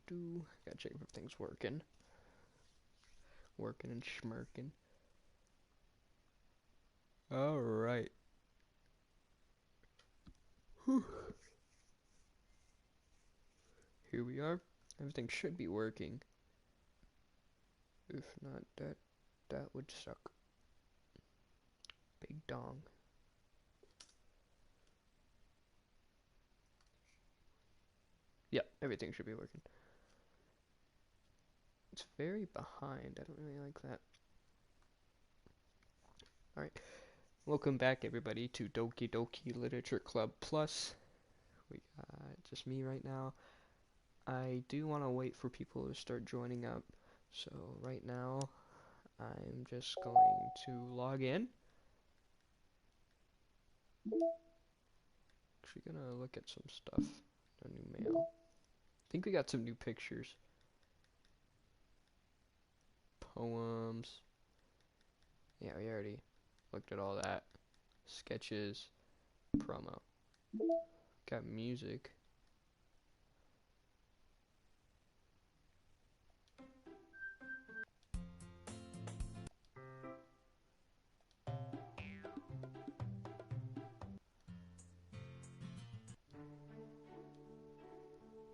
Gotta check if everything's working. Working and schmirking. Alright. Here we are. Everything should be working. If not, that would suck. Big dong. Yep, everything should be working. It's very behind. I don't really like that. Alright. Welcome back, everybody, to Doki Doki Literature Club Plus. We got just me right now. I do want to wait for people to start joining up. So right now, I'm just going to log in. Actually gonna look at some stuff. No new mail. I think we got some new pictures. Poems. Yeah, we already looked at all that. Sketches. Promo. Got music.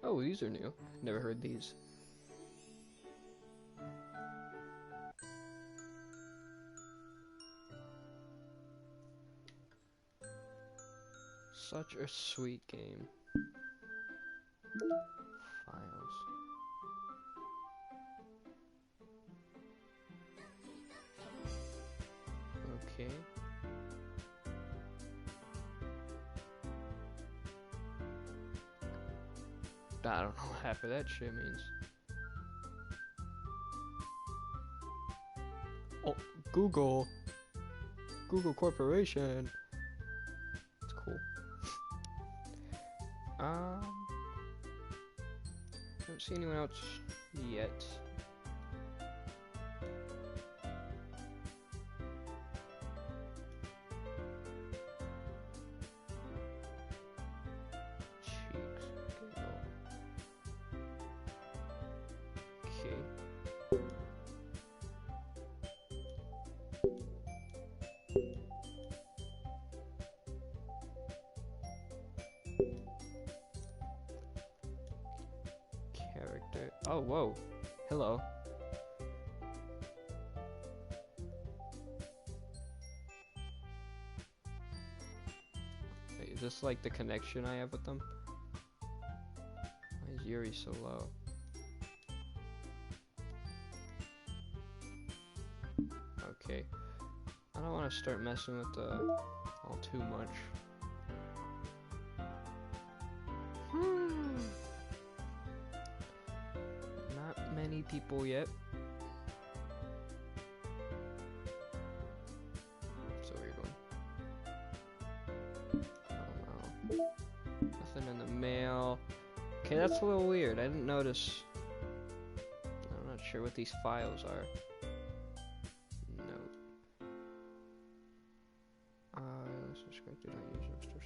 Oh, these are new. Never heard these. Such a sweet game. Files. Okay. I don't know what half of that shit means. Oh, Google Corporation. It's cool. I don't see anyone else yet. Character. Oh, whoa. Hello. Wait, is this like the connection I have with them? Why is Yuri so low? Okay. I don't want to start messing with all too much. Not many people yet. So we're going. Oh no. Nothing in the mail. Okay, that's a little weird. I didn't notice. I'm not sure what these files are. Subscribe to not use your store.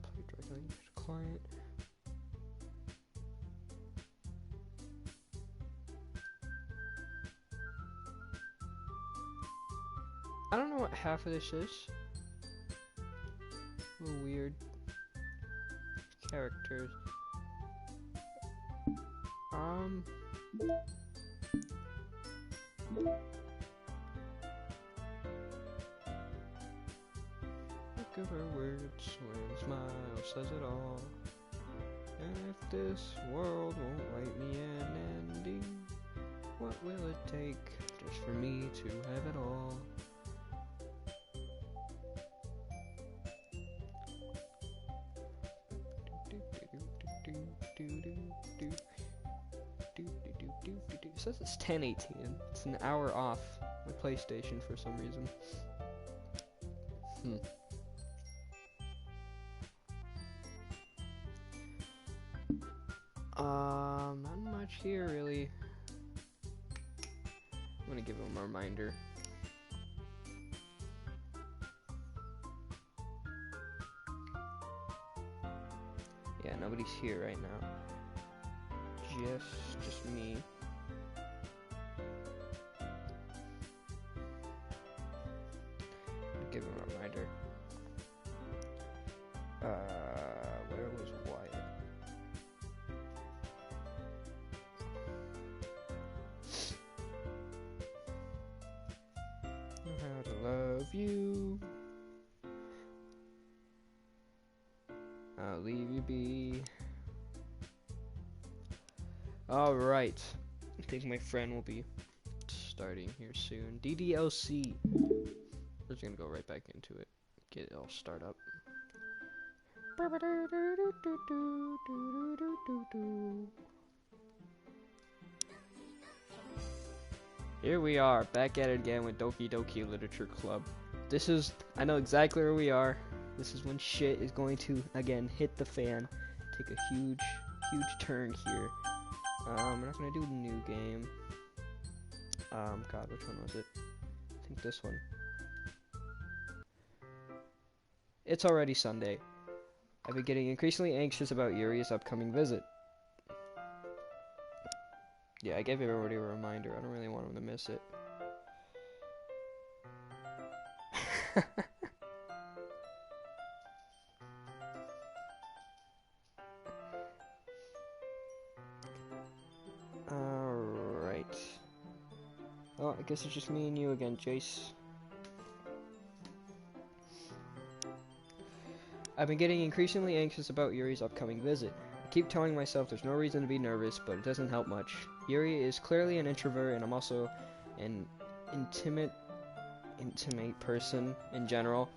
Play directly use client. I don't know what half of this is. A little weird. Characters. Look at her words when a smile says it all. And if this world won't write me an ending, what will it take just for me to have it all? It says it's 10:18. It's an hour off my PlayStation for some reason. Not much here really. I'm gonna give him a reminder. Yeah, nobody's here right now. Just me. Give him a reminder. Where was Wyatt? Know how to love you. I'll leave you be. Alright. I think my friend will be starting here soon. DDLC. We're just gonna go right back into it. Get it all start up. Here we are, back at it again with Doki Doki Literature Club. I know exactly where we are. This is when shit is going to, again, hit the fan. Take a huge turn here. We're not gonna do a new game. God, which one was it? I think this one. It's already Sunday. I've been getting increasingly anxious about Yuri's upcoming visit. Yeah, I gave everybody a reminder. I don't really want them to miss it. Alright. Oh, I guess it's just me and you again, Jace. I've been getting increasingly anxious about Yuri's upcoming visit. I keep telling myself there's no reason to be nervous, but it doesn't help much. Yuri is clearly an introvert, and I'm also an intimate person in general.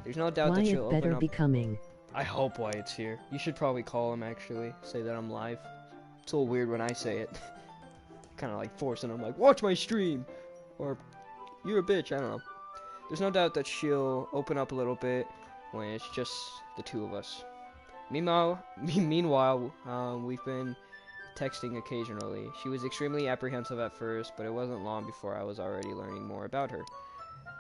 There's no doubt that she'll open better up. be coming. I hope Wyatt's here. You should probably call him, actually. Say that I'm live. It's a little weird when I say it. Kind of like forcing him, like, watch my stream! Or, you're a bitch, I don't know. There's no doubt that she'll open up a little bit when it's just the two of us. Meanwhile, we've been texting occasionally. She was extremely apprehensive at first, but it wasn't long before I was already learning more about her.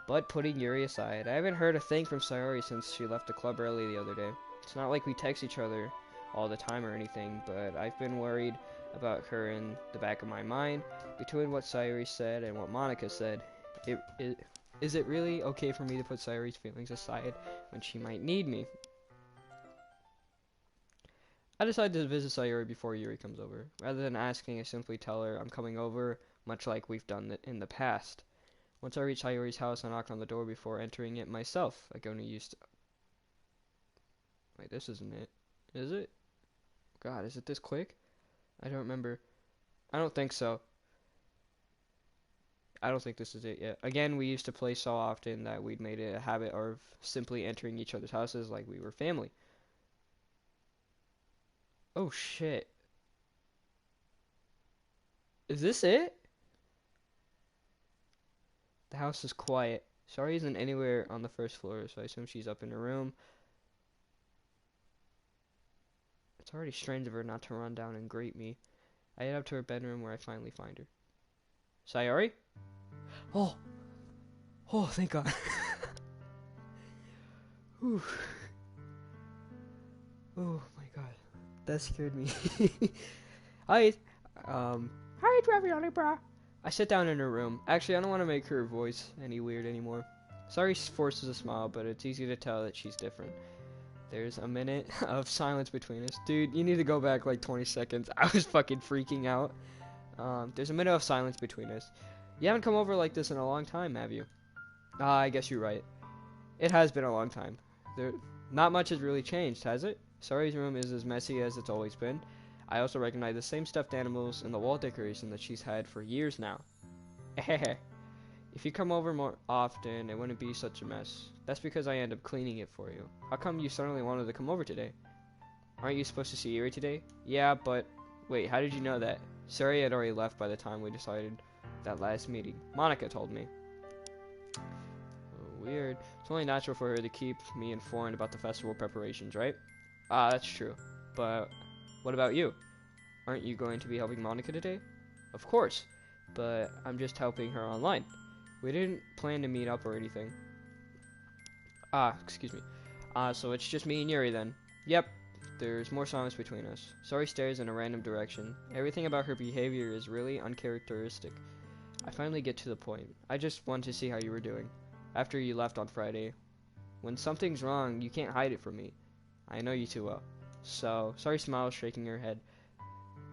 But putting Yuri aside, I haven't heard a thing from Sayori since she left the club early the other day. It's not like we text each other all the time or anything, but I've been worried about her in the back of my mind. Between what Sayori said and what Monica said, is it really okay for me to put Sayori's feelings aside when she might need me? I decided to visit Sayori before Yuri comes over. Rather than asking, I simply tell her I'm coming over, much like we've done in the past. Once I reach Sayori's house, I knock on the door before entering it myself. I go to use... Wait, this isn't it. Is it? God, is it this quick? I don't remember. I don't think so. I don't think this is it yet. Again, we used to play so often that we'd made it a habit of simply entering each other's houses like we were family. Oh shit. Is this it? The house is quiet. Sorry isn't anywhere on the first floor, so I assume she's up in her room. It's already strange of her not to run down and greet me. I head up to her bedroom where I finally find her. Sayori? Oh, thank God. Whew. Oh my God, that scared me. Hi, Travioli, bro. I sit down in her room. Actually, I don't want to make her voice any weird anymore. Sorry forces a smile, but it's easy to tell that she's different. There's a minute of silence between us. Dude, you need to go back like 20 seconds. I was fucking freaking out. There's a minute of silence between us. You haven't come over like this in a long time, have you? I guess you're right. It has been a long time. Not much has really changed, has it? Sari's room is as messy as it's always been. I also recognize the same stuffed animals in the wall decoration that she's had for years now. If you come over more often, it wouldn't be such a mess. That's because I end up cleaning it for you. How come you suddenly wanted to come over today? Aren't you supposed to see Yuri today? Yeah, but... Wait, how did you know that? Sari had already left by the time we decided that last meeting. Monica told me. Oh, weird. It's only natural for her to keep me informed about the festival preparations, right? Ah, that's true. But what about you? Aren't you going to be helping Monica today? Of course, but I'm just helping her online. We didn't plan to meet up or anything. Excuse me. So it's just me and Yuri then. Yep. There's more silence between us. Sayori stares in a random direction. Everything about her behavior is really uncharacteristic. I finally get to the point. I just want to see how you were doing. After you left on Friday. When something's wrong, you can't hide it from me. I know you too well. So, Sayori smiles, shaking her head.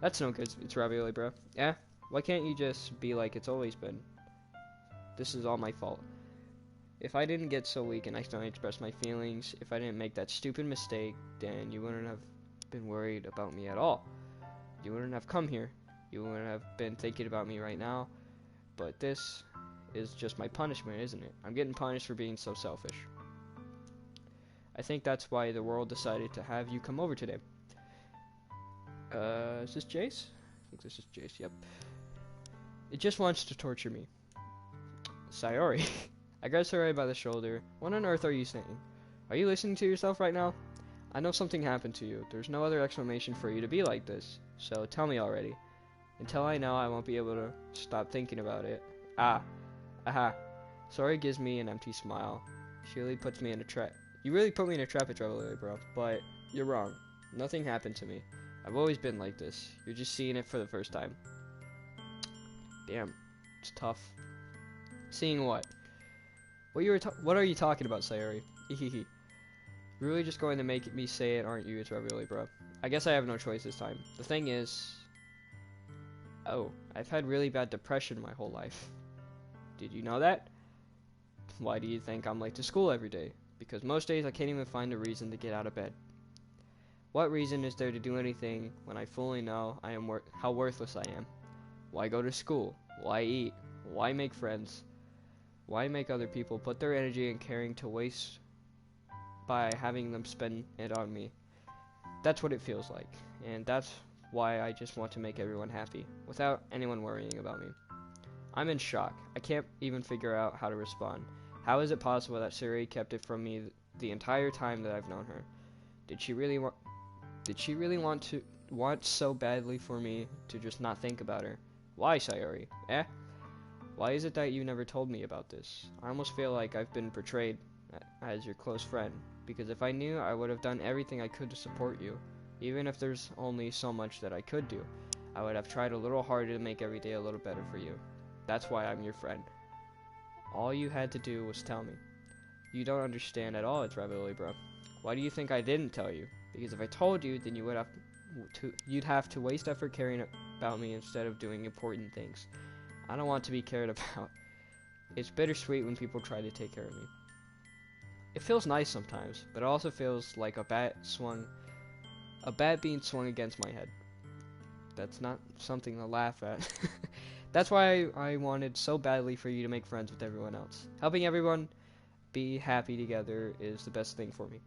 That's no good, it's ravioli, bro. Yeah? Why can't you just be like it's always been? This is all my fault. If I didn't get so weak and accidentally express my feelings, if I didn't make that stupid mistake, then you wouldn't have been worried about me at all. You wouldn't have come here. You wouldn't have been thinking about me right now. But this is just my punishment, isn't it? I'm getting punished for being so selfish. I think that's why the world decided to have you come over today. Is this Jace? I think this is Jace, yep. It just wants to torture me. Sayori. I grabbed Sayori by the shoulder. What on earth are you saying? Are you listening to yourself right now? I know something happened to you. There's no other explanation for you to be like this. So tell me already. Until I know, I won't be able to stop thinking about it. Ah. Aha. Sayori gives me an empty smile. She really puts me in a trap. You really put me in a trap at Traveler, bro. But you're wrong. Nothing happened to me. I've always been like this. You're just seeing it for the first time. Damn. It's tough. Seeing what? What are you talking about, Sayori? Hehehe. You're really just going to make me say it, aren't you? It's ravioli, bro. I guess I have no choice this time. The thing is... Oh, I've had really bad depression my whole life. Did you know that? Why do you think I'm late to school every day? Because most days I can't even find a reason to get out of bed. What reason is there to do anything when I fully know how worthless I am? Why go to school? Why eat? Why make friends? Why make other people put their energy and caring to waste by having them spend it on me? That's what it feels like, and that's why I just want to make everyone happy, without anyone worrying about me. I'm in shock. I can't even figure out how to respond. How is it possible that Sayori kept it from me the entire time that I've known her? Did she really want so badly for me to just not think about her? Why, Sayori? Eh? Why is it that you never told me about this? I almost feel like I've been portrayed as your close friend, because if I knew, I would have done everything I could to support you. Even if there's only so much that I could do, I would have tried a little harder to make every day a little better for you. That's why I'm your friend. All you had to do was tell me. You don't understand at all, it's ravioli, bro. Why do you think I didn't tell you? Because if I told you, then you'd have to waste effort caring about me instead of doing important things. I don't want to be cared about. It's bittersweet when people try to take care of me. It feels nice sometimes, but it also feels like a bat being swung against my head. That's not something to laugh at. That's why I wanted so badly for you to make friends with everyone else. Helping everyone be happy together is the best thing for me.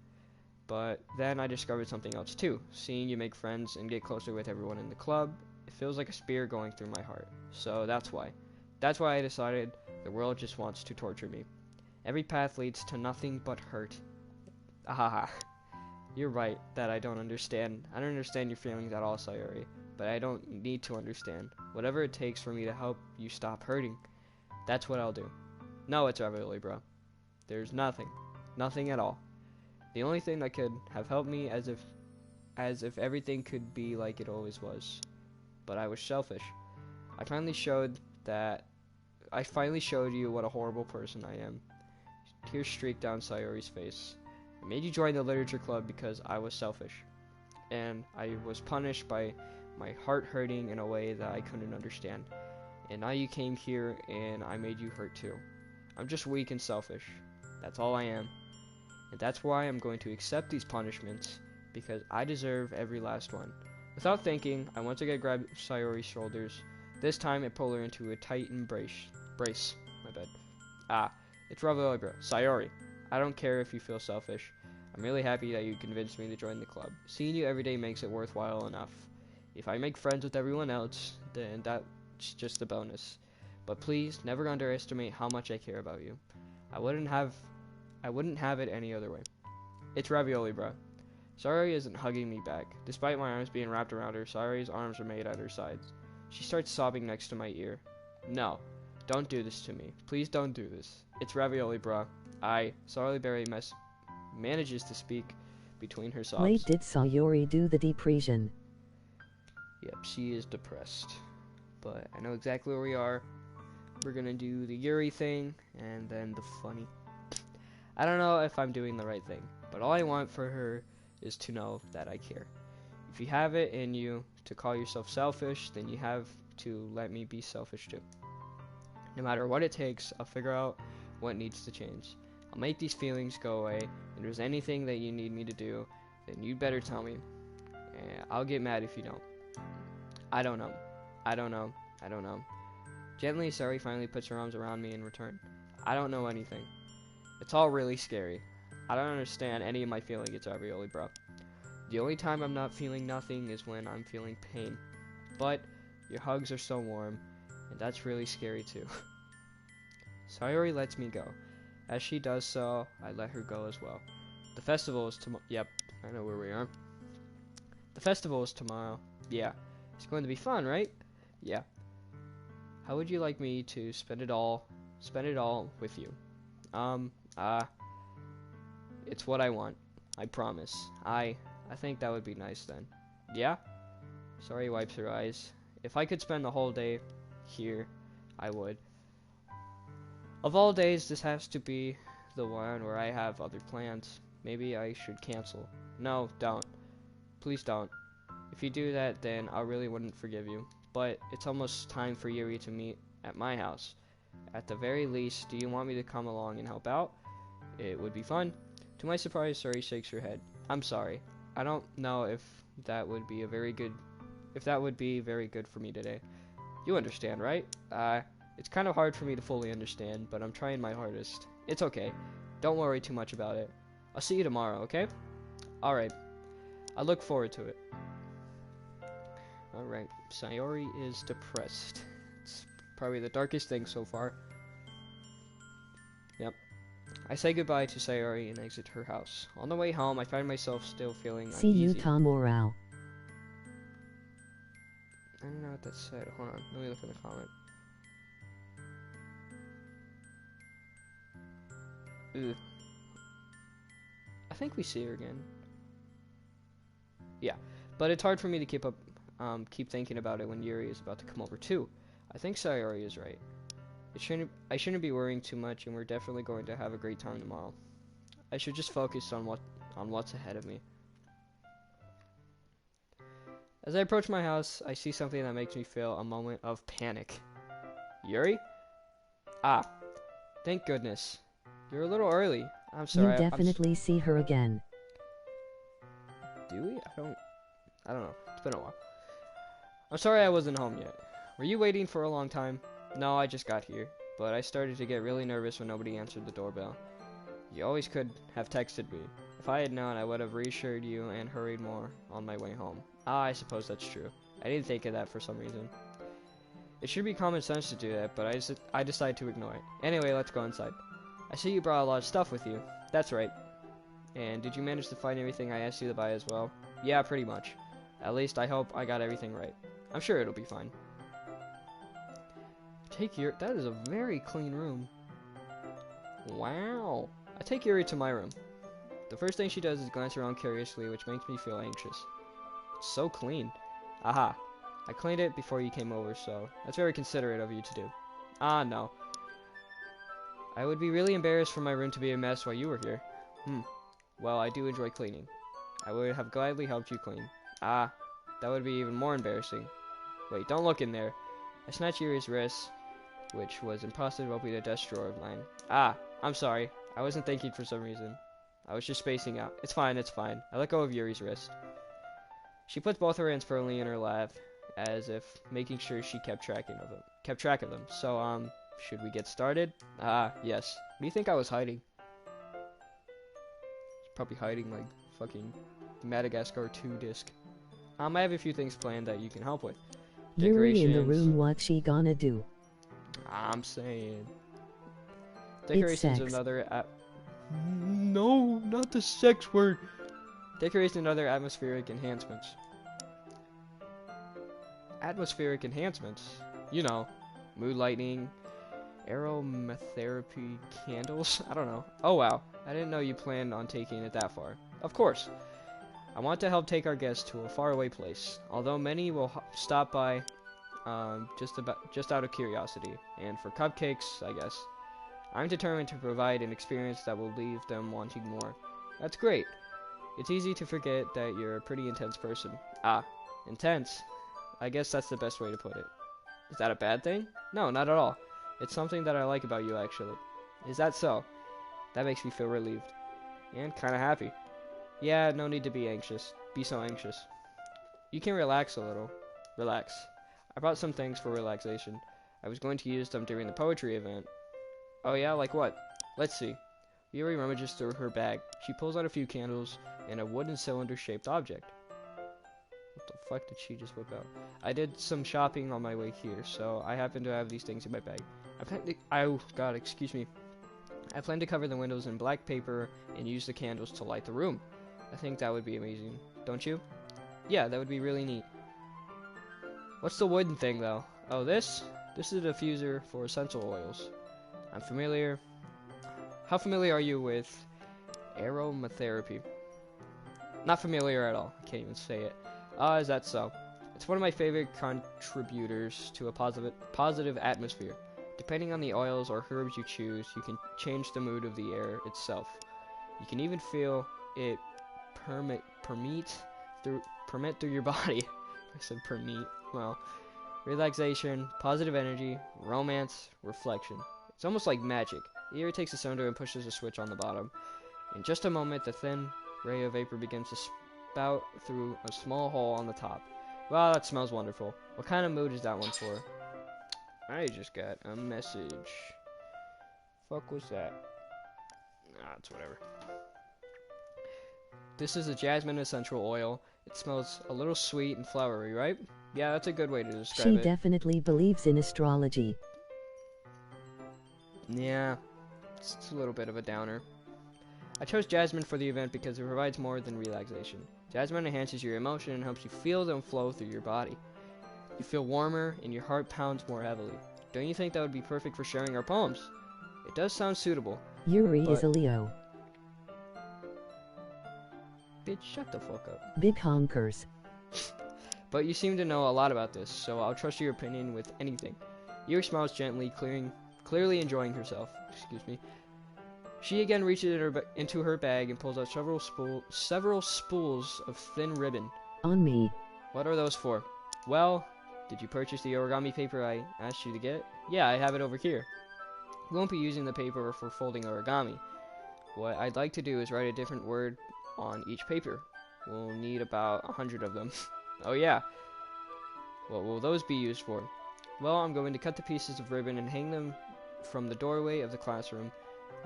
But then I discovered something else too. Seeing you make friends and get closer with everyone in the club, it feels like a spear going through my heart. So that's why. That's why I decided the world just wants to torture me. Every path leads to nothing but hurt. Ahaha. You're right that I don't understand. I don't understand your feelings at all, Sayori. But I don't need to understand. Whatever it takes for me to help you stop hurting, that's what I'll do. No, it's ravioli, bro. There's nothing. Nothing at all. The only thing that could have helped me as if everything could be like it always was. But I was selfish. I finally showed you what a horrible person I am. Tears streaked down Sayori's face. I made you join the literature club because I was selfish. And I was punished by my heart hurting in a way that I couldn't understand. And now you came here and I made you hurt too. I'm just weak and selfish. That's all I am. And that's why I'm going to accept these punishments, because I deserve every last one. Without thinking, I once again grabbed Sayori's shoulders. This time it pulled her into a tight embrace. My bad. Ah, it's ravioli, bro. Sayori, I don't care if you feel selfish. I'm really happy that you convinced me to join the club. Seeing you every day makes it worthwhile enough. If I make friends with everyone else, then that's just a bonus. But please, never underestimate how much I care about you. I wouldn't have it any other way. It's ravioli, bro. Sayori isn't hugging me back. Despite my arms being wrapped around her, Sayori's arms are made at her sides. She starts sobbing next to my ear. No, don't do this to me. Please don't do this. It's ravioli, bro. Sayori barely manages to speak between her sobs. Wait, did Sayori do the depression? Yep, she is depressed. But I know exactly where we are. We're gonna do the Yuri thing, and then the funny. I don't know if I'm doing the right thing, but all I want for her is to know that I care. If you have it in you to call yourself selfish, then you have to let me be selfish too. No matter what it takes, I'll figure out what needs to change. I'll make these feelings go away, and if there's anything that you need me to do, then you'd better tell me. And I'll get mad if you don't. I don't know. I don't know. I don't know. Gently, Sari finally puts her arms around me in return. I don't know anything. It's all really scary. I don't understand any of my feeling. It's ravioli, bro. The only time I'm not feeling nothing is when I'm feeling pain. But your hugs are so warm, and that's really scary too. Sayori lets me go. As she does so, I let her go as well. The festival is tomorrow. Yep, I know where we are. The festival is tomorrow. Yeah. It's going to be fun, right? Yeah. How would you like me to spend it all with you? It's what I want. I promise. I think that would be nice then. Yeah? Sorry wipes her eyes. If I could spend the whole day here, I would. Of all days, this has to be the one where I have other plans. Maybe I should cancel. No, don't. Please don't. If you do that, then I really wouldn't forgive you. But it's almost time for Yuri to meet at my house. At the very least, do you want me to come along and help out? It would be fun. To my surprise, Sari shakes her head. I'm sorry. I don't know if that would be very good for me today. You understand, right? It's kind of hard for me to fully understand, but I'm trying my hardest. It's okay. Don't worry too much about it. I'll see you tomorrow, okay? Alright. I look forward to it. Alright, Sayori is depressed. It's probably the darkest thing so far. Yep. I say goodbye to Sayori and exit her house. On the way home, I find myself still feeling uneasy. See you tomorrow. I don't know what that said. Hold on, let me look in the comment. Ugh. I think we see her again. Yeah, but it's hard for me to keep thinking about it when Yuri is about to come over too. I think Sayori is right. I shouldn't be worrying too much, and we're definitely going to have a great time tomorrow. I should just focus on what's ahead of me. As I approach my house, I see something that makes me feel a moment of panic. Yuri? Ah, thank goodness. You're a little early. I'm sorry. You definitely see her again. Do we? I don't know. It's been a while. I'm sorry I wasn't home yet. Were you waiting for a long time? No, I just got here. But I started to get really nervous when nobody answered the doorbell. You always could have texted me. If I had known, I would have reassured you and hurried more on my way home. Ah, I suppose that's true. I didn't think of that for some reason. It should be common sense to do that, but I decided to ignore it. Anyway, let's go inside. I see you brought a lot of stuff with you. That's right. And did you manage to find everything I asked you to buy as well? Yeah, pretty much. At least I hope I got everything right. I'm sure it'll be fine. That is a very clean room. Wow. I take Yuri to my room. The first thing she does is glance around curiously, which makes me feel anxious. It's so clean. Aha. I cleaned it before you came over, so that's very considerate of you to do. Ah, no. I would be really embarrassed for my room to be a mess while you were here. Well, I do enjoy cleaning. I would have gladly helped you clean. Ah, that would be even more embarrassing. Wait, don't look in there. I snatched Yuri's wrist, which was impossible to open the desk drawer of mine. Ah, I'm sorry. I wasn't thinking for some reason. I was just spacing out. It's fine, it's fine. I let go of Yuri's wrist. She puts both her hands firmly in her lap, as if making sure she kept track of them. So, should we get started? Ah, yes. What do you think I was hiding? Probably hiding, like, fucking Madagascar 2 disc. I have a few things planned that you can help with. Yuri in the room, what's she gonna do? I'm saying. Decorations sex. No, not the sex word. Decorations and other atmospheric enhancements. Atmospheric enhancements? You know, mood lighting, aromatherapy candles. I don't know. Oh wow, I didn't know you planned on taking it that far. Of course. I want to help take our guests to a faraway place, although many will stop by just out of curiosity, and for cupcakes, I guess. I'm determined to provide an experience that will leave them wanting more. That's great. It's easy to forget that you're a pretty intense person. Ah, intense. I guess that's the best way to put it. Is that a bad thing? No, not at all. It's something that I like about you, actually. Is that so? That makes me feel relieved. And kinda happy. Yeah, no need to be anxious. Be so anxious. You can relax a little. Relax. I brought some things for relaxation. I was going to use them during the poetry event. Oh yeah, like what? Let's see. Yuri rummages through her bag. She pulls out a few candles and a wooden cylinder-shaped object. What the fuck did she just whip out? I did some shopping on my way here, so I happen to have these things in my bag. Oh god, excuse me. I plan to cover the windows in black paper and use the candles to light the room. I think that would be amazing, don't you? Yeah, that would be really neat. What's the wooden thing, though? Oh, this? This is a diffuser for essential oils. I'm familiar. How familiar are you with aromatherapy? Not familiar at all. I can't even say it. Is that so? It's one of my favorite contributors to a positive atmosphere. Depending on the oils or herbs you choose, you can change the mood of the air itself. You can even feel it permeate through your body. I said permeate. Well, relaxation, positive energy, romance, reflection. It's almost like magic. Yuri takes the cylinder and pushes a switch on the bottom. In just a moment, the thin ray of vapor begins to spout through a small hole on the top. Wow, that smells wonderful. What kind of mood is that one for? I just got a message. Fuck was that? It's whatever. This is a jasmine essential oil. It smells a little sweet and flowery, right? Yeah, that's a good way to describe it. She definitely believes in astrology. Yeah, it's a little bit of a downer. I chose jasmine for the event because it provides more than relaxation. Jasmine enhances your emotion and helps you feel them flow through your body. You feel warmer and your heart pounds more heavily. Don't you think that would be perfect for sharing our poems? It does sound suitable. Yuri is a Leo. Bitch, shut the fuck up. Big honkers. But you seem to know a lot about this, so I'll trust your opinion with anything. Yuri smiles gently, clearly enjoying herself. Excuse me. She again reaches into her bag and pulls out several spools of thin ribbon. On me. What are those for? Well, did you purchase the origami paper I asked you to get? Yeah, I have it over here. We won't be using the paper for folding origami. What I'd like to do is write a different word on each paper. We'll need about 100 of them. Oh yeah. What will those be used for? Well, I'm going to cut the pieces of ribbon and hang them from the doorway of the classroom.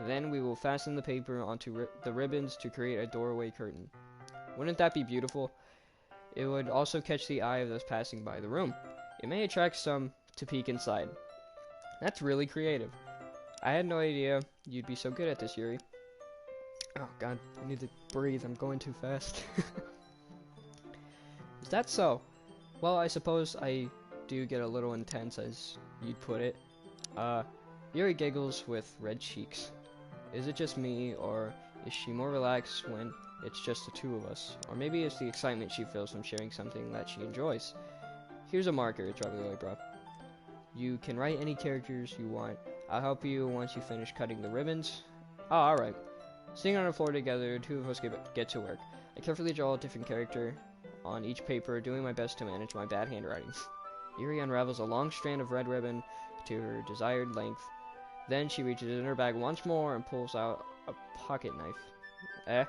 Then we will fasten the paper onto the ribbons to create a doorway curtain. Wouldn't that be beautiful? It would also catch the eye of those passing by the room. It may attract some to peek inside. That's really creative. I had no idea you'd be so good at this, Yuri. Oh god, I need to breathe. I'm going too fast. Is that so? Well, I suppose I do get a little intense, as you'd put it. Yuri giggles with red cheeks. Is it just me, or is she more relaxed when it's just the two of us? Or maybe it's the excitement she feels from sharing something that she enjoys. Here's a marker, it's rather light, bro. You can write any characters you want. I'll help you once you finish cutting the ribbons. Oh, alright. Sitting on the floor together, two of us get to work. I carefully draw a different character on each paper, doing my best to manage my bad handwriting. Yuri unravels a long strand of red ribbon to her desired length. Then she reaches in her bag once more and pulls out a pocket knife.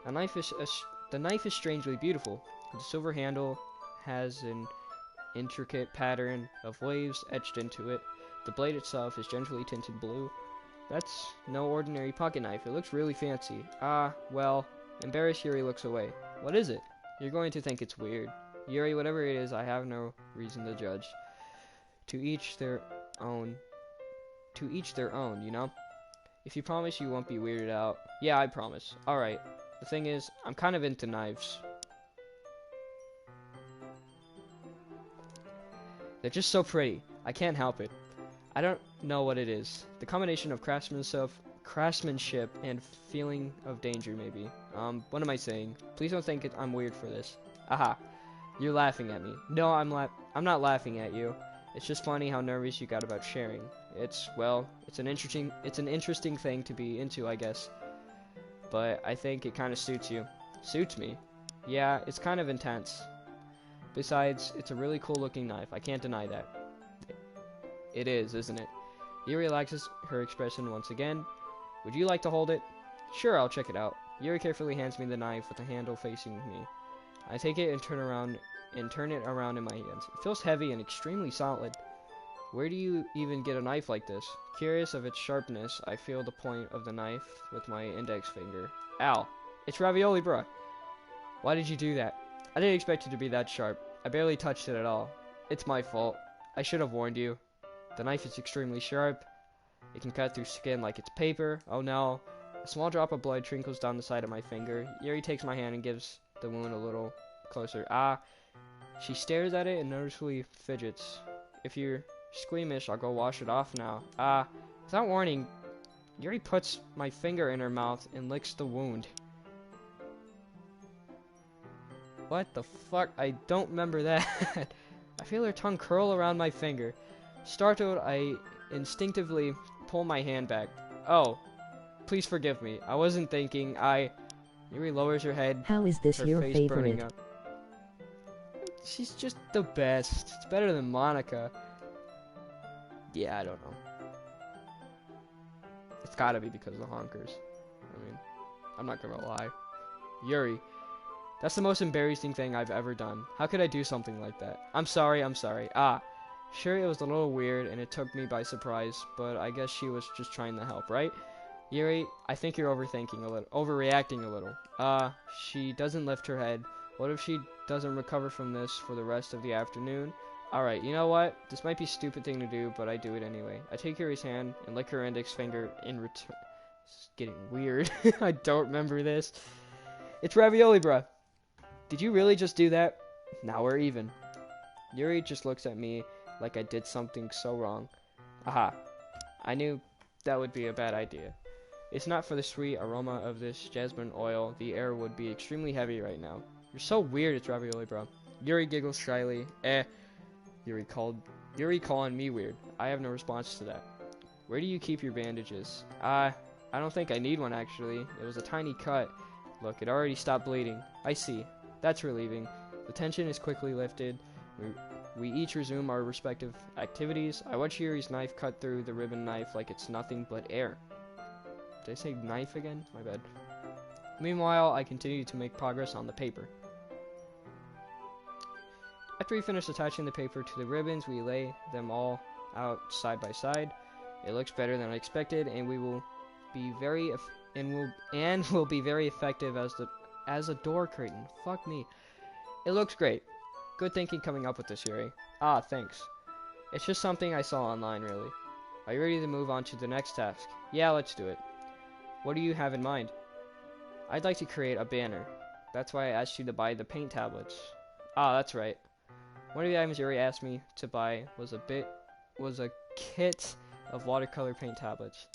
The knife is strangely beautiful. The silver handle has an intricate pattern of waves etched into it. The blade itself is gently tinted blue. That's no ordinary pocket knife. It looks really fancy. Well, embarrassed Yuri looks away. What is it? You're going to think it's weird. Yuri, whatever it is, I have no reason to judge. To each their own, you know? If you promise you won't be weirded out. Yeah, I promise. Alright. The thing is, I'm kind of into knives. They're just so pretty. I can't help it. I don't know what it is. The combination of craftsmanship and feeling of danger, maybe. What am I saying? Please don't think I'm weird for this. Aha. You're laughing at me. No, I'm not laughing at you. It's just funny how nervous you got about sharing. Well, it's an interesting thing to be into, I guess. But I think it kind of suits you. Suits me? Yeah, it's kind of intense. Besides, it's a really cool looking knife. I can't deny that. It is, isn't it? Yuri relaxes her expression once again. Would you like to hold it? Sure, I'll check it out. Yuri carefully hands me the knife with the handle facing me. I take it and turn it around in my hands. It feels heavy and extremely solid. Where do you even get a knife like this? Curious of its sharpness, I feel the point of the knife with my index finger. Ow! It's ravioli, bruh! Why did you do that? I didn't expect it to be that sharp. I barely touched it at all. It's my fault. I should have warned you. The knife is extremely sharp. It can cut through skin like it's paper. Oh no. A small drop of blood trickles down the side of my finger. Yuri takes my hand and gives the wound a little closer. Ah. She stares at it and noticeably fidgets. If you're squeamish, I'll go wash it off now. Ah. Without warning, Yuri puts my finger in her mouth and licks the wound. What the fuck? I don't remember that. I feel her tongue curl around my finger. Startled, I instinctively pull my hand back. Oh, please forgive me. I wasn't thinking. Yuri lowers her head. How is this her your face burning favorite? up. She's just the best. It's better than Monica. Yeah, I don't know. It's gotta be because of the honkers. I mean, I'm not gonna lie. Yuri. That's the most embarrassing thing I've ever done. How could I do something like that? I'm sorry. Ah, sure it was a little weird and it took me by surprise, but I guess she was just trying to help, right? Yuri, I think you're overreacting a little. She doesn't lift her head. What if she doesn't recover from this for the rest of the afternoon? Alright, you know what? This might be a stupid thing to do, but I do it anyway. I take Yuri's hand and lick her index finger in return. It's getting weird. I don't remember this. It's ravioli, bruh. Did you really just do that? Now we're even. Yuri just looks at me like I did something so wrong. Aha. I knew that would be a bad idea. It's not for the sweet aroma of this jasmine oil. The air would be extremely heavy right now. You're so weird, it's ravioli, bro. Yuri giggles shyly. Yuri calling me weird. I have no response to that. Where do you keep your bandages? I don't think I need one, actually. It was a tiny cut. Look, it already stopped bleeding. I see. That's relieving. The tension is quickly lifted. We each resume our respective activities. I watch Yuri's knife cut through the ribbon knife like it's nothing but air. Did I say knife again? My bad. Meanwhile, I continue to make progress on the paper. After we finish attaching the paper to the ribbons, we lay them all out side by side. It looks better than I expected, and will be very effective as a door curtain. Fuck me. It looks great. Good thinking coming up with this, Yuri. Ah, thanks. It's just something I saw online, really. Are you ready to move on to the next task? Yeah, let's do it. What do you have in mind? I'd like to create a banner. That's why I asked you to buy the paint tablets. Ah, that's right. One of the items Yuri asked me to buy was a kit of watercolor paint tablets.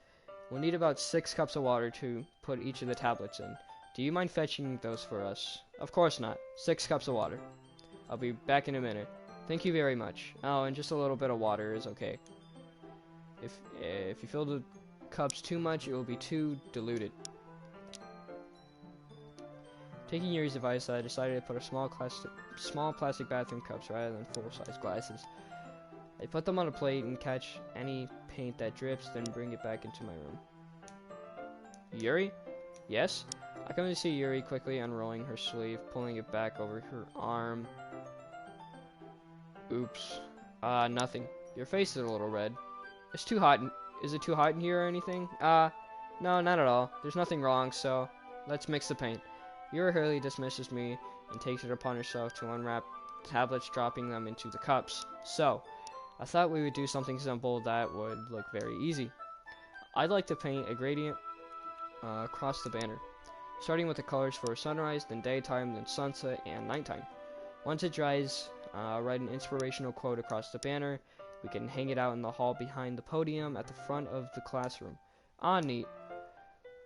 We'll need about 6 cups of water to put each of the tablets in. Do you mind fetching those for us? Of course not. 6 cups of water. I'll be back in a minute. Thank you very much. Oh, and just a little bit of water is okay. If you fill the cups too much, it will be too diluted. Taking Yuri's advice, I decided to put a small plastic bathroom cups rather than full-size glasses. I put them on a plate and catch any paint that drips, then bring it back into my room. Yuri? Yes? I come to see Yuri quickly unrolling her sleeve, pulling it back over her arm. Oops. Nothing. Your face is a little red. It's too hot. Is it too hot in here or anything? No, not at all. There's nothing wrong, so let's mix the paint. Yuri hurriedly dismisses me and takes it upon herself to unwrap the tablets, dropping them into the cups. So, I thought we would do something simple that would look very easy. I'd like to paint a gradient across the banner, starting with the colors for sunrise, then daytime, then sunset, and nighttime. Once it dries, write an inspirational quote across the banner. We can hang it out in the hall behind the podium at the front of the classroom. Ah, neat.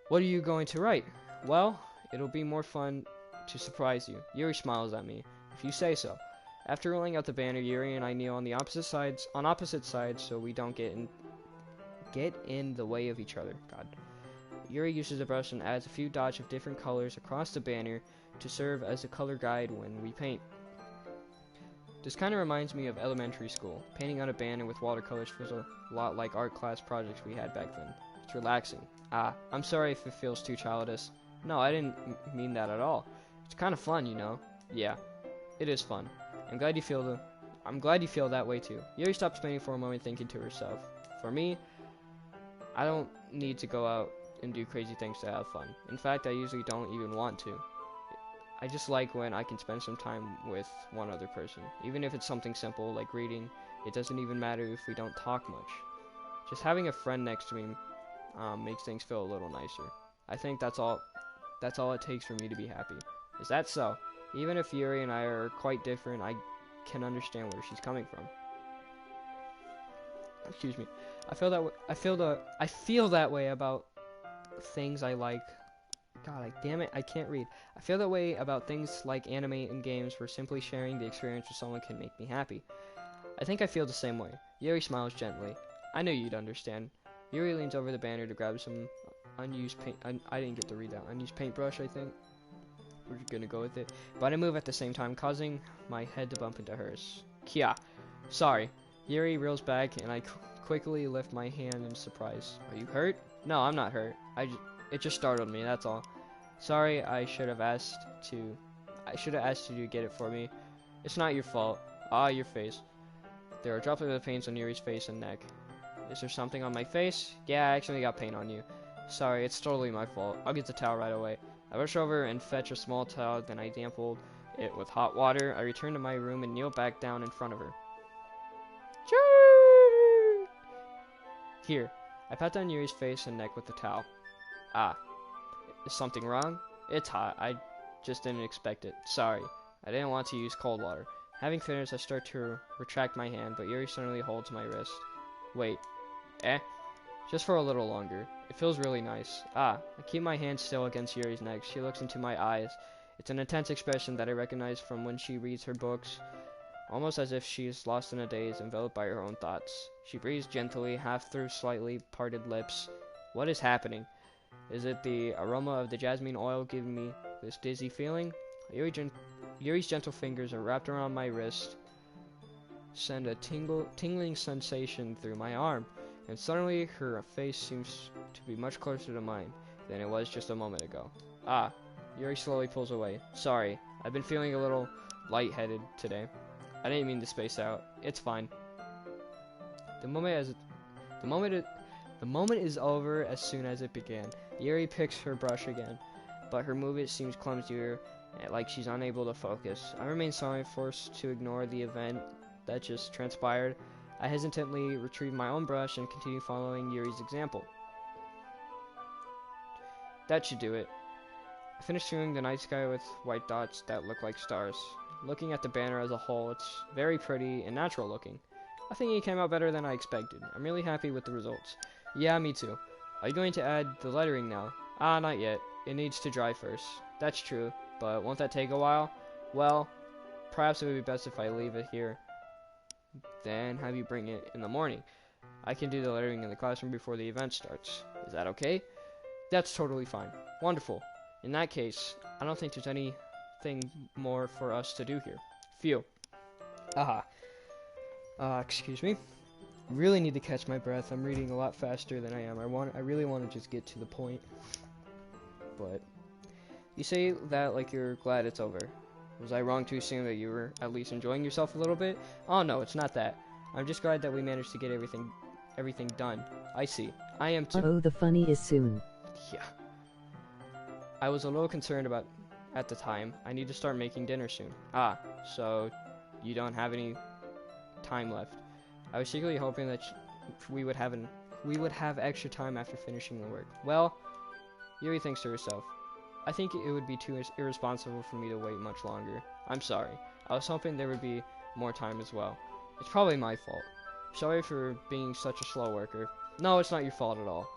What are you going to write? Well, It'll be more fun to surprise you. Yuri smiles at me. If you say so. After rolling out the banner, Yuri and I kneel on opposite sides so we don't get in the way of each other. God. Yuri uses a brush and adds a few dots of different colors across the banner to serve as a color guide when we paint. This kind of reminds me of elementary school. Painting on a banner with watercolors feels a lot like art class projects we had back then. It's relaxing. I'm sorry if it feels too childish. No, I didn't mean that at all. It's kind of fun, you know. Yeah, it is fun. I'm glad you feel that way too. Yuri stops painting for a moment, thinking to herself. For me, I don't need to go out and do crazy things to have fun. In fact, I usually don't even want to. I just like when I can spend some time with one other person. Even if it's something simple like reading, it doesn't even matter if we don't talk much. Just having a friend next to me makes things feel a little nicer. I think that's all it takes for me to be happy. Is that so? Even if Yuri and I are quite different, I can understand where she's coming from. Excuse me. I feel that way about things I like. God, damn it, I can't read. I feel that way about things like anime and games where simply sharing the experience with someone can make me happy. I think I feel the same way. Yuri smiles gently. I knew you'd understand. Yuri leans over the banner to grab some unused paint. I didn't get to read that. Unused paintbrush, I think. We're gonna go with it. But I move at the same time, causing my head to bump into hers. Kia. Sorry. Yuri reels back, and I quickly lift my hand in surprise. Are you hurt? No, I'm not hurt. It just startled me, that's all. Sorry, I should have asked you to get it for me. It's not your fault. Your face. There are droplets of paint on Yuri's face and neck. Is there something on my face? Yeah, I actually got paint on you. Sorry, it's totally my fault. I'll get the towel right away. I rush over and fetch a small towel, then I dampened it with hot water. I return to my room and kneel back down in front of her. Here, I pat down Yuri's face and neck with the towel. Is something wrong? It's hot. I just didn't expect it. Sorry. I didn't want to use cold water. Having finished, I start to retract my hand, but Yuri suddenly holds my wrist. Wait. Just for a little longer. It feels really nice. I keep my hand still against Yuri's neck. She looks into my eyes. It's an intense expression that I recognize from when she reads her books, almost as if she is lost in a daze, enveloped by her own thoughts. She breathes gently, half through slightly parted lips. What is happening? Is it the aroma of the jasmine oil giving me this dizzy feeling? Yuri's gentle fingers are wrapped around my wrist, send a tingling sensation through my arm, and suddenly her face seems to be much closer to mine than it was just a moment ago. Yuri slowly pulls away. Sorry, I've been feeling a little lightheaded today. I didn't mean to space out. It's fine. The moment is over as soon as it began. Yuri picks her brush again, but her movement seems clumsier, like she's unable to focus. I remain silent, forced to ignore the event that just transpired. I hesitantly retrieve my own brush and continue following Yuri's example. That should do it. I finish viewing the night sky with white dots that look like stars. Looking at the banner as a whole, it's very pretty and natural looking. I think it came out better than I expected. I'm really happy with the results. Yeah, me too. Are you going to add the lettering now? Not yet. It needs to dry first. That's true, but won't that take a while? Well, perhaps it would be best if I leave it here, then have you bring it in the morning. I can do the lettering in the classroom before the event starts. Is that okay? That's totally fine. Wonderful. In that case, I don't think there's anything more for us to do here. Phew. Excuse me. Really need to catch my breath. I'm reading a lot faster than I am. I really want to just get to the point. But you say that like you're glad it's over. Was I wrong to assume that you were at least enjoying yourself a little bit? Oh no, it's not that. I'm just glad that we managed to get everything done. I see. I am too. Oh, the funny is soon. Yeah. I was a little concerned about at the time. I need to start making dinner soon. So you don't have any time left. I was secretly hoping that we would have extra time after finishing the work. Well, Yuri thinks to herself. I think it would be too irresponsible for me to wait much longer. I'm sorry. I was hoping there would be more time as well. It's probably my fault. Sorry for being such a slow worker. No, it's not your fault at all.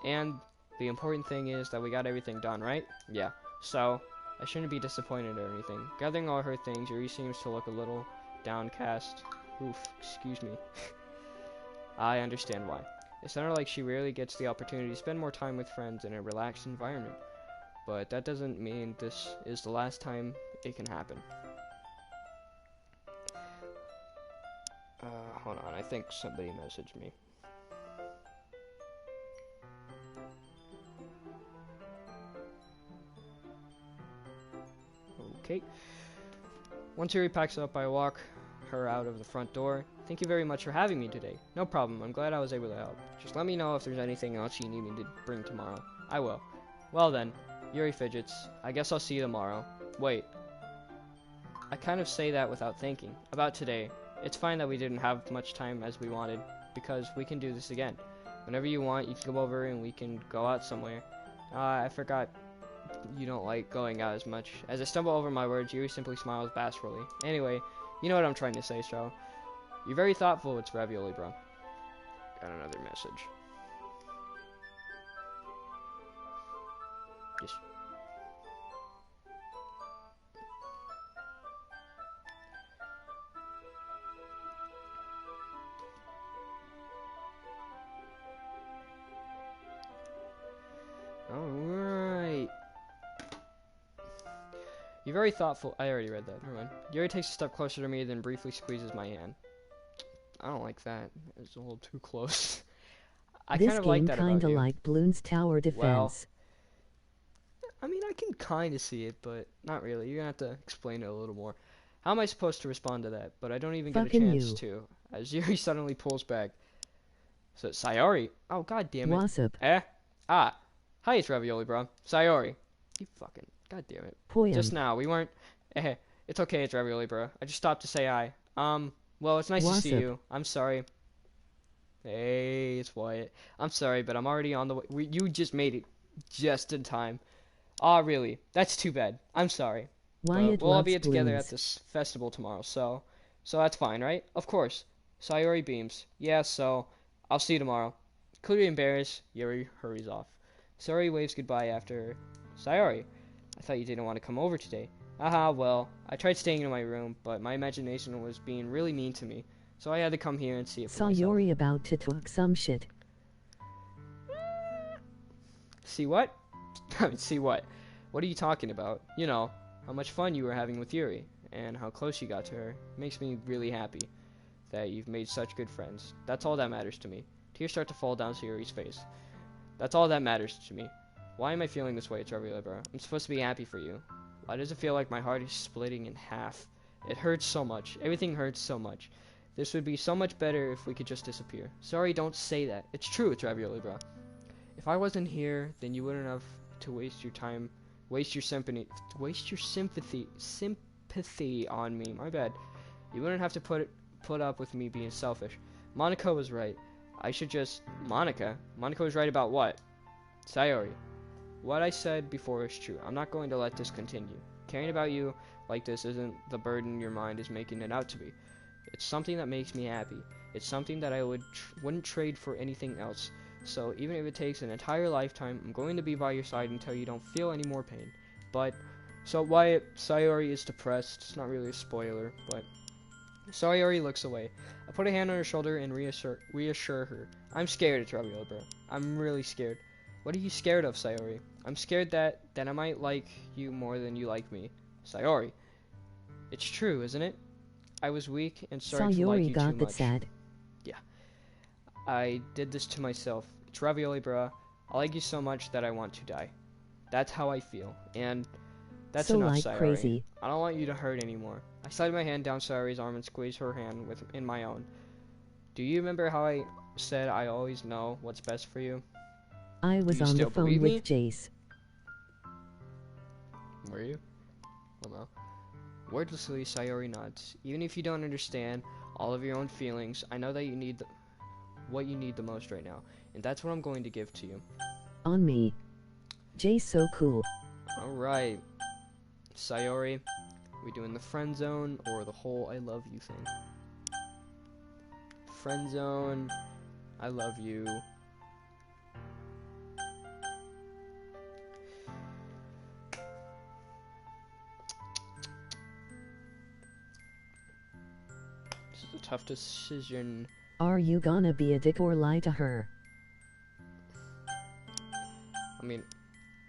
And the important thing is that we got everything done, right? Yeah. So, I shouldn't be disappointed or anything. Gathering all her things, Yuri seems to look a little downcast. Oof, excuse me. I understand why. It sounded like she rarely gets the opportunity to spend more time with friends in a relaxed environment. But that doesn't mean this is the last time it can happen. Hold on, I think somebody messaged me. Okay. Once Yuri packs up, I walk her out of the front door. Thank you very much for having me today. No problem, I'm glad I was able to help. Just let me know if there's anything else you need me to bring tomorrow. I will. Well then, Yuri fidgets. I guess I'll see you tomorrow. Wait. I kind of say that without thinking. About today. It's fine that we didn't have much time as we wanted, because we can do this again. Whenever you want, you can come over and we can go out somewhere. I forgot you don't like going out as much. As I stumble over my words, Yuri simply smiles bashfully. Anyway, you know what I'm trying to say, so. You're very thoughtful, it's ravioli, bro. Got another message. Yes. Alright. You're very thoughtful. I already read that. Never mind. Yuri takes a step closer to me, then briefly squeezes my hand. I don't like that. It's a little too close. I This kind of like game that about kinda you. like Bloons Tower Well, Defense. I mean, I can kind of see it, but not really. You're gonna have to explain it a little more. How am I supposed to respond to that? But I don't even get a Fucking chance you. to, as Yuri suddenly pulls back. So, Sayori. Oh, god damn it. Wassup. Eh? Ah. Hi, it's Ravioli, bro. Sayori. You fucking. God damn it. Just Poyam. now, we weren't. Eh. It's okay, it's Ravioli, bro. I just stopped to say hi. Well, it's nice to see Wassup. you. I'm sorry. Hey, it's Wyatt. I'm sorry, but I'm already on the way. You just made it just in time. Aw, really? That's too bad. I'm sorry. But Wyatt we'll all be loves together at Bloons. this festival tomorrow, so that's fine, right? Of course. Sayori beams. Yeah, so I'll see you tomorrow. Clearly embarrassed, Yuri hurries off. Sayori waves goodbye after. Sayori, I thought you didn't want to come over today. Haha, well, I tried staying in my room, but my imagination was being really mean to me, so I had to come here and see it for Saw myself. Yuri about to talk some shit. See what? See what? What are you talking about? You know, how much fun you were having with Yuri, and how close you got to her. Makes me really happy that you've made such good friends. That's all that matters to me. Tears start to fall down Yuri's face. That's all that matters to me. Why am I feeling this way, Travioli, bro? I'm supposed to be happy for you. Why does it feel like my heart is splitting in half? It hurts so much. Everything hurts so much. This would be so much better if we could just disappear. Sorry, don't say that. It's true, it's Ravioli, bro. If I wasn't here, then you wouldn't have to waste your time, waste your sympathy on me. My bad. You wouldn't have to put up with me being selfish. Monica was right. I should just Monica was right about what? Sayori. What I said before is true. I'm not going to let this continue. Caring about you like this isn't the burden your mind is making it out to be. It's something that makes me happy. It's something that I wouldn't trade for anything else. So even if it takes an entire lifetime, I'm going to be by your side until you don't feel any more pain. But, so Wyatt, Sayori is depressed. It's not really a spoiler, but Sayori looks away. I put a hand on her shoulder and reassure her. I'm scared, it's Ravioli, bro. I'm really scared. What are you scared of, Sayori? I'm scared that I might like you more than you like me. Sayori. It's true, isn't it? I was weak and starting to like Sayori you too got that much. sad. Yeah. I did this to myself. It's Ravioli, bruh. I like you so much that I want to die. That's how I feel. And that's So enough, like Sayori. crazy. I don't want you to hurt anymore. I slide my hand down Sayori's arm and squeeze her hand in my own. Do you remember how I said I always know what's best for you? I Do was you on the still phone believe with me? Jace. Were you? Well, no. Wordlessly, Sayori nods. Even if you don't understand all of your own feelings, I know that you need what you need the most right now, and that's what I'm going to give to you. On me. Jace so cool. Alright. Sayori, we doing the friend zone or the whole I love you thing? Friend zone, I love you. This is a tough decision. Are you gonna be a dick or lie to her? I mean,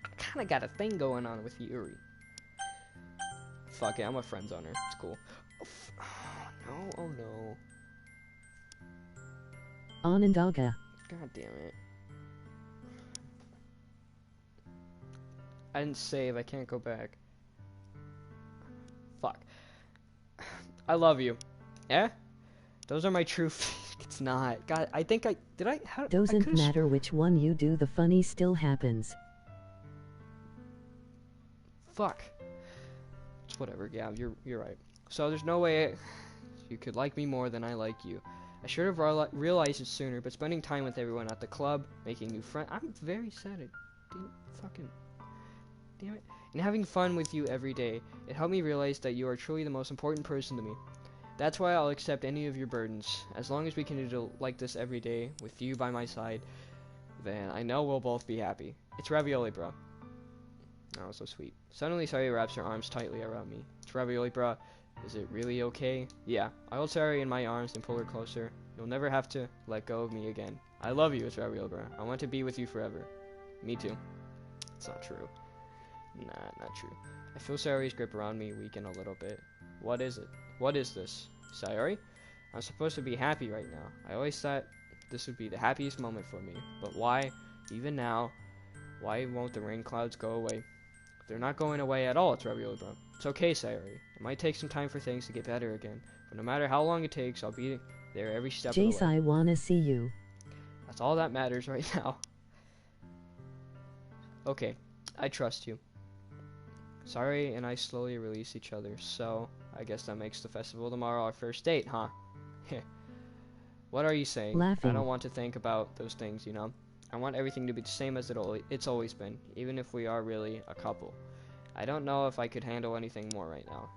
I kind of got a thing going on with Yuri. Fuck it, I'm a friend zoner. It's cool. Oh, no, oh no. Onondaga. God damn it. I didn't save, I can't go back. Fuck. I love you. Yeah? Those are my true It's not. God, I think I... Did I... How, Doesn't matter which one you do, the funny still happens. Fuck. It's whatever, yeah, you're right. So there's no way you could like me more than I like you. I should have realized it sooner, but spending time with everyone at the club, making new friends... I'm very sad I didn't fucking... Damn it. And having fun with you every day. It helped me realize that you are truly the most important person to me. That's why I'll accept any of your burdens. As long as we can do like this every day, with you by my side, then I know we'll both be happy. It's Ravioli, bro. Oh, so sweet. Suddenly, Sayori wraps her arms tightly around me. It's Ravioli, bro. Is it really okay? Yeah. I hold Sayori in my arms and pull her closer. You'll never have to let go of me again. I love you, it's Ravioli, bro. I want to be with you forever. Me too. It's not true. Nah, not true. I feel Sayori's grip around me weaken a little bit. What is it? What is this? Sayori? I'm supposed to be happy right now. I always thought this would be the happiest moment for me. But why, even now, why won't the rain clouds go away? They're not going away at all, it's Ravioli, bro. It's okay, Sayori. It might take some time for things to get better again. But no matter how long it takes, I'll be there every step of the Jace, way. I wanna see you. That's all that matters right now. Okay, I trust you. Sayori and I slowly release each other, so I guess that makes the festival tomorrow our first date, huh? What are you saying? Laughing. I don't want to think about those things, you know? I want everything to be the same as it's always been, even if we are really a couple. I don't know if I could handle anything more right now.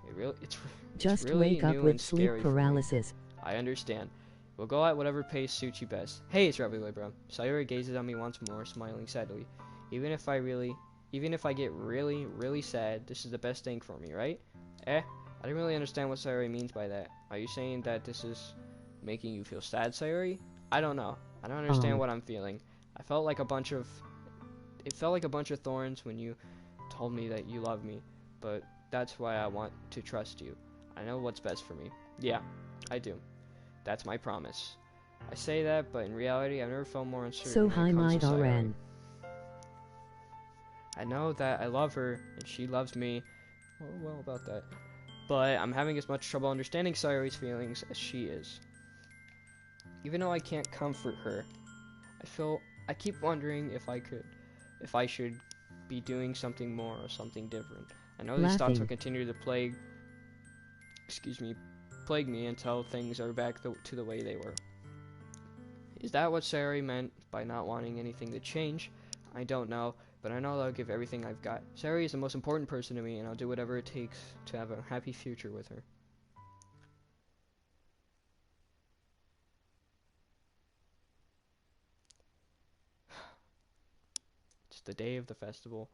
It's Just really wake up new with and sleep scary for me. paralysis. I understand. We'll go at whatever pace suits you best. Hey, it's Ravioli, bro. Sayori gazes at me once more, smiling sadly. Even if I get really, really sad, this is the best thing for me, right? I don't really understand what Sayori means by that. Are you saying that this is making you feel sad, Sayori? I don't know. I don't understand what I'm feeling. It felt like a bunch of thorns when you told me that you love me, but that's why I want to trust you. I know what's best for me. Yeah, I do. That's my promise. I say that, but in reality, I've never felt more uncertain So when hi, it my comes to Sayori. Doran. I know that I love her, and she loves me. Well about that. But I'm having as much trouble understanding Sayori's feelings as she is. Even though I can't comfort her, I keep wondering if I should be doing something more or something different. I know these thoughts will continue to plague me until things are back to the way they were. Is that what Sayori meant by not wanting anything to change? I don't know, but I know that I'll give everything I've got. Sayori is the most important person to me, and I'll do whatever it takes to have a happy future with her. It's the day of the festival.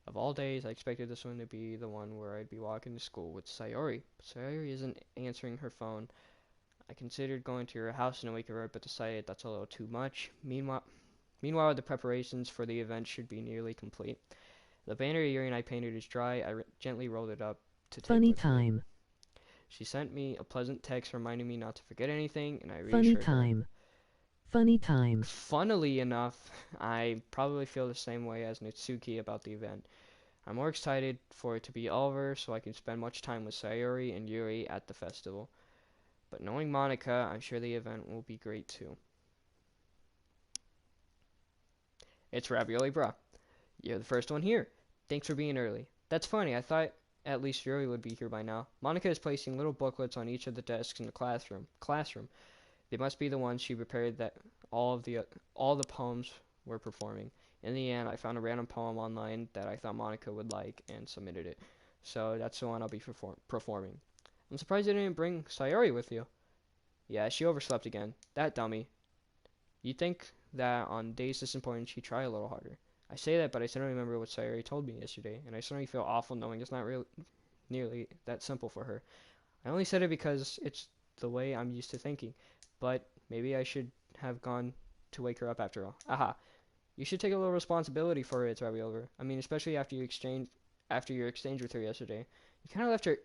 Of all days, I expected this one to be the one where I'd be walking to school with Sayori. But Sayori isn't answering her phone. I considered going to her house in a week of her, but decided that's a little too much. Meanwhile, the preparations for the event should be nearly complete. The banner Yuri and I painted is dry. I gently rolled it up to take Funny with me. time. She sent me a pleasant text reminding me not to forget anything, and I Funny reassured her. time. Funny time. Funnily enough, I probably feel the same way as Natsuki about the event. I'm more excited for it to be over so I can spend much time with Sayori and Yuri at the festival. But knowing Monica, I'm sure the event will be great too. It's Ravioli Bra. You're the first one here. Thanks for being early. That's funny, I thought at least Yuri would be here by now. Monica is placing little booklets on each of the desks in the classroom. They must be the ones she prepared that all the poems were performing. In the end, I found a random poem online that I thought Monica would like and submitted it. So that's the one I'll be performing. I'm surprised you didn't bring Sayori with you. Yeah, she overslept again. That dummy. You'd think that on days this important she'd try a little harder. I say that, but I suddenly remember what Sayori told me yesterday, and I suddenly feel awful knowing it's not really nearly that simple for her. I only said it because it's the way I'm used to thinking. But maybe I should have gone to wake her up after all. Aha. You should take a little responsibility for it. It's already over. I mean, especially after your exchange with her yesterday. You kind of left her.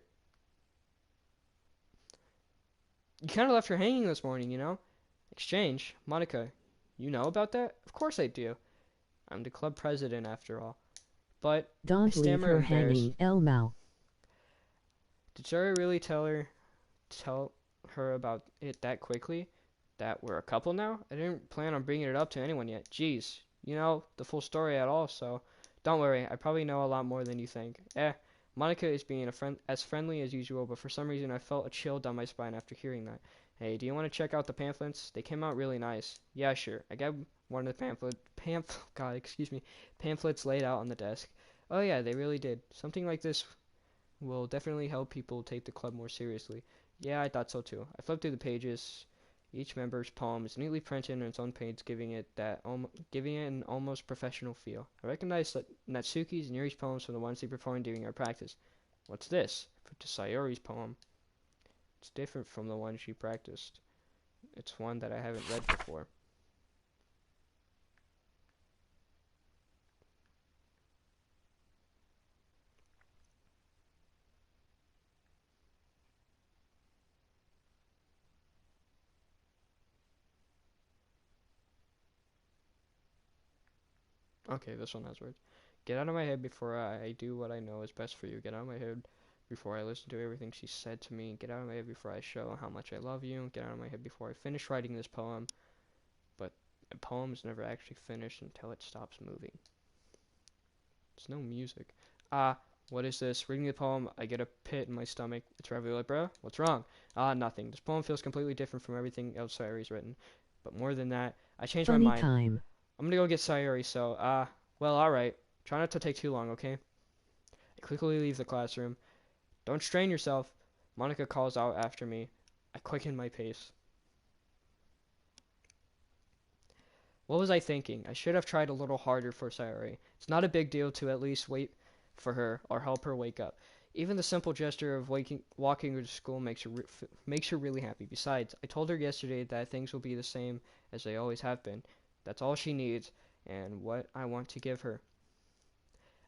You kind of left her hanging this morning, you know? Exchange, Monica. You know about that? Of course I do. I'm the club president after all. But I Don't leave stammer her embarrassed. hanging, Elmo. Did Sarah really tell her about it that quickly? That we're a couple now? I didn't plan on bringing it up to anyone yet. Jeez, you know the full story at all, so don't worry. I probably know a lot more than you think. Monica is being as friendly as usual, but for some reason I felt a chill down my spine after hearing that. Hey, do you want to check out the pamphlets? They came out really nice. Yeah, sure. I got one of the God, excuse me, pamphlets laid out on the desk. Oh yeah, they really did. Something like this will definitely help people take the club more seriously. Yeah, I thought so too. I flipped through the pages. Each member's poem is neatly printed on its own page, giving it an almost professional feel. I recognized Natsuki's and Yuri's poems from the ones they performed during our practice. What's this? For to Sayori's poem. It's different from the one she practiced. It's one that I haven't read before. Okay, this one has words. Get out of my head before I do what I know is best for you. Get out of my head before I listen to everything she said to me. Get out of my head before I show how much I love you. Get out of my head before I finish writing this poem. But a poem's never actually finished until it stops moving. There's no music. What is this? Reading the poem, I get a pit in my stomach. It's ravioli, bruh. What's wrong? Nothing. This poem feels completely different from everything else Sayori's written. But more than that, I changed my Funny mind. time. I'm gonna go get Sayori, so, well, alright. Try not to take too long, okay? I quickly leave the classroom. Don't strain yourself. Monica calls out after me. I quicken my pace. What was I thinking? I should have tried a little harder for Sayori. It's not a big deal to at least wait for her or help her wake up. Even the simple gesture of walking her to school makes her really happy. Besides, I told her yesterday that things will be the same as they always have been. That's all she needs, and what I want to give her.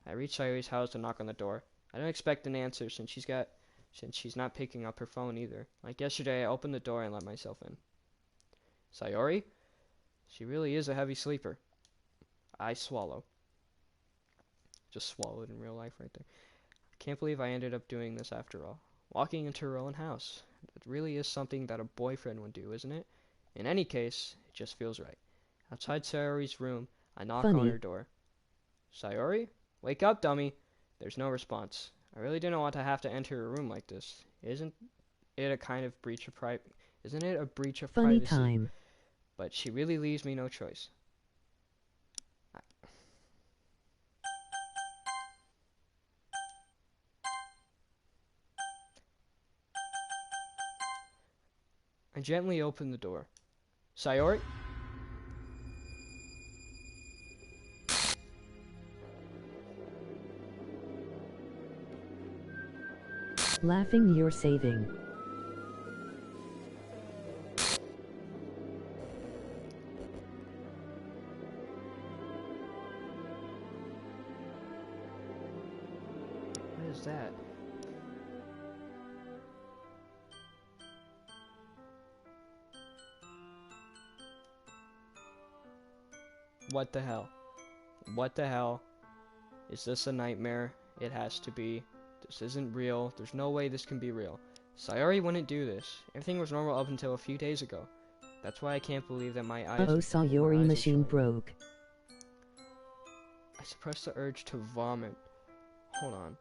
I reach Sayori's house and knock on the door. I don't expect an answer since she's not picking up her phone either. Like yesterday, I opened the door and let myself in. Sayori? She really is a heavy sleeper. I swallow. Just swallowed in real life right there. I can't believe I ended up doing this after all. Walking into her own house. It really is something that a boyfriend would do, isn't it? In any case, it just feels right. Outside Sayori's room, I knock on Funny. her door. Sayori? Wake up, dummy. There's no response. I really didn't want to have to enter her room like this. Isn't it a kind of breach of Isn't it a breach of Funny privacy? time. But she really leaves me no choice. I gently open the door. Sayori? Laughing you're saving. What is that? What the hell? What the hell? Is this a nightmare? It has to be. This isn't real. There's no way this can be real. Sayori wouldn't do this. Everything was normal up until a few days ago. That's why I can't believe that my eyes. Oh, my Sayori eyes are machine showing. broke. I suppressed the urge to vomit. Hold on.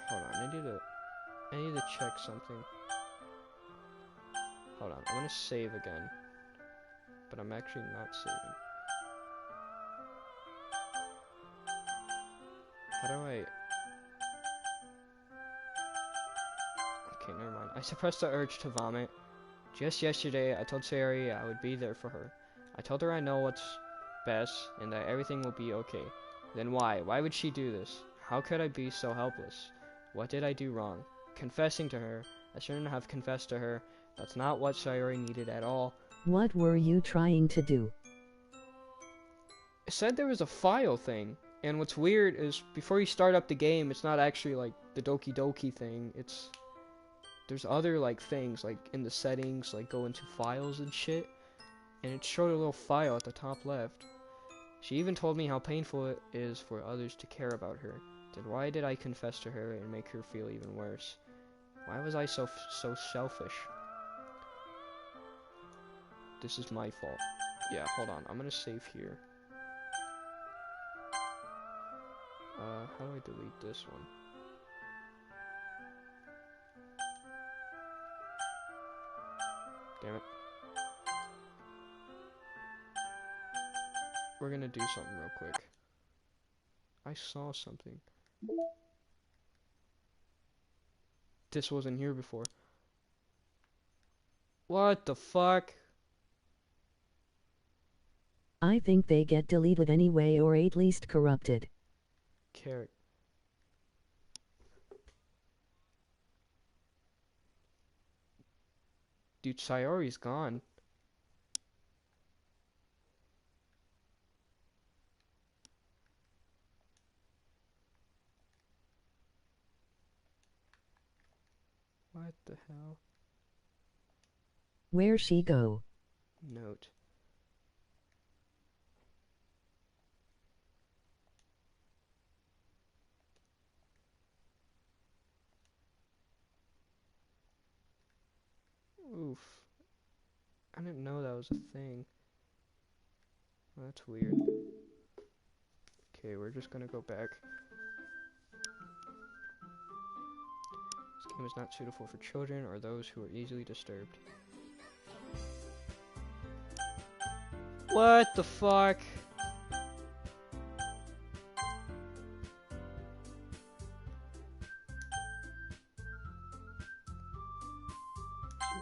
Hold on. I need to check something. Hold on. I'm gonna save again. But I'm actually not saving. How do I... Okay, never mind. I suppressed the urge to vomit. Just yesterday, I told Sayori I would be there for her. I told her I know what's best and that everything will be okay. Then why? Why would she do this? How could I be so helpless? What did I do wrong? Confessing to her. I shouldn't have confessed to her. That's not what Sayori needed at all. What were you trying to do? It said there was a file thing. And what's weird is before you start up the game, it's not actually like the Doki Doki thing. There's other like things like in the settings, like go into files and shit. And it showed a little file at the top left. She even told me how painful it is for others to care about her. Then why did I confess to her and make her feel even worse? Why was I so selfish? This is my fault. Yeah, hold on. I'm gonna save here. How do I delete this one? Damn it. We're gonna do something real quick. I saw something. This wasn't here before. What the fuck? I think they get deleted anyway or at least corrupted. Carrot. Dude, Sayori's gone. What the hell? Where'd she go? Note. Oof. I didn't know that was a thing. That's weird. Okay, we're just gonna go back. This game is not suitable for children or those who are easily disturbed. What the fuck?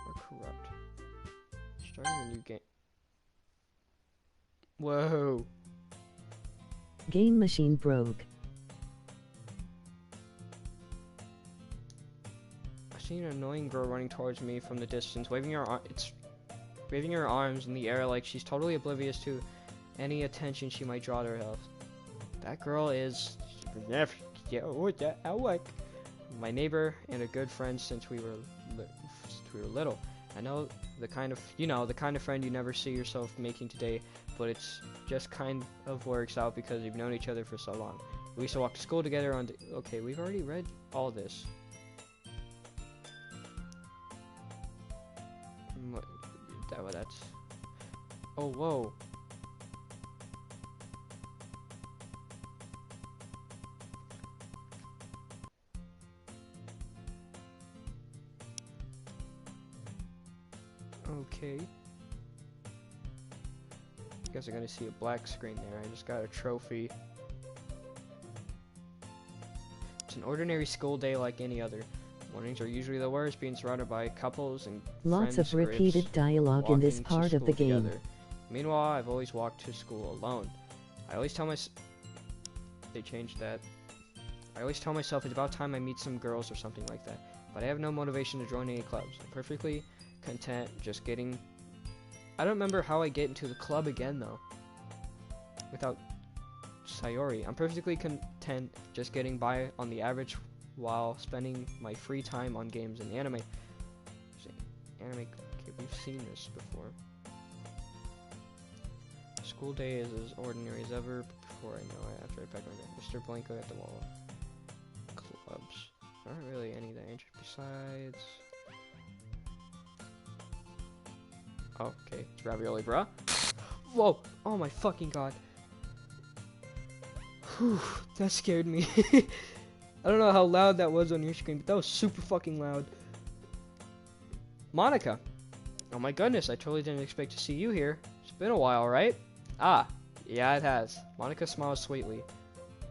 Or corrupt. Starting a new game. Whoa. Game machine broke. I seen an annoying girl running towards me from the distance, waving her arms in the air like she's totally oblivious to any attention she might draw to herself. That girl is my neighbor and a good friend since we were little. I know the kind of friend you never see yourself making today, but it's just kind of works out because you've known each other for so long. We used to walk to school together on okay, we've already read all this. That's... Oh, whoa. Okay. You guys are gonna see a black screen there. I just got a trophy. It's an ordinary school day like any other. Mornings are usually the worst, being surrounded by couples and Lots of friends repeated groups dialogue in this walking to part of the school game. together. Meanwhile, I've always walked to school alone. I always tell myself... They changed that. I always tell myself it's about time I meet some girls or something like that. But I have no motivation to join any clubs. I'm perfectly content just getting... I don't remember how I get into the club again, though. Without Sayori. I'm perfectly content just getting by on the average while spending my free time on games and anime. Okay, we've seen this before. School day is as ordinary as ever. Before I know it, after I pack my bag, Mr. Blanco at the wall. Clubs. There aren't really any that ancient besides. Oh, okay. It's ravioli, bruh. Whoa! Oh my fucking god. Whew, that scared me. I don't know how loud that was on your screen, but that was super fucking loud. Monica. Oh my goodness, I totally didn't expect to see you here. It's been a while, right? Ah, yeah it has. Monica smiles sweetly.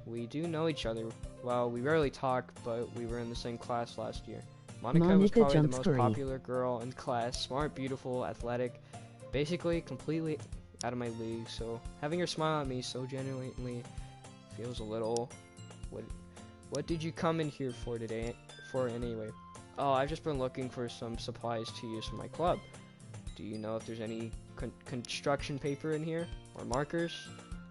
We do know each other. Well, we rarely talk, but we were in the same class last year. Monica was probably the most popular girl in class. Smart, beautiful, athletic. Basically, completely out of my league. So, having her smile at me so genuinely feels a little... What did you come in here for today? For anyway? Oh, I've just been looking for some supplies to use for my club. Do you know if there's any construction paper in here? Or markers?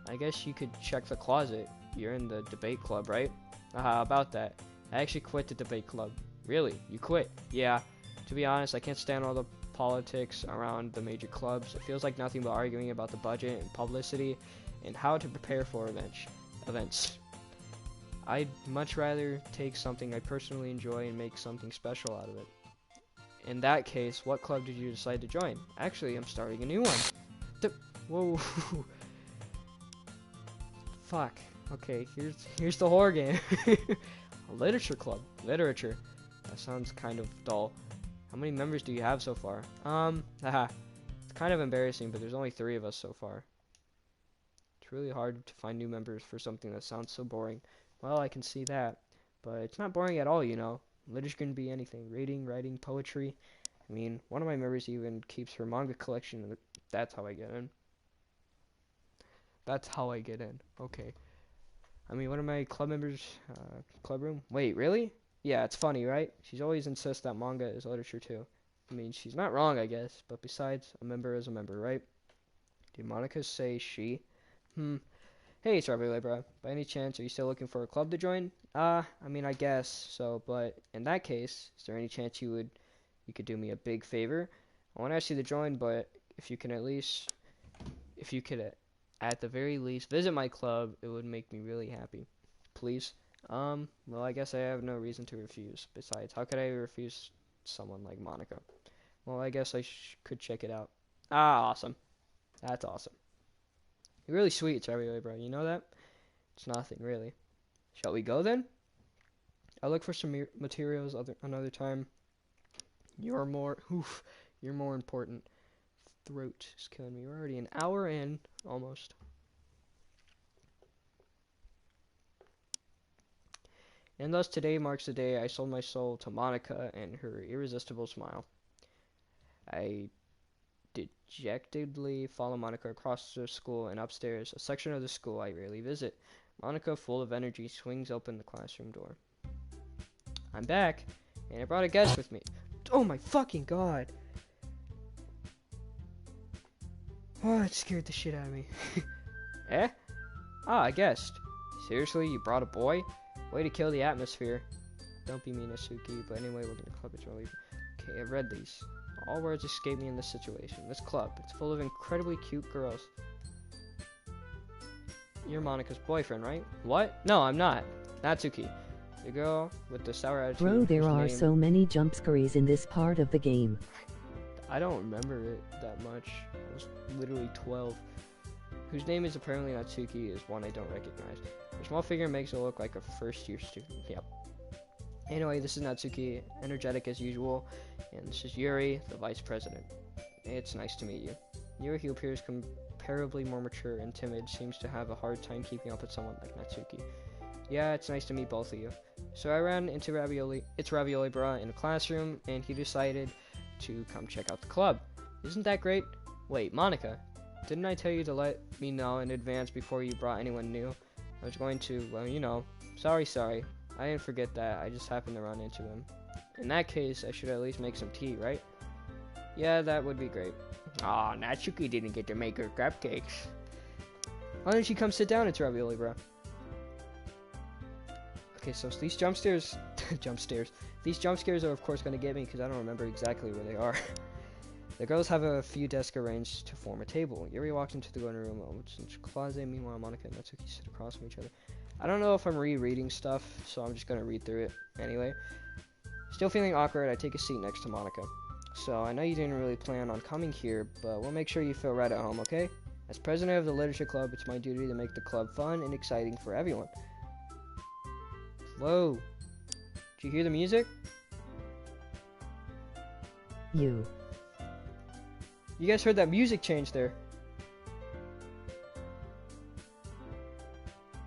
I guess you could check the closet. You're in the debate club, right? How about that? I actually quit the debate club. Really? You quit? Yeah. To be honest, I can't stand all the politics around the major clubs. It feels like nothing but arguing about the budget and publicity and how to prepare for events. I'd much rather take something I personally enjoy and make something special out of it. In that case, what club did you decide to join? Actually, I'm starting a new one. Whoa. Fuck. Okay, here's the horror game. A literature club. Literature. That sounds kind of dull. How many members do you have so far? Haha. It's kind of embarrassing, but there's only 3 of us so far. It's really hard to find new members for something that sounds so boring. Well, I can see that. But it's not boring at all, you know. Literature can be anything. Reading, writing, poetry. I mean, one of my members even keeps her manga collection, and that's how I get in. That's how I get in. Okay. I mean, one of my club members, club room. Wait, really? Yeah, it's funny, right? She's always insists that manga is literature too. I mean, she's not wrong, I guess. But besides, a member is a member, right? Did Monica say she? Hey, Strawberry Libra. By any chance, are you still looking for a club to join? I mean, I guess so. But in that case, is there any chance you could do me a big favor? I want to ask you to join, but if you could at the very least visit my club, it would make me really happy. Please. Well, I guess I have no reason to refuse. Besides, how could I refuse someone like Monica? Well, I guess I could check it out. Ah, awesome. That's awesome. You're really sweet, Strawberry bro. You know that? It's nothing, really. Shall we go then? I'll look for some materials another time. You're more important. Throat is killing me. We're already an hour in, almost. And thus today marks the day I sold my soul to Monica and her irresistible smile. I dejectedly follow Monica across the school and upstairs, a section of the school I rarely visit. Monica, full of energy, swings open the classroom door. I'm back, and I brought a guest with me. Oh my fucking god! Oh, it scared the shit out of me. Eh? Ah, a guest. Seriously, you brought a boy? Way to kill the atmosphere. Don't be mean, Asuki, but anyway, we're gonna club it really. Okay, I've read these. All words escape me in this situation. This club, it's full of incredibly cute girls. You're Monica's boyfriend, right? What? No, I'm not. Natsuki. The girl with the sour attitude. Bro, there are so many jump scares in this part of the game. I don't remember it that much. I was literally 12. Whose name is apparently Natsuki is one I don't recognize. Her small figure makes it look like a first-year student. Yep. Anyway, this is Natsuki, energetic as usual, and this is Yuri, the vice president. It's nice to meet you. Yuri, who appears comparably more mature and timid, seems to have a hard time keeping up with someone like Natsuki. Yeah, it's nice to meet both of you. So I ran into Ravioli Bra in a classroom, and he decided to come check out the club. Isn't that great? Wait, Monica, didn't I tell you to let me know in advance before you brought anyone new? I was going to, well, you know, sorry. I didn't forget that, I just happened to run into him. In that case, I should at least make some tea, right? Yeah, that would be great. Aw, Natsuki didn't get to make her cupcakes. Why don't you come sit down, it's Ravioli Bra? Okay, so these jump scares are of course going to get me because I don't remember exactly where they are. The girls have a few desks arranged to form a table. Yuri walks into the living room, which is closet. Meanwhile, Monica and Natsuki sit across from each other. I don't know if I'm rereading stuff, so I'm just going to read through it anyway. Still feeling awkward, I take a seat next to Monica. So, I know you didn't really plan on coming here, but we'll make sure you feel right at home, okay? As president of the Literature Club, it's my duty to make the club fun and exciting for everyone. Whoa. Did you hear the music? You guys heard that music change there.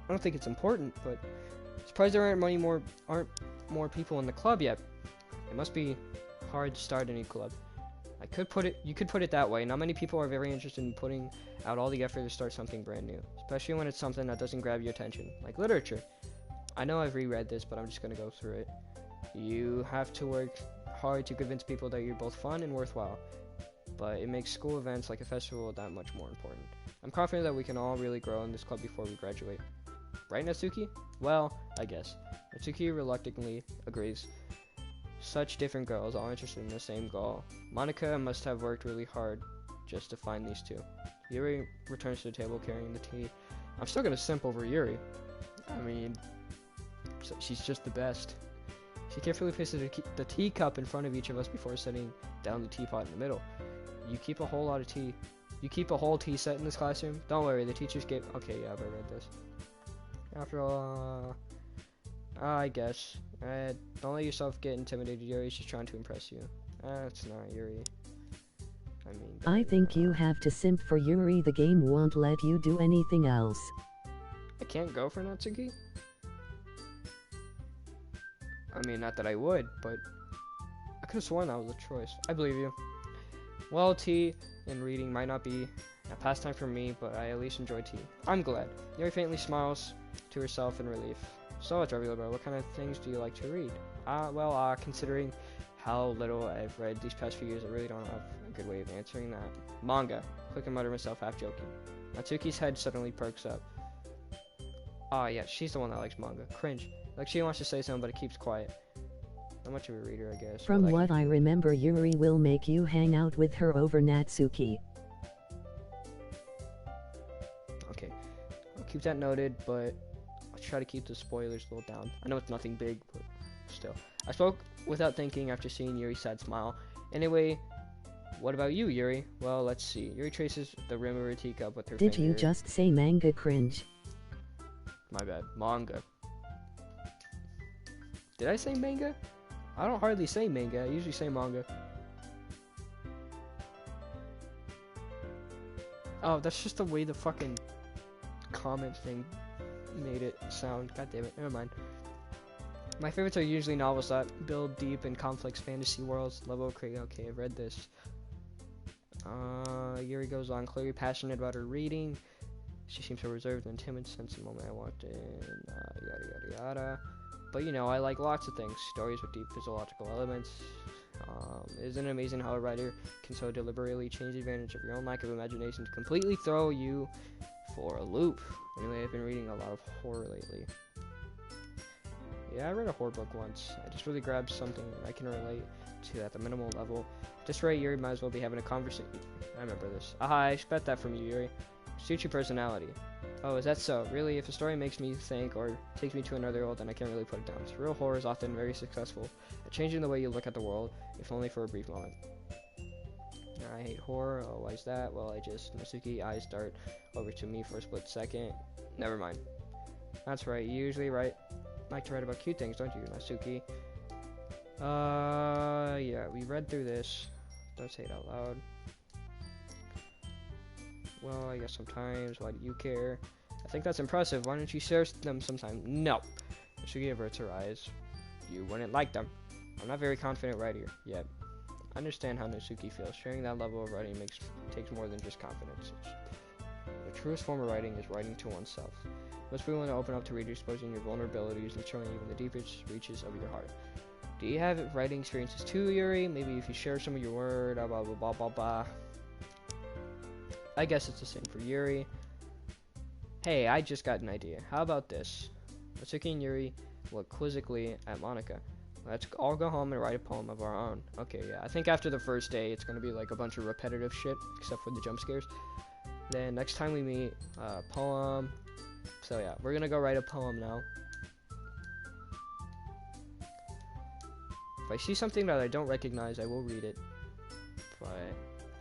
I don't think it's important, but I'm surprised there aren't more people in the club yet. It must be hard to start a new club. You could put it that way. Not many people are very interested in putting out all the effort to start something brand new, especially when it's something that doesn't grab your attention, like literature. I know I've reread this, but I'm just gonna go through it. You have to work hard to convince people that you're both fun and worthwhile, but it makes school events like a festival that much more important. I'm confident that we can all really grow in this club before we graduate. Right, Natsuki? Well, I guess. Natsuki reluctantly agrees. Such different girls, all interested in the same goal. Monica must have worked really hard just to find these two. Yuri returns to the table carrying the tea. I'm still gonna simp over Yuri. I mean, she's just the best. She carefully places the teacup in front of each of us before setting down the teapot in the middle. You keep a whole lot of tea. You keep a whole tea set in this classroom? Don't worry, the teachers gave... Okay, yeah, I've read this. After all, I guess. Don't let yourself get intimidated. Yuri's just trying to impress you. It's not Yuri. I mean... I think you have to simp for Yuri. The game won't let you do anything else. I can't go for Natsuki? I mean, not that I would, but... I could have sworn that was a choice. I believe you. Well, tea and reading might not be a pastime for me, but I at least enjoy tea. I'm glad. Yuri faintly smiles to herself in relief. So, Traviolo, what kind of things do you like to read? Considering how little I've read these past few years, I really don't have a good way of answering that. Manga. Quick and mutter myself, half joking. Natsuki's head suddenly perks up. Ah, yeah, she's the one that likes manga. Cringe. Like she wants to say something, but it keeps quiet. Not much of a reader, I guess. From what I remember, Yuri will make you hang out with her over Natsuki. Okay, I'll keep that noted, but I'll try to keep the spoilers a little down. I know it's nothing big, but still. I spoke without thinking after seeing Yuri's sad smile. Anyway, what about you, Yuri? Well, let's see. Yuri traces the rim of her teacup with her Did finger. you just say manga? Cringe? My bad. Manga. Did I say manga? I don't hardly say manga. I usually say manga. Oh, that's just the way the fucking comment thing made it sound. God damn it. Never mind. My favorites are usually novels that build deep in complex fantasy worlds. Level of creativity. Okay, I've read this. Yuri goes on, clearly passionate about her reading. She seems so reserved and timid since the moment I walked in. Yada yada yada. But you know, I like lots of things. Stories with deep physiological elements. Isn't it amazing how a writer can so deliberately change advantage of your own lack of imagination to completely throw you for a loop? Anyway, I've been reading a lot of horror lately. Yeah, I read a horror book once. I just really grabbed something I can relate to at the minimal level. At this rate, Yuri might as well be having a conversation. I remember this. Aha, I expect that from you, Yuri. Suits your personality. Oh, is that so? Really, if a story makes me think or takes me to another world, then I can't really put it down. Real horror is often very successful at changing the way you look at the world, if only for a brief moment. I hate horror. Oh, why is that? Well, Natsuki eyes dart over to me for a split second. Never mind. That's right. You usually like to write about cute things, don't you, Natsuki? Yeah, we read through this. Don't say it out loud. Well, I guess sometimes. Why do you care? I think that's impressive. Why don't you share them sometime? No. Natsuki averts her eyes. You wouldn't like them. I'm not very confident writer yet. I understand how Natsuki feels. Sharing that level of writing takes more than just confidence. The truest form of writing is writing to oneself. You must be willing to open up to readers, exposing your vulnerabilities and showing even the deepest reaches of your heart. Do you have writing experiences too, Yuri? Maybe if you share some of your word, blah blah blah blah blah. I guess it's the same for Yuri. Hey, I just got an idea. How about this? Natsuki and Yuri look quizzically at Monica. Let's all go home and write a poem of our own. Okay, yeah. I think after the first day, it's going to be like a bunch of repetitive shit, except for the jump scares. Then next time we meet, poem. So yeah, we're going to go write a poem now. If I see something that I don't recognize, I will read it. But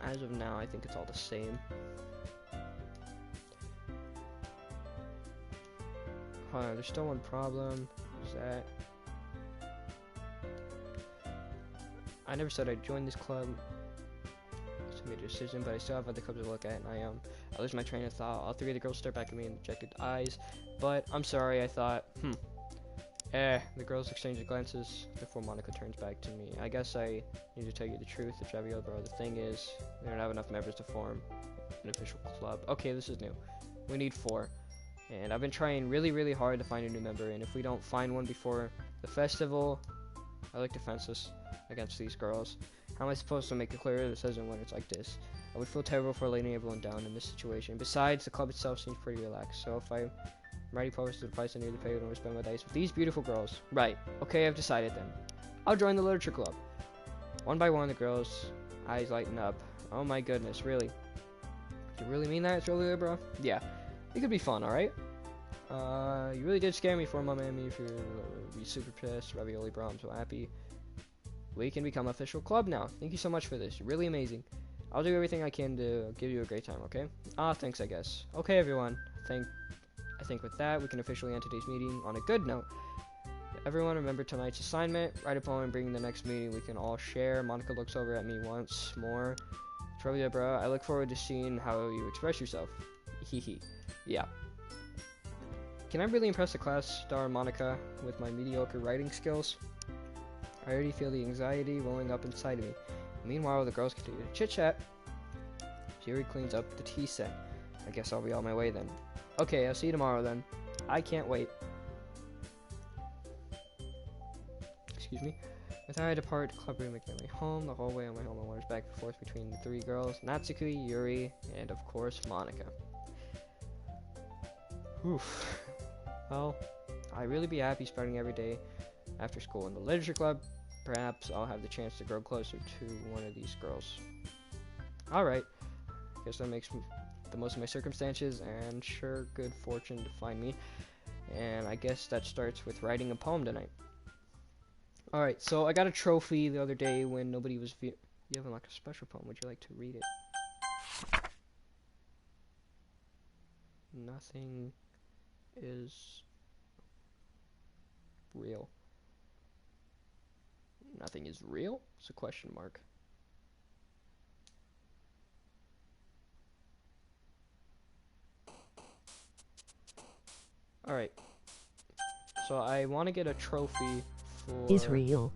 as of now, I think it's all the same. Hold on, there's still one problem. Is that... I never said I'd join this club. I made a decision, but I still have other clubs to look at, and I lose my train of thought. All three of the girls stare back at me in dejected eyes, but I'm sorry, I thought, the girls exchange glances before Monica turns back to me. I guess I need to tell you the truth, the Traviolo, bro. The thing is, we don't have enough members to form an official club. Okay, this is new. We need 4. And I've been trying really, really hard to find a new member, and if we don't find one before the festival, I look defenseless against these girls. How am I supposed to make it clear this isn't when it's like this? I would feel terrible for letting everyone down in this situation. Besides, the club itself seems pretty relaxed, so if I'm ready posted to the price I need to pay when I spend my days with these beautiful girls. Right, okay, I've decided then. I'll join the literature club. One by one, the girls' eyes lighten up. Oh my goodness, really? Do you really mean that? It's really good, bro? Yeah. It could be fun, alright? You really did scare me for a moment. I mean, if you're be super pissed, ravioli, bro, I'm so happy. We can become official club now. Thank you so much for this. You're really amazing. I'll do everything I can to give you a great time, okay? Thanks, I guess. Okay, everyone. I think with that, we can officially end today's meeting on a good note. Everyone remember tonight's assignment. Write a poem and bring the next meeting we can all share. Monica looks over at me once more. Trivia, bro. I look forward to seeing how you express yourself. Hehe. Yeah. Can I really impress the class star Monica with my mediocre writing skills? I already feel the anxiety welling up inside of me. Meanwhile, the girls continue to chit-chat. Jerry cleans up the tea set. I guess I'll be on my way then. Okay, I'll see you tomorrow then. I can't wait. Excuse me. With I depart the club room, make my way home. The whole way on my home, I wanders back and forth between the three girls, Natsuki, Yuri, and of course, Monica. Oof. Well, I'd really be happy spending every day after school in the literature club. Perhaps I'll have the chance to grow closer to one of these girls. Alright. Guess that makes the most of my circumstances, and sure, good fortune to find me. And I guess that starts with writing a poem tonight. Alright, so I got a trophy the other day when nobody was you have like a special poem. Would you like to read it? Nothing is real. Nothing is real? It's a question mark. Alright. So I want to get a trophy for... Is real.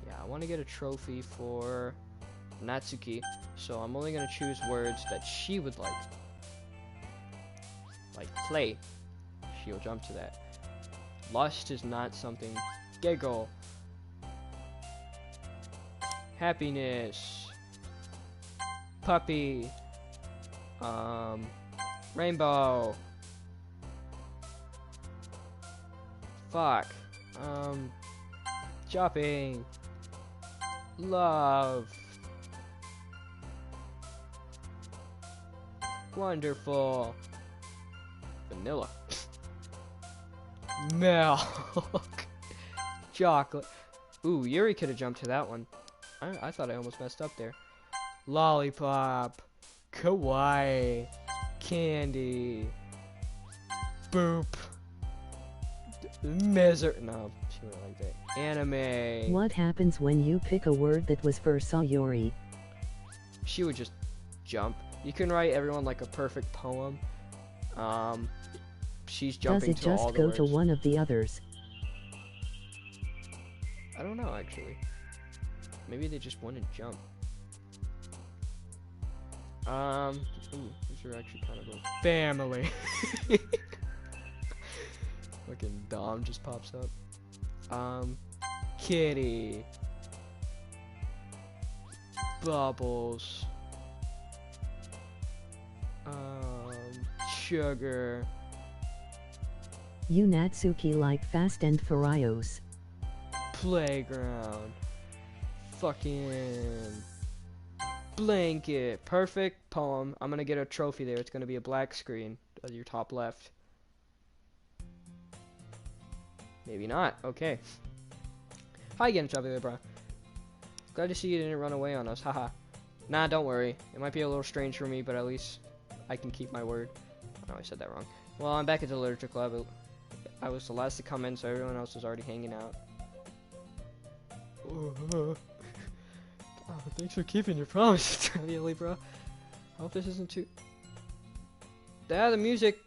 Yeah, I want to get a trophy for Natsuki. So I'm only going to choose words that she would like. Like play. She'll jump to that. Lust is not something. Giggle. Happiness. Puppy. Rainbow. Fuck. Shopping. Love. Wonderful. Vanilla. Milk. Chocolate. Ooh, Yuri could have jumped to that one. I thought I almost messed up there. Lollipop. Kawaii. Candy. Boop. No, she wouldn't like that. Anime. What happens when you pick a word that was for Sayori? She would just jump. You can write everyone like a perfect poem. She's jumping Does it to all just the go words. to one of the others? I don't know, actually. Maybe they just want to jump. Ooh, these are actually kind of a family. Fucking Dom just pops up. Kitty. Bubbles. Sugar. You Natsuki like Fast and Furious. Playground. Fucking blanket. Perfect poem. I'm gonna get a trophy there. It's gonna be a black screen at your top left. Maybe not. Okay. Hi again, Chubby bro. Glad to see you didn't run away on us. Haha. Nah, don't worry. It might be a little strange for me, but at least I can keep my word. Oh, I said that wrong. Well, I'm back at the literature club. I was the last to come in, so everyone else was already hanging out. Oh, thanks for keeping your promise, really, bro. I hope this isn't too... the music.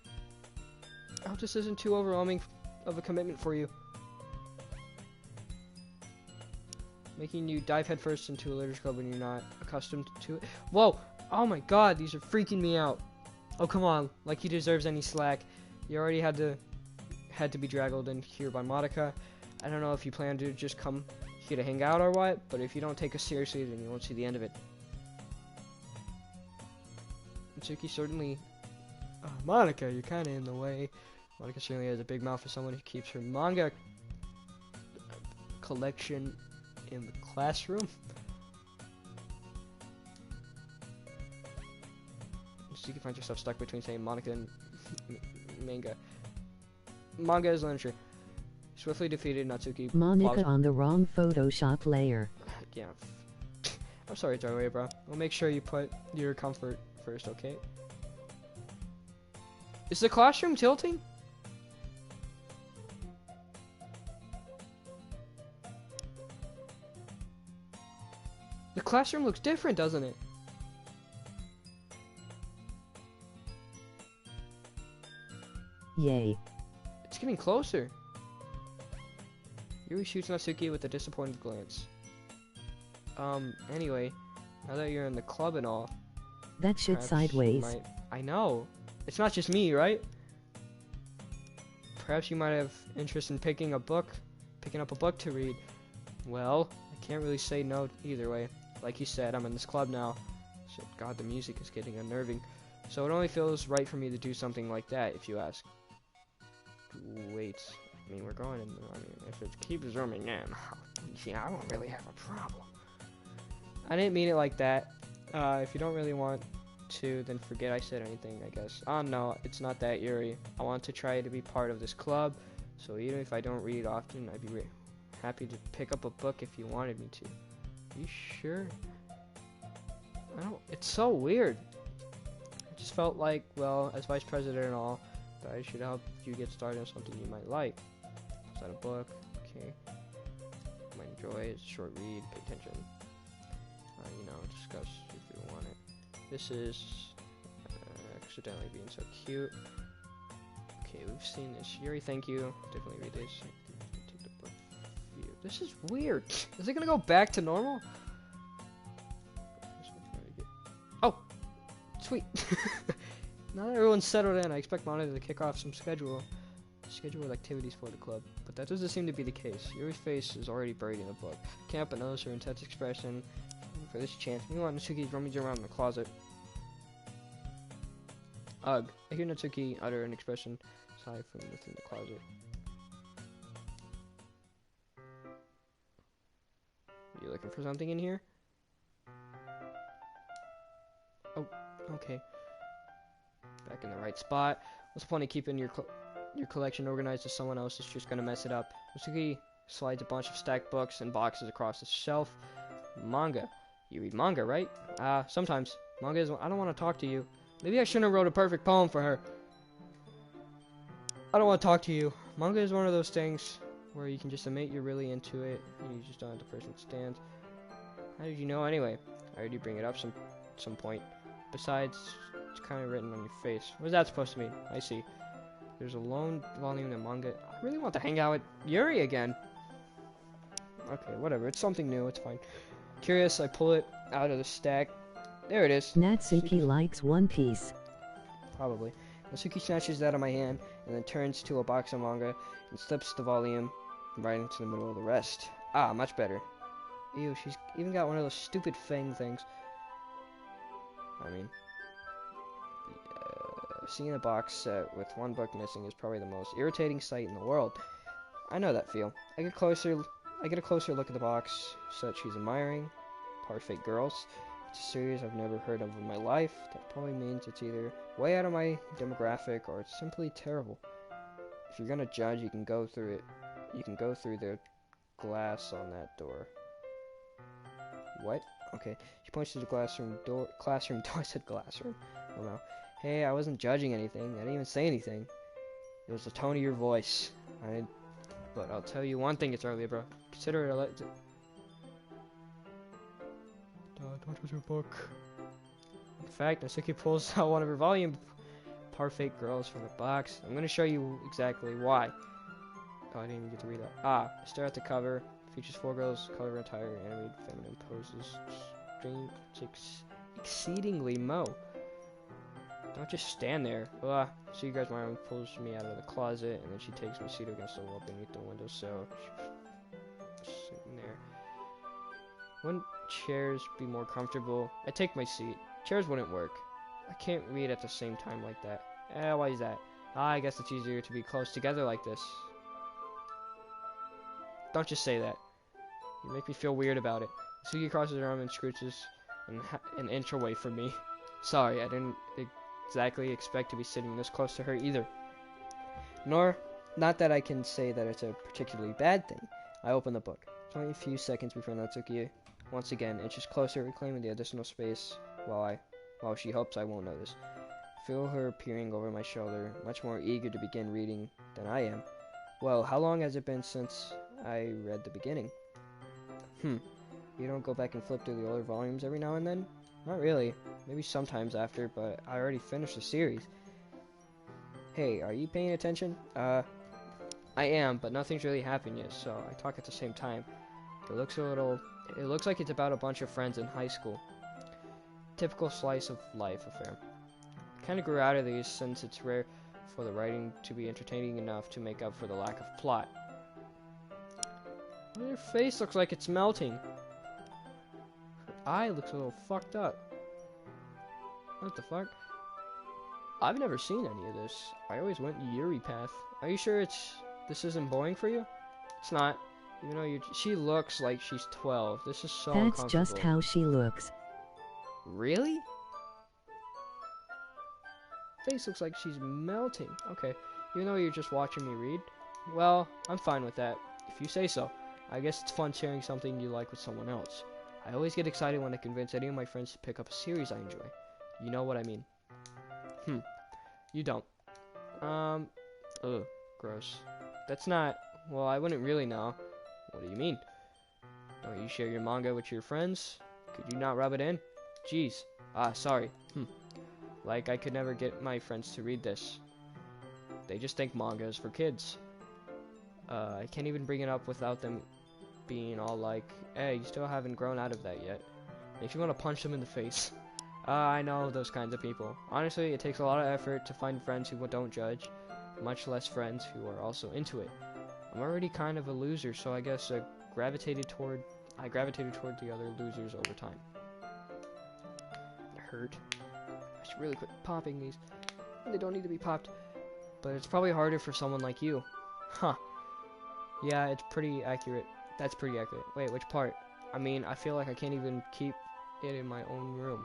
I hope this isn't too overwhelming of a commitment for you. Making you dive headfirst into a literature club when you're not accustomed to it. Whoa! Oh my god, these are freaking me out. Oh, come on. Like he deserves any slack. You already had to be dragged in here by Monica. I don't know if you plan to just come here to hang out or what, but if you don't take us seriously, then you won't see the end of it. Mitsuki certainly... Monica, you're kind of in the way. Monica certainly has a big mouth for someone who keeps her manga collection in the classroom. So you can find yourself stuck between saying Monica and manga. Manga is literature. Swiftly defeated Natsuki. Monica on the wrong Photoshop layer. Yeah. I'm sorry, Darway, bro. We'll make sure you put your comfort first, okay? Is the classroom tilting? The classroom looks different, doesn't it? Yay. It's getting closer. Yuri shoots Natsuki with a disappointed glance. Anyway, now that you're in the club and all... That shit sideways. I know. It's not just me, right? Perhaps you might have interest in picking up a book to read. Well, I can't really say no either way. Like you said, I'm in this club now. Shit, God, the music is getting unnerving. So it only feels right for me to do something like that, if you ask. Wait, I mean, we're going in, if it keeps zooming in, see, I don't really have a problem. I didn't mean it like that. If you don't really want to, then forget I said anything, I guess. Oh, no, it's not that, Yuri. I want to try to be part of this club, so even if I don't read often, I'd be happy to pick up a book if you wanted me to. You sure? It's so weird. I just felt like, well, as vice president and all, that I should help you get started on something you might like. Is that a book? Okay. You might enjoy it. It's a short read. Pay attention. You know, discuss if you want it. This is accidentally being so cute. Okay, we've seen this. Yuri, thank you. Definitely read this. Take the book. This is weird. Is it gonna go back to normal? Oh, sweet. Now that everyone's settled in, I expect Monica to kick off some scheduled activities for the club, but that doesn't seem to be the case. Yuri's face is already buried in a book. Can't but notice her intense expression for this chance. Meanwhile, Natsuki's rummaging around in the closet. Ugh. I hear Natsuki utter an expression sigh from within the closet. You looking for something in here? Oh, okay. Back in the right spot. What's the point of keeping your collection organized if someone else is just gonna mess it up? Natsuki slides a bunch of stacked books and boxes across the shelf. Manga. You read manga, right? Sometimes. Manga is... I don't want to talk to you. Maybe I shouldn't have wrote a perfect poem for her. I don't want to talk to you. Manga is one of those things where you can just admit you're really into it, and you just don't have the person stand. How did you know anyway? I heard you bring it up some point. Besides, it's kind of written on your face. What is that supposed to mean? I see. There's a lone volume of manga. I really want to hang out with Yuri again. Okay, whatever. It's something new. It's fine. Curious, I pull it out of the stack. There it is. Natsuki likes One Piece. Probably. Natsuki snatches that out of my hand and then turns to a box of manga and slips the volume right into the middle of the rest. Ah, much better. Ew, she's even got one of those stupid fang things. I mean, seeing a box set with one book missing is probably the most irritating sight in the world. I know that feel. I get a closer look at the box set she's admiring. Perfect Girls. It's a series I've never heard of in my life. That probably means it's either way out of my demographic or it's simply terrible. If you're gonna judge, you can go through it. You can go through the glass on that door. What? Okay. She points to the classroom door. Classroom door. I said glassroom. Oh no. Hey, I wasn't judging anything. I didn't even say anything. It was the tone of your voice. But I'll tell you one thing, it's early, bro. Consider it a don't touch your book. In fact, Natsuki pulls out one of her volume Parfait Girls from the box. I'm gonna show you exactly why. Oh, I didn't even get to read that. I stare at the cover. Features 4 girls, color attire, animated feminine poses. Exceedingly mo. Don't just stand there. Ugh. So you guys, my mom pulls me out of the closet, and then she takes my seat against the wall beneath the windowsill. She's sitting there. Wouldn't chairs be more comfortable? I take my seat. Chairs wouldn't work. I can't read at the same time like that. Why is that? I guess it's easier to be close together like this. Don't just say that. You make me feel weird about it. Suki crosses her arm and scooches an inch away from me. Sorry, I didn't exactly expect to be sitting this close to her either. Not that I can say that it's a particularly bad thing. I open the book. It's only a few seconds before Natsuki once again inches closer, reclaiming the additional space while she hopes I won't notice. Feel her peering over my shoulder, much more eager to begin reading than I am. Well, how long has it been since I read the beginning? You don't go back and flip through the older volumes every now and then? Not really. Maybe sometimes after, but I already finished the series. Hey, are you paying attention? I am, but nothing's really happened yet, so I talk at the same time. It looks like it's about a bunch of friends in high school. Typical slice of life affair. I kinda grew out of these since it's rare for the writing to be entertaining enough to make up for the lack of plot. Her face looks like it's melting. Her eye looks a little fucked up. What the fuck? I've never seen any of this. I always went Yuri path. Are you sure this isn't boring for you? It's not. Even though she looks like she's 12. This is so uncomfortable. That's just how she looks. Really? Face looks like she's melting. Okay. Even though you're just watching me read? Well, I'm fine with that. If you say so. I guess it's fun sharing something you like with someone else. I always get excited when I convince any of my friends to pick up a series I enjoy. You know what I mean. You don't. Ugh, gross. That's not, well, I wouldn't really know. What do you mean? Don't you share your manga with your friends? Could you not rub it in? Jeez. Sorry. Like I could never get my friends to read this. They just think manga is for kids. I can't even bring it up without them being all like, hey, you still haven't grown out of that yet. Makes you want to punch them in the face. I know those kinds of people. Honestly, it takes a lot of effort to find friends who don't judge, much less friends who are also into it. I'm already kind of a loser, so I guess I gravitated toward the other losers over time. It hurt. I should really quit popping these. They don't need to be popped. But it's probably harder for someone like you. Huh. Yeah, it's pretty accurate. That's pretty accurate. Wait, which part? I mean, I feel like I can't even keep it in my own room.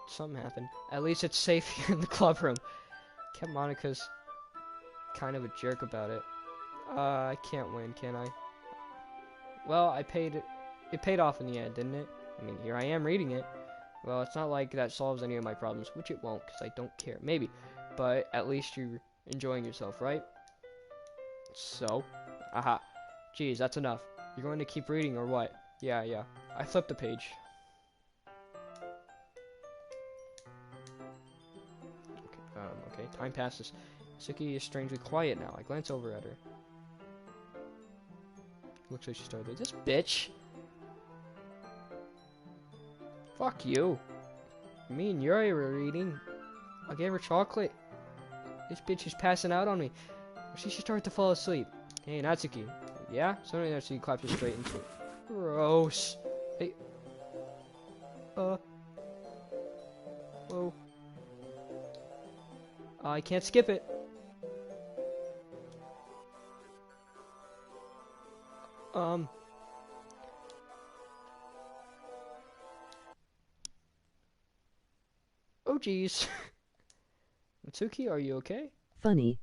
Something happened. At least it's safe here in the club room. Kept Monica's kind of a jerk about it. I can't win, can I? Well, it paid off in the end, didn't it? I mean, here I am reading it. Well, it's not like that solves any of my problems, which it won't, because I don't care. Maybe. But at least you're enjoying yourself, right? So? Aha. Geez, that's enough. You're going to keep reading, or what? Yeah. I flipped the page. Okay, time passes. Suki is strangely quiet now. I glance over at her. Looks like she started this bitch. Fuck you. Me and Yuri were reading. I gave her chocolate. This bitch is passing out on me. She should start to fall asleep. Hey, Natsuki. Yeah? Suddenly Natsuki claps her straight into it. Gross. Hey. Whoa. I can't skip it. Oh, jeez. Natsuki, are you okay? Funny.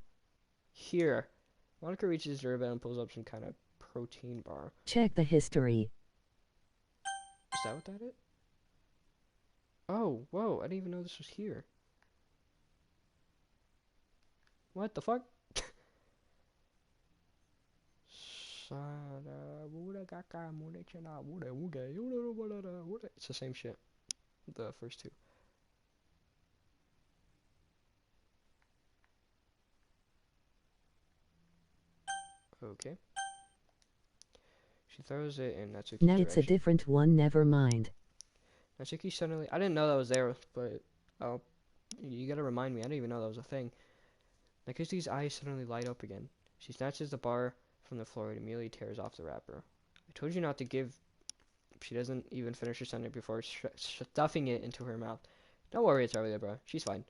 Here. Monica reaches her bed and pulls up some kind of protein bar. Check the history. Is that what that is? Oh, whoa, I didn't even know this was here. What the fuck? It's the same shit. The first two. Okay. She throws it in Natsuki's Now it's a direction. different one, never mind. Natsuki suddenly, I didn't know that was there, but oh, you gotta remind me. I didn't even know that was a thing. Natsuki's eyes suddenly light up again. She snatches the bar from the floor and immediately tears off the wrapper. I told you not to give. She doesn't even finish her sentence before stuffing it into her mouth. Don't worry, it's early, bro. She's fine.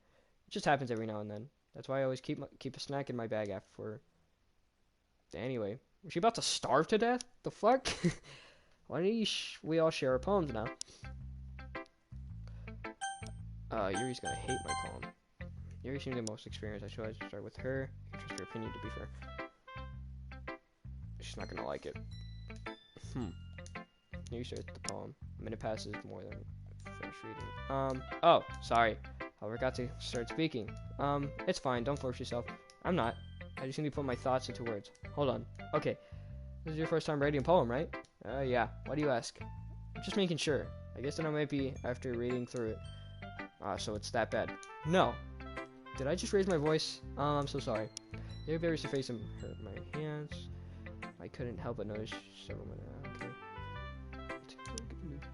It just happens every now and then. That's why I always keep a snack in my bag after. Anyway, was she about to starve to death? The fuck? Why don't we all share our poems now? Yuri's gonna hate my poem. Yuri seems the most experienced. I should start with her. I can trust her opinion to be fair. She's not gonna like it. Yuri starts the poem. A minute passes more than finished reading. Oh, sorry. I forgot to start speaking. It's fine. Don't force yourself. I'm not. I just need to put my thoughts into words. Hold on. Okay. This is your first time writing a poem, right? Yeah. Why do you ask? I'm just making sure. I guess that I might be after reading through it. So it's that bad. No. Did I just raise my voice? I'm so sorry. Your berries to face and hurt my hands. I couldn't help but notice several minutes. Okay.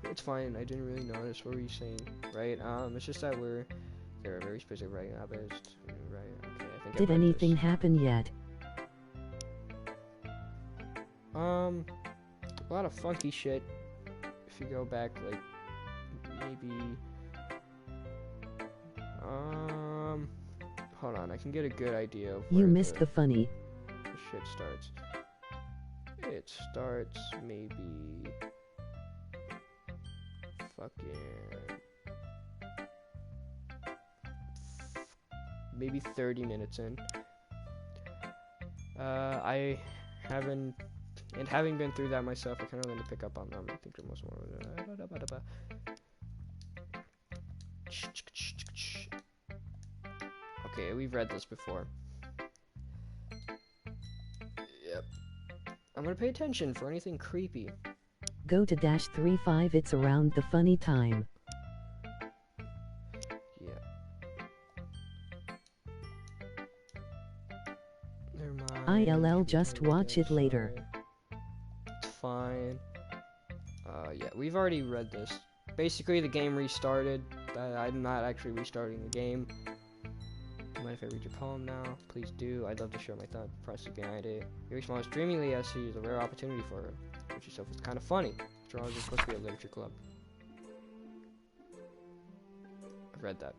It's fine. I didn't really notice. What were you saying? Right? It's just that there are very specific writing habits. Right? Okay. I think. Did anything happen yet? A lot of funky shit. If you go back, like, maybe. Hold on, I can get a good idea of where You missed the funny. The shit starts. It starts maybe maybe 30 minutes in. I haven't, and having been through that myself, I kind of learned to pick up on them. I think most more. Okay, we've read this before. Yep. I'm gonna pay attention for anything creepy. Go to -35. It's around the funny time. Yeah. Never mind. ILL, just watch it later. It's fine. Yeah, we've already read this. Basically, the game restarted. I'm not actually restarting the game. Do you mind if I read your poem now? Please do. I'd love to share my thought process behind it. Yuri smiles dreamingly as she is a rare opportunity for her, which herself is kind of funny. After all, it's supposed to be a literature club. I've read that.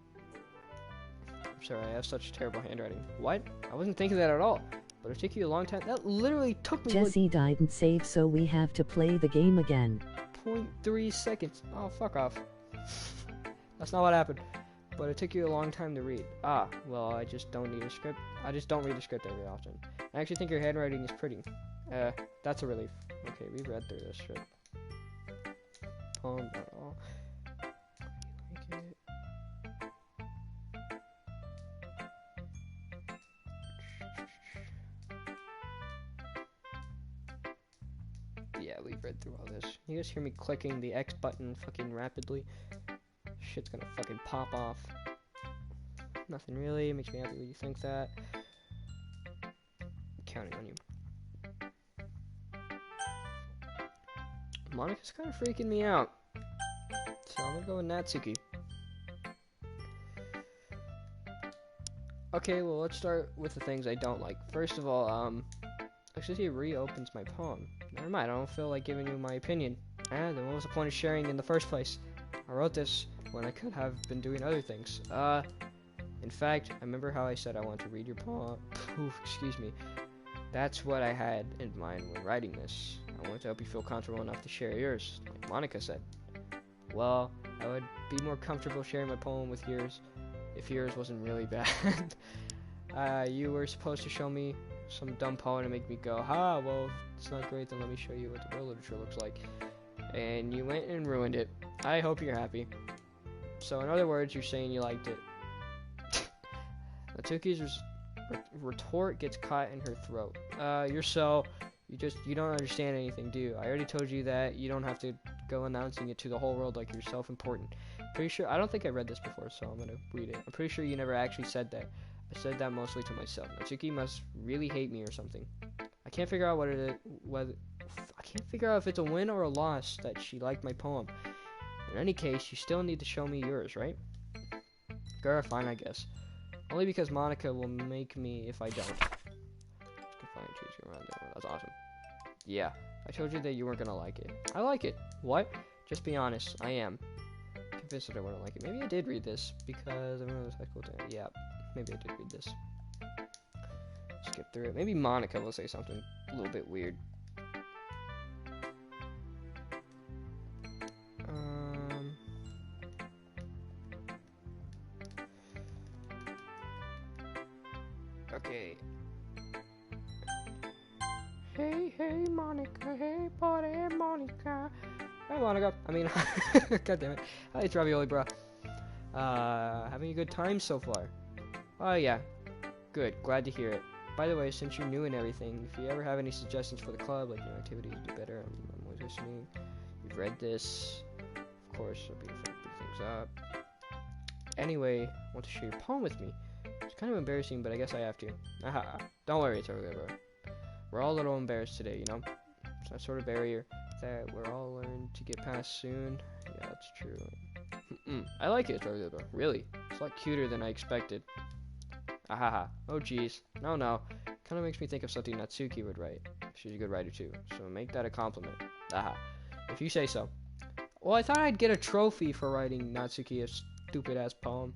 I'm sorry, I have such terrible handwriting. What? I wasn't thinking that at all. But it took you a long time. That literally took me Jesse died and saved, so we have to play the game again. 0.3 seconds. Oh, fuck off. That's not what happened. But it took you a long time to read. Well, I just don't need a script. I just don't read a script very often. I actually think your handwriting is pretty. That's a relief. Okay, we've read through this shit. Poem at all. Like it. Yeah, we've read through all this. You guys hear me clicking the X button fucking rapidly? Shit's gonna fucking pop off. Nothing really. It makes me happy when you think that. I'm counting on you. Monika's kind of freaking me out. So I'm gonna go with Natsuki. Okay, well, let's start with the things I don't like. First of all, actually, he reopens my poem. Never mind, I don't feel like giving you my opinion. Then what was the point of sharing in the first place? I wrote this when I could have been doing other things. In fact, I remember how I said I wanted to read your poem. Excuse me. That's what I had in mind when writing this. I wanted to help you feel comfortable enough to share yours, like Monica said. Well, I would be more comfortable sharing my poem with yours if yours wasn't really bad. You were supposed to show me some dumb poem to make me go, well, if it's not great, then let me show you what the real literature looks like. And you went and ruined it. I hope you're happy. So in other words, you're saying you liked it. Natsuki's retort gets caught in her throat. You don't understand anything, do you? I already told you that you don't have to go announcing it to the whole world like you're self-important. Pretty sure, I don't think I read this before, so I'm gonna read it. I'm pretty sure you never actually said that. I said that mostly to myself. Natsuki must really hate me or something. I can't figure out I can't figure out if it's a win or a loss that she liked my poem. In any case, you still need to show me yours, right? Girl, fine, I guess. Only because Monica will make me if I don't. That's awesome. Yeah, I told you that you weren't gonna like it. I like it. What? Just be honest. I am. Convinced that I wouldn't like it. Maybe I did read this because I remember this high school time. Yeah, maybe I did read this. Skip through it. Maybe Monica will say something a little bit weird. Okay. Hey, Monica. Hey, buddy, Monica. Hi, Monica. I mean, God damn it. Hi, it's Ravioli, bro. Having a good time so far? Oh, yeah. Good. Glad to hear it. By the way, since you're new and everything, if you ever have any suggestions for the club, like activities to do better, I'm always listening. You've read this. Of course, I'll be able to pick things up. Anyway, I want to share your poem with me. It's kind of embarrassing, but I guess I have to. Aha. Don't worry, it's okay, bro. We're all a little embarrassed today, you know? It's that sort of barrier that we're all learning to get past soon. Yeah, that's true. I like it, it's okay, bro. Really. It's a lot cuter than I expected. Ahaha. Oh, jeez. No. Kind of makes me think of something Natsuki would write. She's a good writer, too. So make that a compliment. Aha. If you say so. Well, I thought I'd get a trophy for writing Natsuki a stupid-ass poem.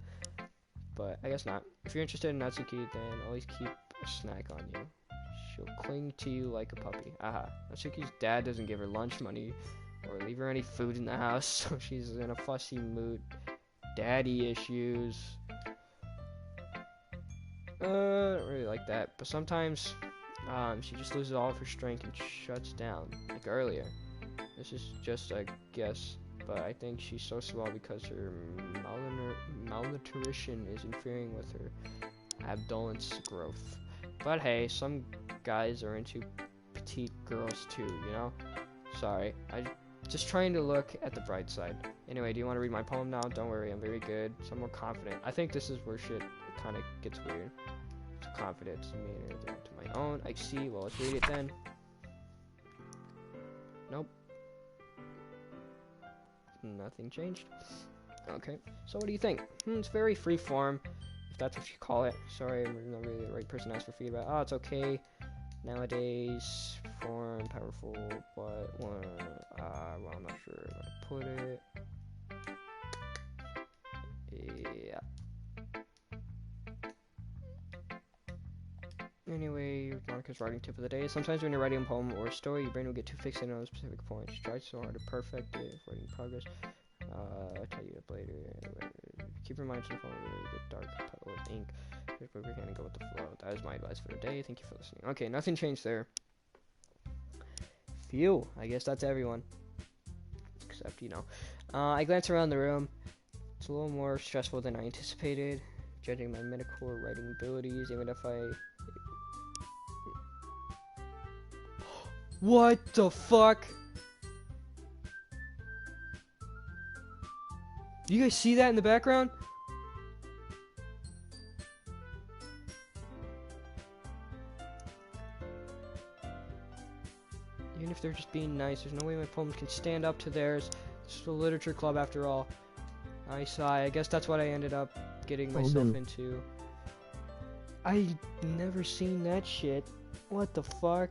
But I guess not. If you're interested in Natsuki, then always keep a snack on you. She'll cling to you like a puppy. Aha. Natsuki's dad doesn't give her lunch money or leave her any food in the house, so she's in a fussy mood. Daddy issues. I don't really like that. But sometimes, she just loses all of her strength and shuts down. Like earlier. This is just a guess, but I think she's so small because her malnutrition is interfering with her abdomin's growth. But hey, some guys are into petite girls too, you know? Sorry, I'm just trying to look at the bright side. Anyway, do you want to read my poem now? Don't worry, I'm very good, so I'm more confident. I think this is where shit kind of gets weird. So confidence, to my own. I see, well, let's read it then. Nope. Nothing changed. Okay, so what do you think? It's very free form, if that's what you call it. Sorry, I'm not really the right person to ask for feedback. Oh, it's okay. Nowadays, form, powerful, but well, I'm not sure how to put it. Yeah. Anyway, Monica's writing tip of the day. Sometimes when you're writing a poem or a story, your brain will get too fixated on a specific point. Try so hard to perfect it. Writing progress. I'll tell you later. Keep your mind to the phone. Really get dark puddle of ink. Just move your hand and go with the flow. That is my advice for the day. Thank you for listening. Okay, nothing changed there. Phew. I guess that's everyone. Except, you know. I glance around the room. It's a little more stressful than I anticipated. Judging my medical writing abilities, even if I... What the fuck? Do you guys see that in the background? Even if they're just being nice, there's no way my poems can stand up to theirs. It's a literature club after all. I sigh. I guess that's what I ended up getting myself into. I never seen that shit. What the fuck?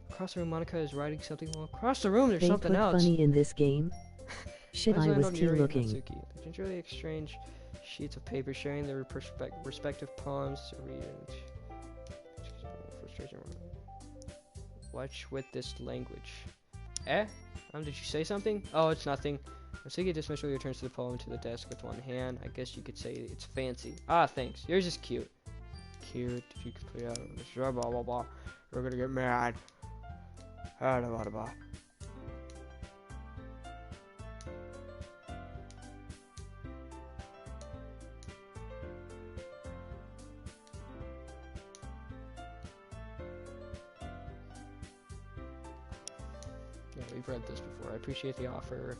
Across the room, Monica is writing something. Well, across the room, there's something else. Funny in this game. Shit, I was too looking. They gingerly exchange sheets of paper, sharing their respective poems to read. Frustration. Watch with this language. Eh? Did you say something? Oh, it's nothing. Natsuki dismissively returns to the poem to the desk with one hand. I guess you could say it's fancy. Ah, thanks. Yours is cute. Cute. If you could play out of this, blah blah blah. We're gonna get mad. Blah blah blah. Yeah, we've read this before. I appreciate the offer.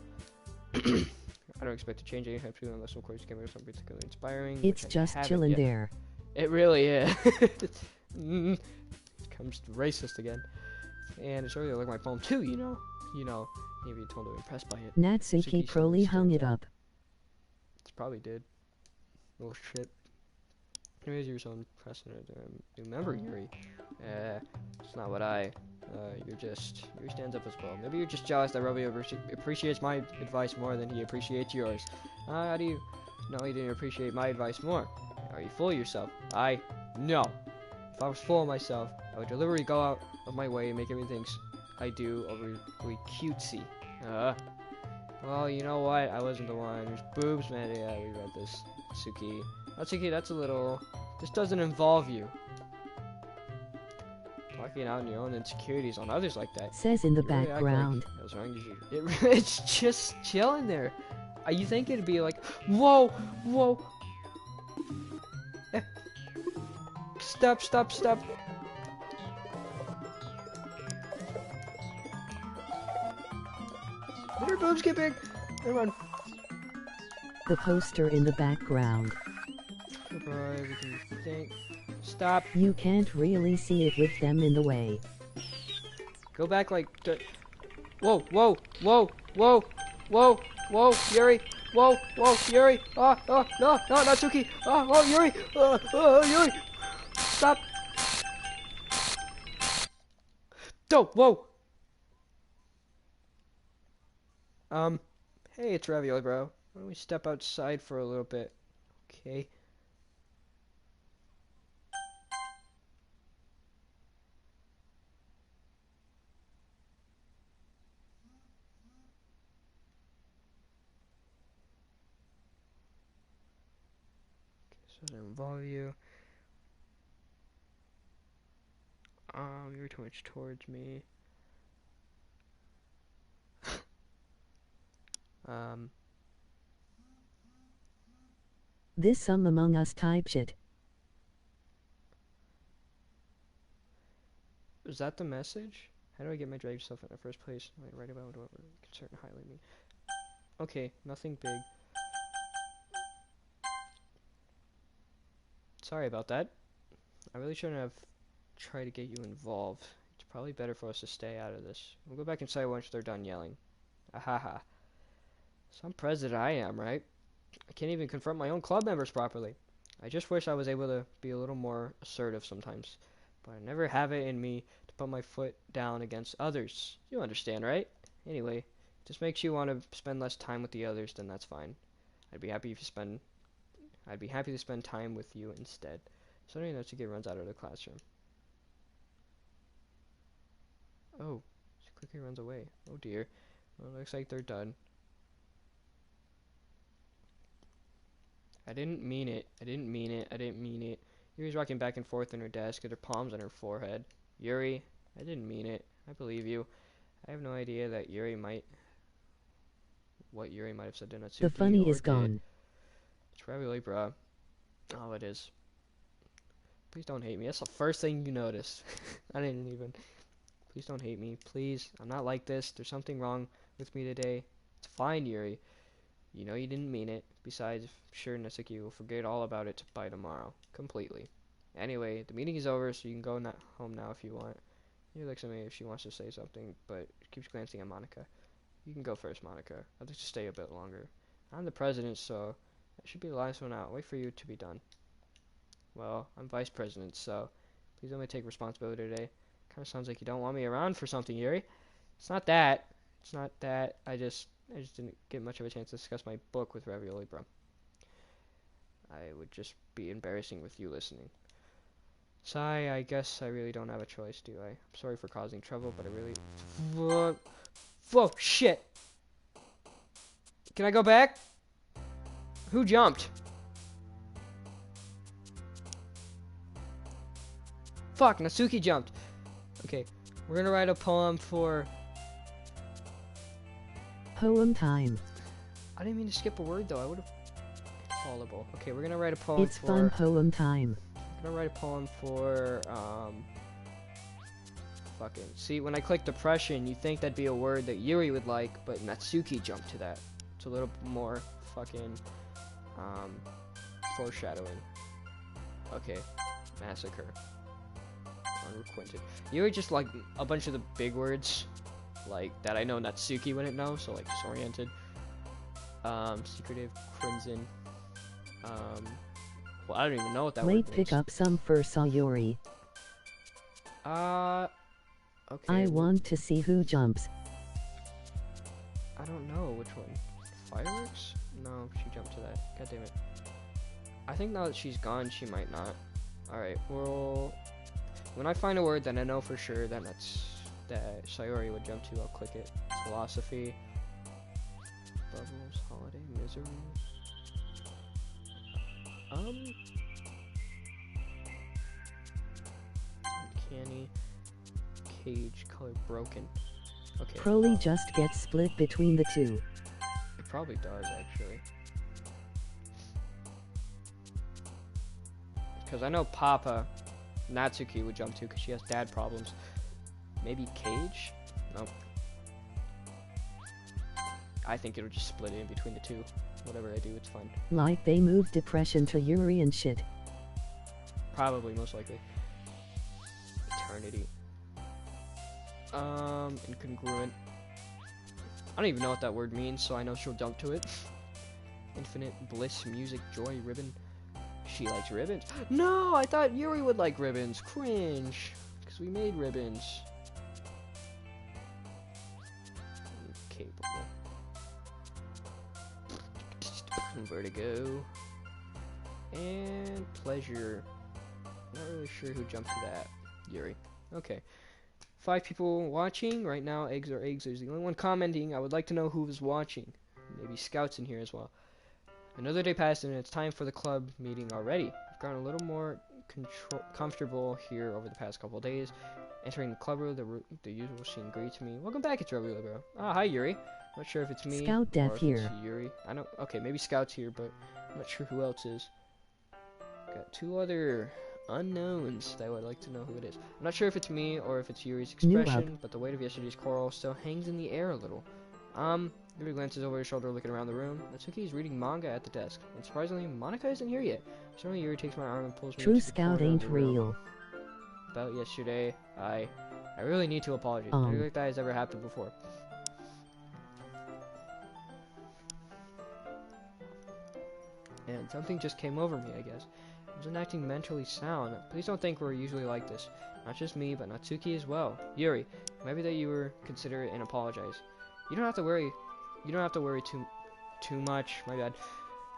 I don't expect to change anytime soon unless, of course, you give me something particularly inspiring. It's just chilling there. It really is. Comes racist again. And it's really like my poem too, you know? you know, maybe totally impressed by it. Natsuki Suki Crowley hung stands it out. up. It probably did. Little shit. Anyways, you're so impressed. Remember, Yuri. It's not what Yuri stands up as well. Maybe you're just jealous that Romeo appreciates my advice more than he appreciates yours. How do you know he didn't appreciate my advice more? Are you full of yourself? No. If I was full of myself, I would deliberately go out of my way and make everything I do overly cutesy. Well, you know what? I wasn't the one. There's boobs, man. Yeah, we read this. Suki. Natsuki, that's a little... This doesn't involve you. Talking out on your own insecurities on others like that. Says in the You really background. act like what's wrong with you? It's just chilling there. You think it'd be like, whoa, whoa. Stop. Did her boobs get big? Never mind. The poster in the background. Everything you think. Stop. You can't really see it with them in the way. Go back like... Whoa, Yuri. Whoa, Yuri. No, Natsuki. Yuri. Yuri. Stop. Whoa. Hey, it's Ravioli, bro. Why don't we step outside for a little bit? Okay. So doesn't involve you. You're too much towards me. This some Among Us type shit. Is that the message? How do I get my drag stuff in the first place? I write about whatever concern highlight me. Okay, nothing big. Sorry about that. I really shouldn't have tried to get you involved. It's probably better for us to stay out of this. We'll go back inside once they're done yelling. Ahaha. Some president I am, right? I can't even confront my own club members properly. I just wish I was able to be a little more assertive sometimes. But I never have it in me to put my foot down against others. You understand, right? Anyway, if this makes you want to spend less time with the others, then that's fine. I'd be happy to spend time with you instead. Suddenly Natsuki runs out of the classroom. Oh, she quickly runs away. Oh dear. Well, looks like they're done. I didn't mean it. Yuri's rocking back and forth on her desk with her palms on her forehead. Yuri, I didn't mean it. I believe you. I have no idea that what Yuri might have said to Natsuki. The funny or is gone. It's Ravioli, bruh. Oh, it is. Please don't hate me. That's the first thing you notice. I didn't even. Please don't hate me. Please. I'm not like this. There's something wrong with me today. It's fine, Yuri. You know you didn't mean it. Besides, I'm sure Natsuki will forget all about it by tomorrow. Completely. Anyway, the meeting is over, so you can go home now if you want. Yuri looks at me if she wants to say something, but keeps glancing at Monica. You can go first, Monica. I'd like to stay a bit longer. I'm the president, so I should be the last one out. Wait for you to be done. Well, I'm vice president, so please let me take responsibility today. Kind of sounds like you don't want me around for something, Yuri. It's not that. I just didn't get much of a chance to discuss my book with Ravioli, bro. I would just be embarrassing with you listening. Sigh, I guess I really don't have a choice, do I? I'm sorry for causing trouble, but I really... Whoa, shit! Can I go back? Who jumped? Fuck, Natsuki jumped. Okay, we're gonna write a poem for... Poem time. I didn't mean to skip a word, though. I would've... Callable. Okay, we're gonna write a poem It's fun poem time. I'm gonna write a poem for, fucking... See, when I click depression, you think that'd be a word that Yuri would like, but Natsuki jumped to that. It's a little more fucking, foreshadowing. Okay. Massacre. Unrequited. Yuri just like a bunch of the big words. like that I know Natsuki wouldn't know, so like disoriented. Secretive, crimson. Well, I don't even know what that Late word pick means. up some for Sayori. Okay. I want to see who jumps. I don't know which one. Fireworks? No, she jumped to that. God damn it. I think now that she's gone, she might not. Alright, well, when I find a word that I know for sure that that Sayori would jump to, I'll click it. Philosophy. Bubbles, holiday, misery. Uncanny. Cage, color broken. Okay. Prologue just gets split between the two. It probably does, actually. Because I know Papa Natsuki would jump to because she has dad problems. Maybe Cage? Nope. I think it'll just split it in between the two. Whatever I do, it's fine. Like they moved depression to Yuri and shit. Probably, most likely. Eternity. Incongruent. I don't even know what that word means, so I know she'll jump to it. Infinite bliss, music, joy, ribbon. She likes ribbons. No, I thought Yuri would like ribbons. Cringe. Because we made ribbons. Incapable. Vertigo. And pleasure. Not really sure who jumped to that. Yuri. Okay. 5 people watching. Right now, eggs are eggs. There's the only one commenting. I would like to know who is watching. Maybe Scout's in here as well. Another day passed and it's time for the club meeting already. I've gotten a little more comfortable here over the past couple of days. Entering the club room, the usual scene greets me. Welcome back, it's Rebel Bro. Ah, hi Yuri. Not sure if it's me Scout or Death if here. it's Yuri. I know. Okay, maybe Scout's here, but I'm not sure who else is. Got 2 other unknowns that I would like to know who it is. I'm not sure if it's me or if it's Yuri's expression, but the weight of yesterday's quarrel still hangs in the air a little. Yuri glances over his shoulder looking around the room. Natsuki is reading manga at the desk. And surprisingly, Monica isn't here yet. Suddenly Yuri takes my arm and pulls me True into the Scout corner of ain't the room. real. About yesterday, I really need to apologize. Nothing like that has ever happened before. And something just came over me, I guess. I wasn't acting mentally sound. Please don't think we're usually like this. Not just me, but Natsuki as well. Yuri, maybe that you were considerate and apologize. You don't have to worry. You don't have to worry too much. My bad.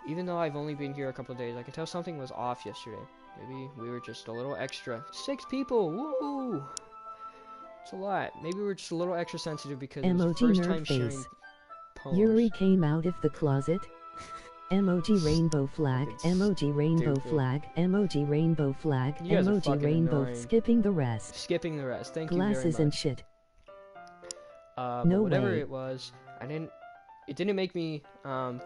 Even though I've only been here a couple of days, I can tell something was off yesterday. Maybe we were just a little extra. 6 people! Woo! It's a lot. Maybe we were just a little extra sensitive because it was the first time sharing poems. Yuri came out of the closet. Emoji rainbow flag, emoji rainbow flag, emoji rainbow flag, emoji rainbow annoying. Skipping the rest. Skipping the rest. Thank Glasses you very much. and shit. No whatever way. It was, it didn't make me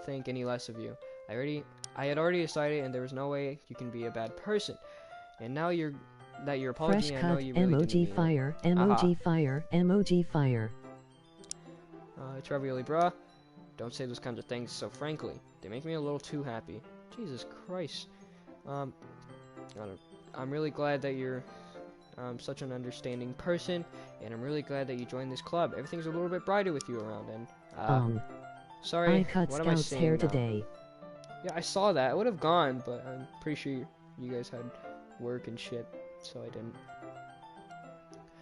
think any less of you. I had already decided, and there was no way you can be a bad person. And now you're apologizing. Fresh cut, I know you really emoji didn't mean fire, it. emoji fire, emoji fire. It's ravioli, bruh. Don't say those kinds of things so frankly. They make me a little too happy. Jesus Christ. I'm really glad that you're such an understanding person, and I'm really glad that you joined this club. Everything's a little bit brighter with you around, and sorry, I cut what am I Scout's saying hair now? today. Yeah, I saw that. I would have gone, but I'm pretty sure you guys had work and shit, so I didn't.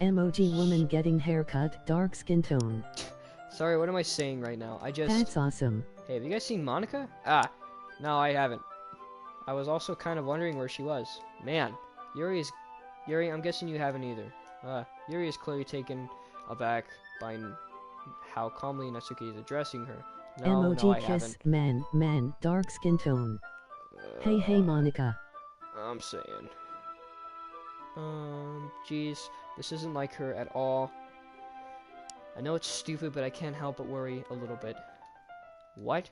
Emoji woman getting haircut, dark skin tone. Sorry, what am I saying right now? That's awesome. Hey, have you guys seen Monica? No, I haven't. I was also kind of wondering where she was. Man, Yuri, I'm guessing you haven't either. Yuri is clearly taken aback by how calmly Natsuki is addressing her. No, emoji I kiss, haven't. men, dark skin tone. Hey, Monica. I'm saying. Jeez, this isn't like her at all. I know it's stupid, but I can't help but worry a little bit. What?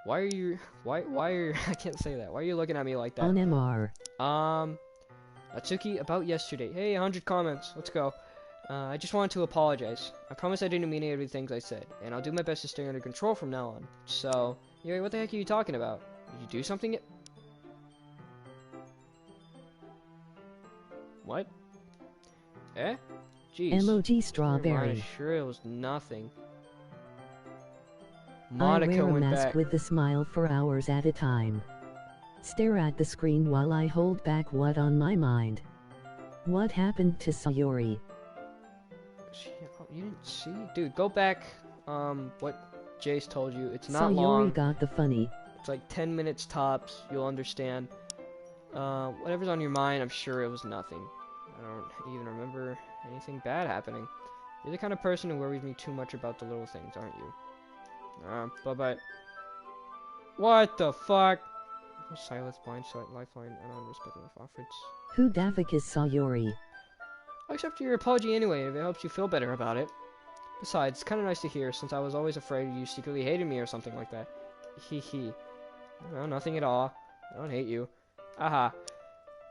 Why are you, I can't say that. Why are you looking at me like that? On MR. Natsuki, about yesterday. Hey, 100 comments. Let's go. I just wanted to apologize. I promise I didn't mean any of the things I said, and I'll do my best to stay under control from now on. So, Yuri, what the heck are you talking about? Did you do something yet? What? Eh? Jeez. Emoji Never mind, strawberry. sure it was nothing. I Monica wear a went mask back. with a smile for hours at a time. Stare at the screen while I hold back what on my mind. What happened to Sayori? Oh, you didn't see? Dude, go back. What Jace told you. It's not Sayori long. got the funny. It's like 10 minutes tops. You'll understand. Whatever's on your mind, I'm sure it was nothing. I don't even remember anything bad happening. You're the kind of person who worries me too much about the little things, aren't you? Bye-bye. What the fuck? Silence, blind sight, lifeline, and unrespectful efforts. Who the fuck is Sayori? I'll accept your apology anyway if it helps you feel better about it. Besides, it's kind of nice to hear, since I was always afraid you secretly hated me or something like that. Hee hee. No, nothing at all. I don't hate you. Aha.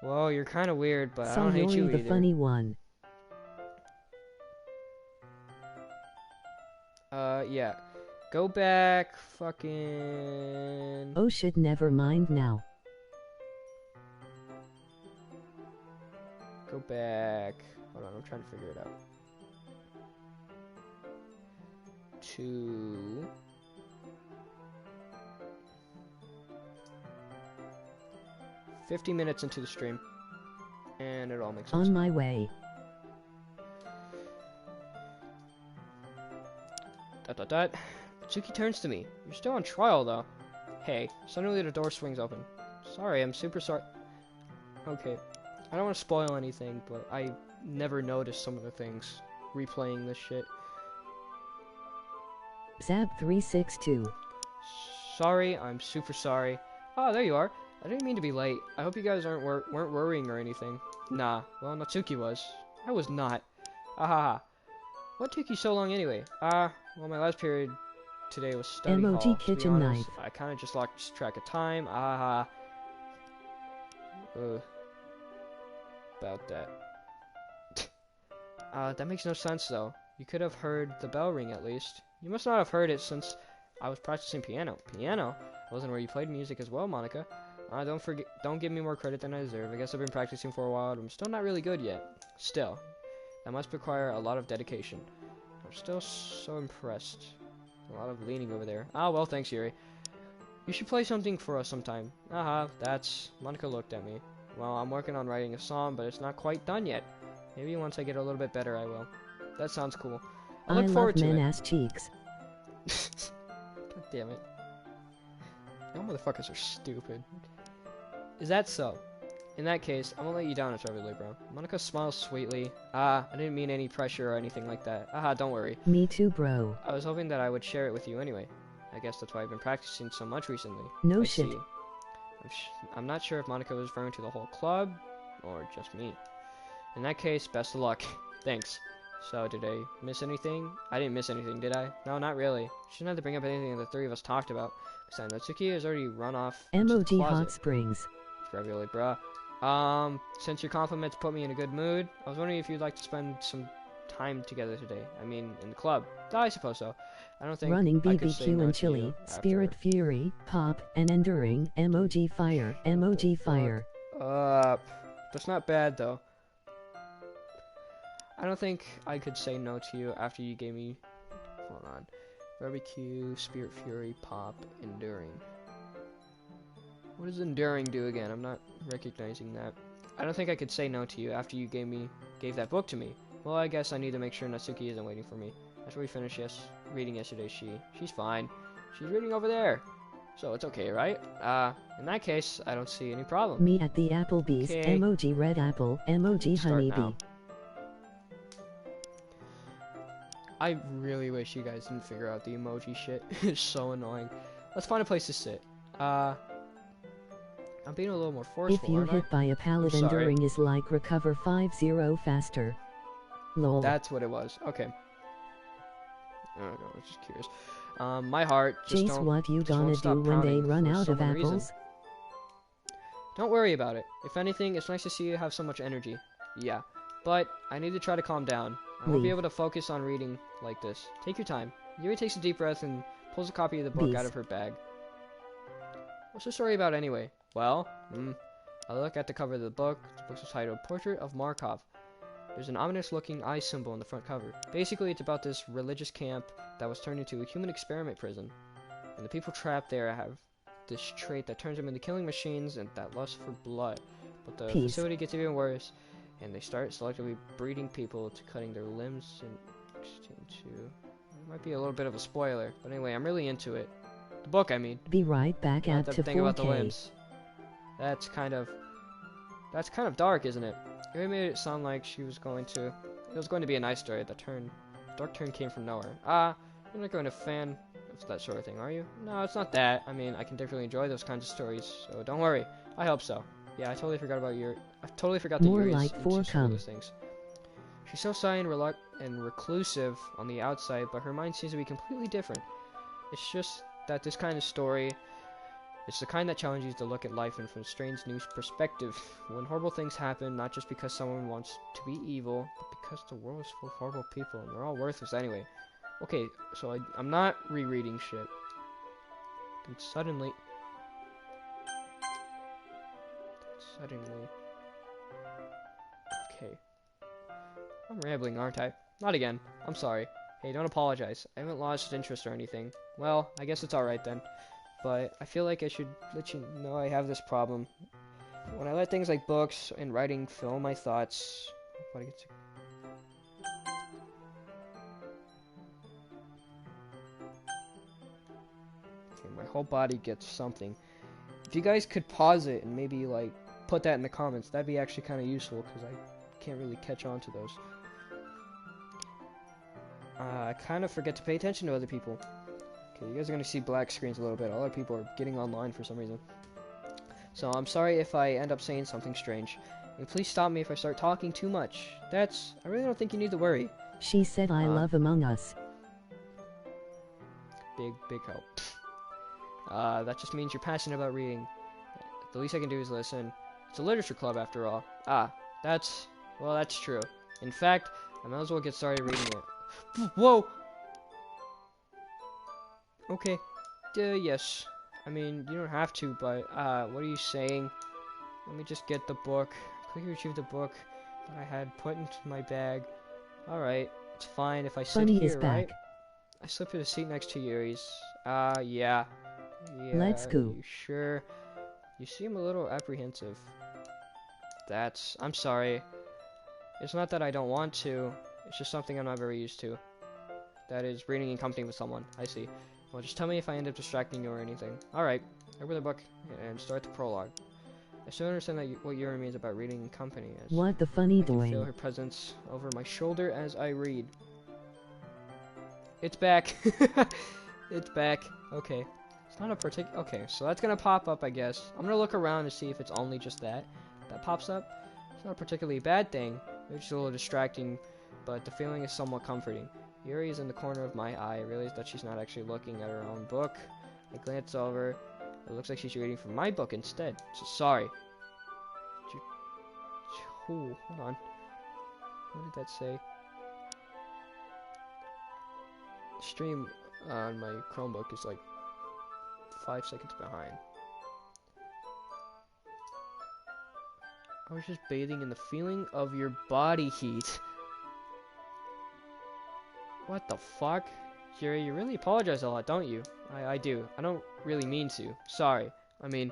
Well, you're kind of weird, but I don't hate you Sayori the either. funny one. Yeah. Go back, fucking... Oh shit, never mind now. Go back. Hold on, I'm trying to figure it out. To... 50 minutes into the stream. And it all makes sense. On my way. ... Tsuki turns to me. You're still on trial, though. Hey, suddenly the door swings open. Sorry, I'm super sorry. Okay, I don't want to spoil anything, but I never noticed some of the things replaying this shit. Zab362. Sorry, I'm super sorry. Oh, there you are. I didn't mean to be late. I hope you guys weren't worrying or anything. Nah, well, Natsuki was. I was not. Ahaha. What took you so long anyway? Well, my last period today was study Emoji hall. kitchen To be honest, knife. I kind of just lost track of time. Ahaha. About that. That makes no sense though. You could have heard the bell ring at least. You must not have heard it since I was practicing piano. Piano? Wasn't where you played music as well, Monica. Don't give me more credit than I deserve. I guess I've been practicing for a while, but I'm still not really good yet. Still, that must require a lot of dedication. I'm still so impressed. A lot of leaning over there. Ah, well, thanks, Yuri. You should play something for us sometime. That's... Monica looked at me. Well, I'm working on writing a song, but it's not quite done yet. Maybe once I get a little bit better, I will. That sounds cool. I look forward to it. men-ass cheeks. God damn it. You motherfuckers are stupid. Is that so? In that case, I'm gonna let you down a terribly, bro. Monica smiles sweetly. I didn't mean any pressure or anything like that. Don't worry. Me too, bro. I was hoping that I would share it with you anyway. I guess that's why I've been practicing so much recently. No I shit. see. I'm not sure if Monica was referring to the whole club, or just me. In that case, best of luck. Thanks. So, did I miss anything? I didn't miss anything, did I? No, not really. Shouldn't have to bring up anything that the three of us talked about. Besides, Natsuki has already run off into the Emoji closet. hot springs. It's ravioli, bruh. Since your compliments put me in a good mood, I was wondering if you'd like to spend some time together today. I mean, in the club. I suppose so. I don't think Running I could say BBQ no and to chili, you spirit after. fury, pop, and enduring, emoji fire, emoji fire. That's not bad though. I don't think I could say no to you after you gave me... Hold on. Barbecue, Spirit Fury, Pop, Enduring. What does Enduring do again? I'm not recognizing that. I don't think I could say no to you after you gave that book to me. Well, I guess I need to make sure Natsuki isn't waiting for me. After we finished reading yesterday, she's fine. She's reading over there. So it's okay, right? In that case, I don't see any problem. Me at the Applebee's, Okay. emoji red apple, emoji Start honeybee. now. I really wish you guys didn't figure out the emoji shit. It's so annoying. Let's find a place to sit. I'm being a little more forceful, If you aren't I? hit by a pallet, I'm sorry. enduring is like recover 5-0 faster. Lol. That's what it was. Okay. I don't know, I was just curious. My heart just Jace, what you just won't gonna stop do when they pounding run for out of some reason. apples? Don't worry about it. If anything, it's nice to see you have so much energy. Yeah. But I need to try to calm down. I won't be Leave. able to focus on reading like this. Take your time. Yuri takes a deep breath and pulls a copy of the book Bees. out of her bag. What's the story about anyway? Well, I look at the cover of the book. The book's titled Portrait of Markov. There's an ominous-looking eye symbol on the front cover. Basically, it's about this religious camp that was turned into a human experiment prison. And the people trapped there have this trait that turns them into killing machines and that lust for blood. But the facility gets even worse, and they start selectively breeding people to cutting their limbs and into... It might be a little bit of a spoiler, but anyway, I'm really into it. The book, I mean. Be right back at to 4K. About the limbs. That's kind of dark, isn't it? It made it sound like it was going to be a nice story. The dark turn came from nowhere. You're not going to fan of that sort of thing, are you? No, it's not that. I mean, I can definitely enjoy those kinds of stories, so don't worry. I hope so. Yeah, I totally forgot that Yuri is into some of those things. She's so shy and reclusive on the outside, but her mind seems to be completely different. It's just that this kind of story, it's the kind that challenges you to look at life from a strange new perspective. When horrible things happen, not just because someone wants to be evil, but because the world is full of horrible people, and they're all worthless anyway. Okay, so I'm not rereading shit. And suddenly... Okay. I'm rambling, aren't I? Not again. I'm sorry. Hey, don't apologize. I haven't lost interest or anything. Well, I guess it's alright then. But I feel like I should let you know I have this problem. When I let things like books and writing fill my thoughts... Okay, my whole body gets something. If you guys could pause it and maybe, like, put that in the comments, that'd be actually kind of useful, because I can't really catch on to those. I kind of forget to pay attention to other people. Okay, you guys are going to see black screens a little bit. Other people are getting online for some reason. So I'm sorry if I end up saying something strange. And please stop me if I start talking too much. I really don't think you need to worry. She said I love Among Us. Big help. That just means you're passionate about reading. The least I can do is listen. It's a literature club after all. That's true. In fact, I might as well get started reading it. Whoa! Okay. Yes. I mean, you don't have to, but, what are you saying? Let me just get the book. Quickly retrieve the book that I had put into my bag. Alright. It's fine if I sit here, right? I slip to the seat next to Yuri's. Yeah. Let's go. You sure? You seem a little apprehensive. I'm sorry. It's not that I don't want to. It's just something I'm not very used to. That is, reading in company with someone. I see. Well, just tell me if I end up distracting you or anything. Alright. Open the book and start the prologue. I still understand what Yuri means about reading in company. What the funny doing? I can feel her presence over my shoulder as I read. It's back. It's back. Okay. It's not a particular... Okay, so that's gonna pop up, I guess. I'm gonna look around to see if it's only just that pops up. It's not a particularly bad thing. It's just a little distracting, but the feeling is somewhat comforting. Yuri is in the corner of my eye. I realize that she's not actually looking at her own book. I glance over. It looks like she's reading from my book instead. So sorry. Hold on. What did that say? The stream on my Chromebook is like 5 seconds behind. I was just bathing in the feeling of your body heat. What the fuck? Yuri, you really apologize a lot, don't you? I do. I don't really mean to. Sorry. I mean,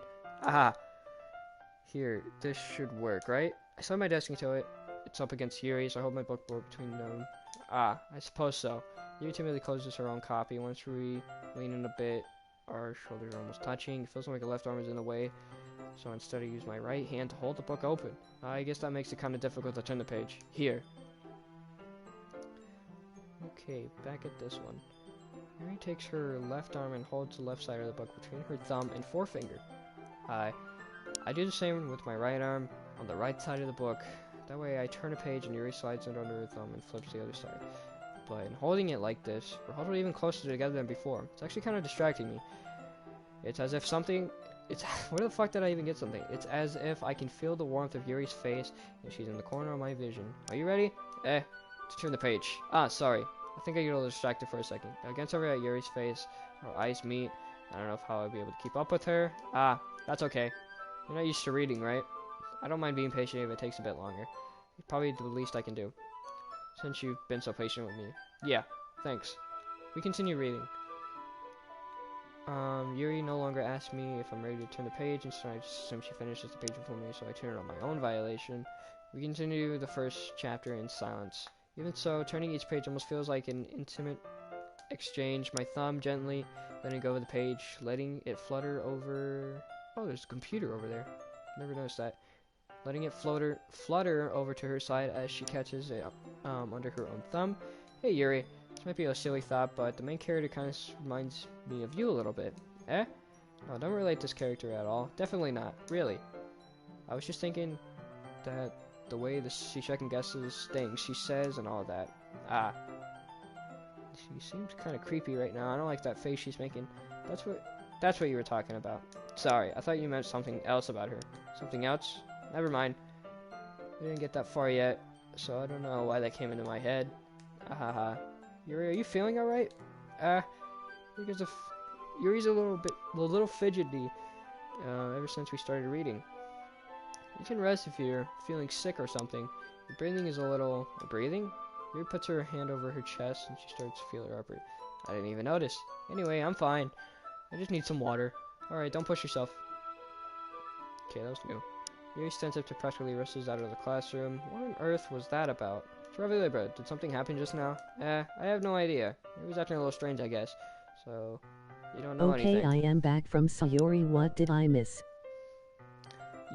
Here, this should work, right? I slammed my desk into it. It's up against Yuri, so I hold my book between them. I suppose so. Yuri timidly closes her own copy. Once we lean in a bit, our shoulders are almost touching. It feels like my left arm is in the way, so instead I use my right hand to hold the book open. I guess that makes it kind of difficult to turn the page. Here. Okay, back at this one. Yuri takes her left arm and holds the left side of the book between her thumb and forefinger. I do the same with my right arm on the right side of the book. That way I turn a page and Yuri slides it under her thumb and flips the other side. But in holding it like this, we're holding it even closer together than before. It's actually kind of distracting me. It's as if something... where the fuck did I even get something? It's as if I can feel the warmth of Yuri's face and she's in the corner of my vision. Are you ready? To turn the page. Sorry. I think I get a little distracted for a second. I glance over at Yuri's face. Our eyes meet. I don't know how I'll be able to keep up with her. That's okay. You're not used to reading, right? I don't mind being patient if it takes a bit longer. Probably the least I can do, since you've been so patient with me. Yeah, thanks. We continue reading. Yuri no longer asks me if I'm ready to turn the page, instead I just assume she finishes the page before me, so I turn it on my own violation. We continue the first chapter in silence. Even so, turning each page almost feels like an intimate exchange. My thumb gently letting go of the page, letting it flutter over... Oh, there's a computer over there. Never noticed that. Letting it flutter over to her side as she catches it under her own thumb. Hey Yuri, this might be a silly thought, but the main character kind of reminds me of you a little bit. Eh? No, don't relate this character at all. Definitely not. Really. I was just thinking that the way she second guesses things she says and all that. Ah. She seems kind of creepy right now. I don't like that face she's making. That's what you were talking about. Sorry, I thought you meant something else about her. Something else? Never mind. We didn't get that far yet, so I don't know why that came into my head. Ahaha. Yuri, are you feeling alright? Yuri's a little fidgety ever since we started reading. You can rest if you're feeling sick or something. Your breathing is a little... Breathing? Yuri puts her hand over her chest and she starts to feel her upper. I didn't even notice. Anyway, I'm fine. I just need some water. Alright, don't push yourself. Okay, that was new. Yuri stands up to practically rushes out of the classroom. What on earth was that about? Traveler, bro, did something happen just now? I have no idea. It was acting a little strange, I guess. So, you don't know anything. Okay, I am back from Sayori. What did I miss?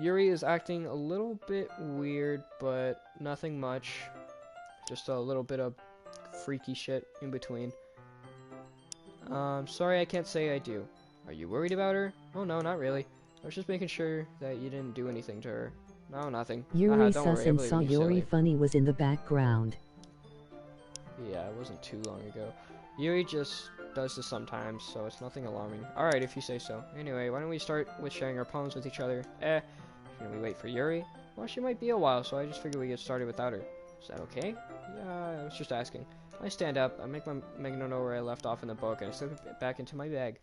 Yuri is acting a little bit weird, but nothing much. Just a little bit of freaky shit in between. Sorry I can't say I do. Are you worried about her? Oh no, not really. I was just making sure that you didn't do anything to her. No, nothing. Yuri don't sus worry, and Sayori funny was in the background. Yeah, it wasn't too long ago. Yuri just does this sometimes, so it's nothing alarming. Alright, if you say so. Anyway, why don't we start with sharing our poems with each other? Should we wait for Yuri? Well, she might be a while, so I just figured we get started without her. Is that okay? Yeah, I was just asking. I stand up, I make a note where I left off in the book, and I slip it back into my bag.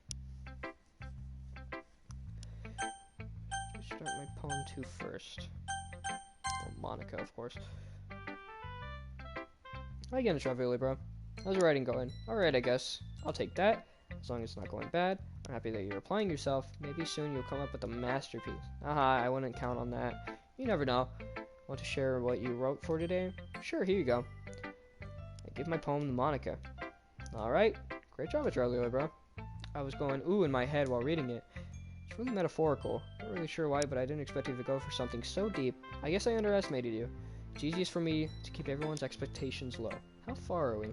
Start my poem 2 first. Oh, Monica, of course. How you getting, Traveler, bro? How's the writing going? Alright, I guess. I'll take that. As long as it's not going bad. I'm happy that you're applying yourself. Maybe soon you'll come up with a masterpiece. I wouldn't count on that. You never know. Want to share what you wrote for today? Sure, here you go. I give my poem to Monica. Alright. Great job, Traveler, bro. I was going ooh in my head while reading it. It's really metaphorical. Not really sure why, but I didn't expect you to go for something so deep. I guess I underestimated you. It's easiest for me to keep everyone's expectations low. How far are we?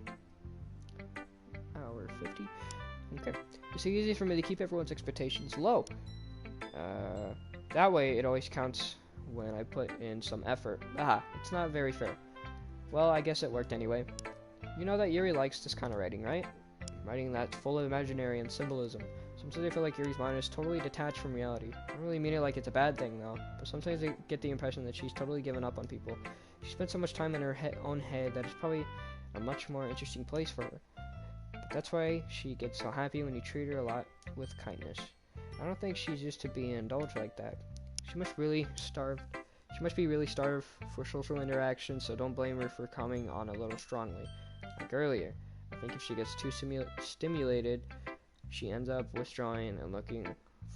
Hour 50? Okay. It's easy for me to keep everyone's expectations low. That way it always counts when I put in some effort. It's not very fair. Well, I guess it worked anyway. You know that Yuri likes this kind of writing, right? Writing that's full of imaginary and symbolism. Sometimes I feel like Yuri's mind is totally detached from reality. I don't really mean it like it's a bad thing, though, but sometimes I get the impression that she's totally given up on people. She spent so much time in her own head that it's probably a much more interesting place for her. But that's why she gets so happy when you treat her a lot with kindness. I don't think she's used to being indulged like that. She must be really starved for social interaction, so don't blame her for coming on a little strongly. Like earlier, I think if she gets too stimulated, she ends up withdrawing and looking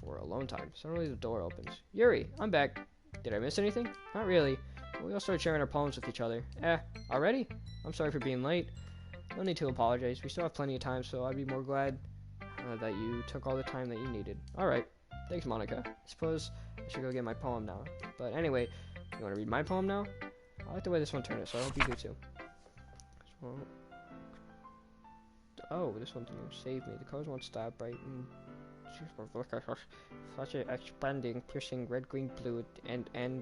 for alone time. Suddenly the door opens. Yuri, I'm back. Did I miss anything? Not really. We all started sharing our poems with each other. Already? I'm sorry for being late. No need to apologize. We still have plenty of time, so I'd be more glad that you took all the time that you needed. Alright. Thanks, Monica. I suppose I should go get my poem now. But anyway, you want to read my poem now? I like the way this one turned out, so I hope you do too. Oh, this one didn't even save me. The colors won't stop right in such an expanding, piercing red, green, blue, and I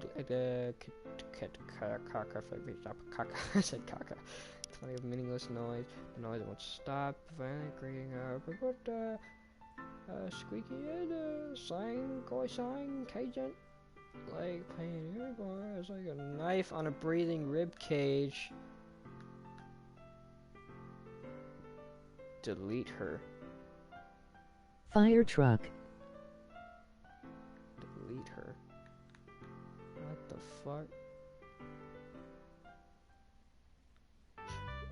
said caca. It's funny, a meaningless noise. The noise won't stop. Vibrating up. Squeaky sign, koi sign, Cajun. Like pain, it's like a knife on a breathing rib cage. Delete her. Fire truck. Delete her. What the fuck?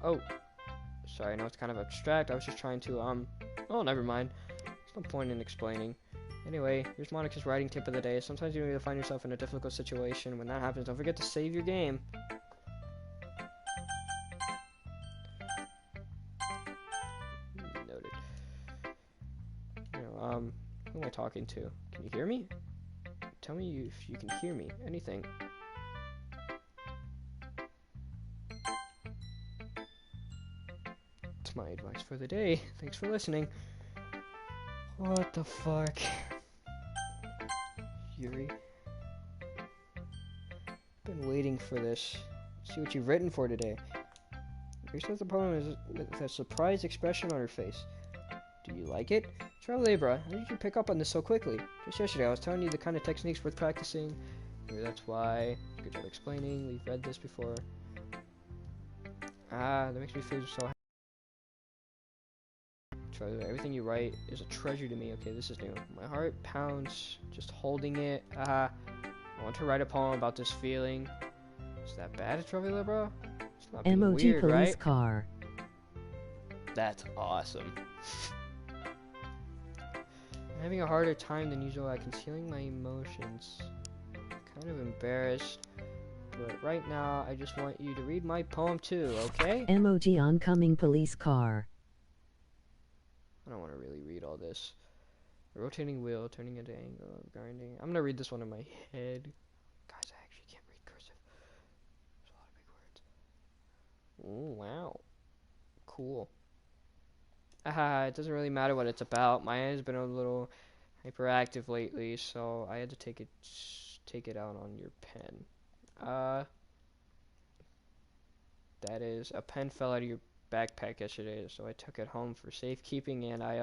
Oh, sorry, I know it's kind of abstract. I was just trying to, oh, never mind. There's no point in explaining. Anyway, here's Monica's writing tip of the day. Sometimes you need to find yourself in a difficult situation. When that happens, don't forget to save your game. Noted. Who am I talking to? Can you hear me? Tell me if you can hear me. Anything. That's my advice for the day. Thanks for listening. What the fuck? Yuri. Been waiting for this. See what you've written for today. Yuri says the poem is with a surprised expression on her face. Do you like it? Libra, how did you pick up on this so quickly? Just yesterday I was telling you the kind of techniques worth practicing. Maybe that's why. Good job explaining. We've read this before. That makes me feel so happy. Everything you write is a treasure to me. Okay, this is new. My heart pounds just holding it. I want to write a poem about this feeling. Is that bad, Libra? It's not being MOG weird, police right? car. That's awesome. I'm having a harder time than usual at concealing my emotions. I'm kind of embarrassed, but right now I just want you to read my poem too, okay? MOG oncoming police car. I don't want to really read all this. A rotating wheel, turning into angle, grinding. I'm gonna read this one in my head. Guys, I actually can't read cursive. There's a lot of big words. Oh, wow. Cool. It doesn't really matter what it's about. My hand has been a little hyperactive lately, so I had to take it out on your pen. That is, a pen fell out of your backpack yesterday, so I took it home for safekeeping, and I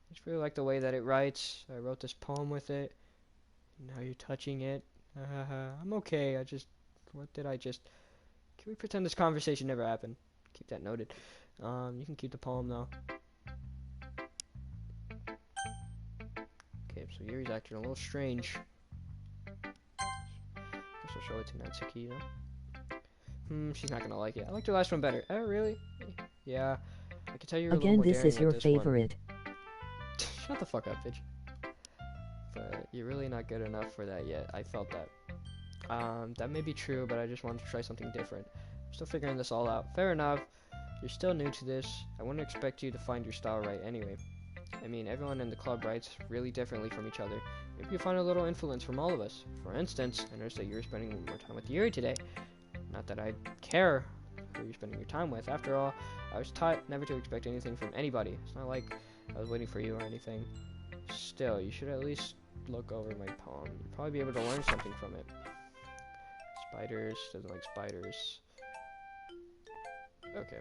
just really like the way that it writes. I wrote this poem with it. Now you're touching it. I'm okay. What did I just? Can we pretend this conversation never happened? Keep that noted. You can keep the poem though. Okay, so Yuri's acting a little strange. Guess I'll show it to Natsuki, you know? She's not gonna like it. I liked your last one better. Oh, really? Yeah. I can tell you're a little Again, more this daring is your with this one. favorite. Shut the fuck up, bitch. But you're really not good enough for that yet. I felt that. That may be true, but I just wanted to try something different. I'm still figuring this all out. Fair enough. You're still new to this. I wouldn't expect you to find your style right anyway. I mean, everyone in the club writes really differently from each other. Maybe you find a little influence from all of us. For instance, I noticed that you're spending more time with Yuri today. Not that I care who you're spending your time with. After all, I was taught never to expect anything from anybody. It's not like I was waiting for you or anything. Still, you should at least look over my poem. You'll probably be able to learn something from it. Spiders, doesn't like spiders. Okay.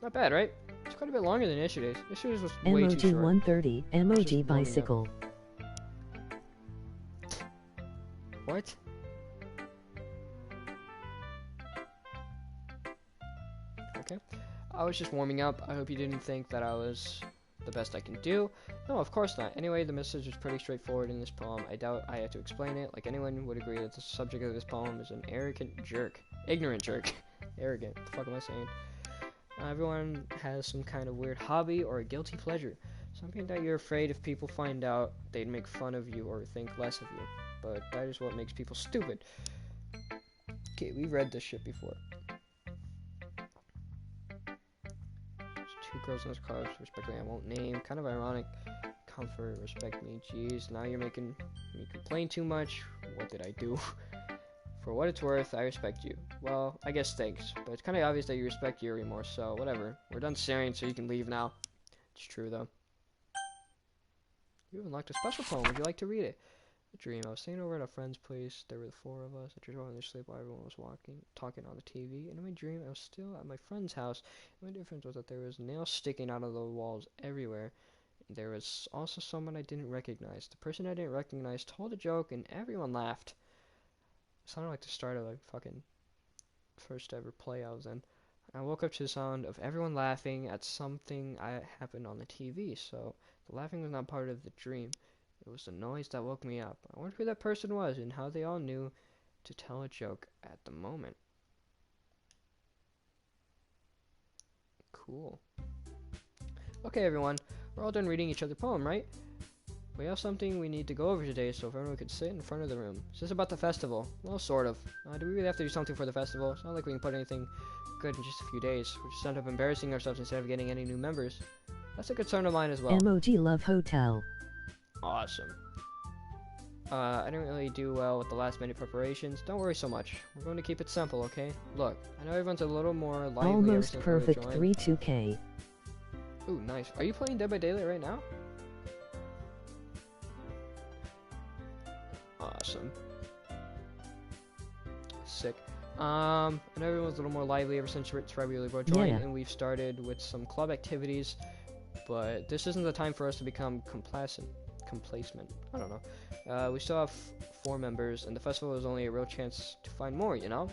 Not bad, right? It's quite a bit longer than yesterday's. Yesterday's was way MOG too short. 130. MOG bicycle. What? Okay. I was just warming up. I hope you didn't think that I was the best I can do. No, of course not. Anyway, the message is pretty straightforward in this poem. I doubt I have to explain it. Like, anyone would agree that the subject of this poem is an arrogant jerk. Ignorant jerk. Arrogant. What the fuck am I saying? Everyone has some kind of weird hobby or a guilty pleasure. Something that you're afraid if people find out, they'd make fun of you or think less of you. But that is what makes people stupid. Okay, we've read this shit before. Two girls in this club, respectively I won't name. Kind of ironic. Comfort, respect me. Jeez, now you're making me complain too much. What did I do? For what it's worth, I respect you. Well, I guess thanks. But it's kind of obvious that you respect Yuri more, so whatever. We're done staring, so you can leave now. It's true, though. You unlocked a special poem. Would you like to read it? A dream. I was staying over at a friend's place. There were the four of us. I just wanted to sleep while everyone was talking on the TV. And in my dream, I was still at my friend's house. And the difference was that there was nails sticking out of the walls everywhere. There was also someone I didn't recognize. The person I didn't recognize told a joke, and everyone laughed. It sounded like the start of a fucking first ever play I was in. I woke up to the sound of everyone laughing at something I happened on the TV, so the laughing was not part of the dream. It was the noise that woke me up. I wondered who that person was and how they all knew to tell a joke at the moment. Cool. Okay, everyone. We're all done reading each other's poem, right? We have something we need to go over today, so if everyone could sit in front of the room. Is this about the festival? Well, sort of. Do we really have to do something for the festival? It's not like we can put anything good in just a few days. We just end up embarrassing ourselves instead of getting any new members. That's a concern of mine as well. Emoji Love Hotel. Awesome. I didn't really do well with the last minute preparations. Don't worry so much. We're going to keep it simple, okay? Look, I know everyone's a little more lively ever Almost since perfect we joined. 32K. Ooh, nice. Are you playing Dead by Daylight right now? Awesome. Sick. I know everyone's a little more lively ever since Regularly Bro joined, and we've started with some club activities, but this isn't the time for us to become complacent. I don't know. We still have 4 members, and the festival is only a real chance to find more, you know?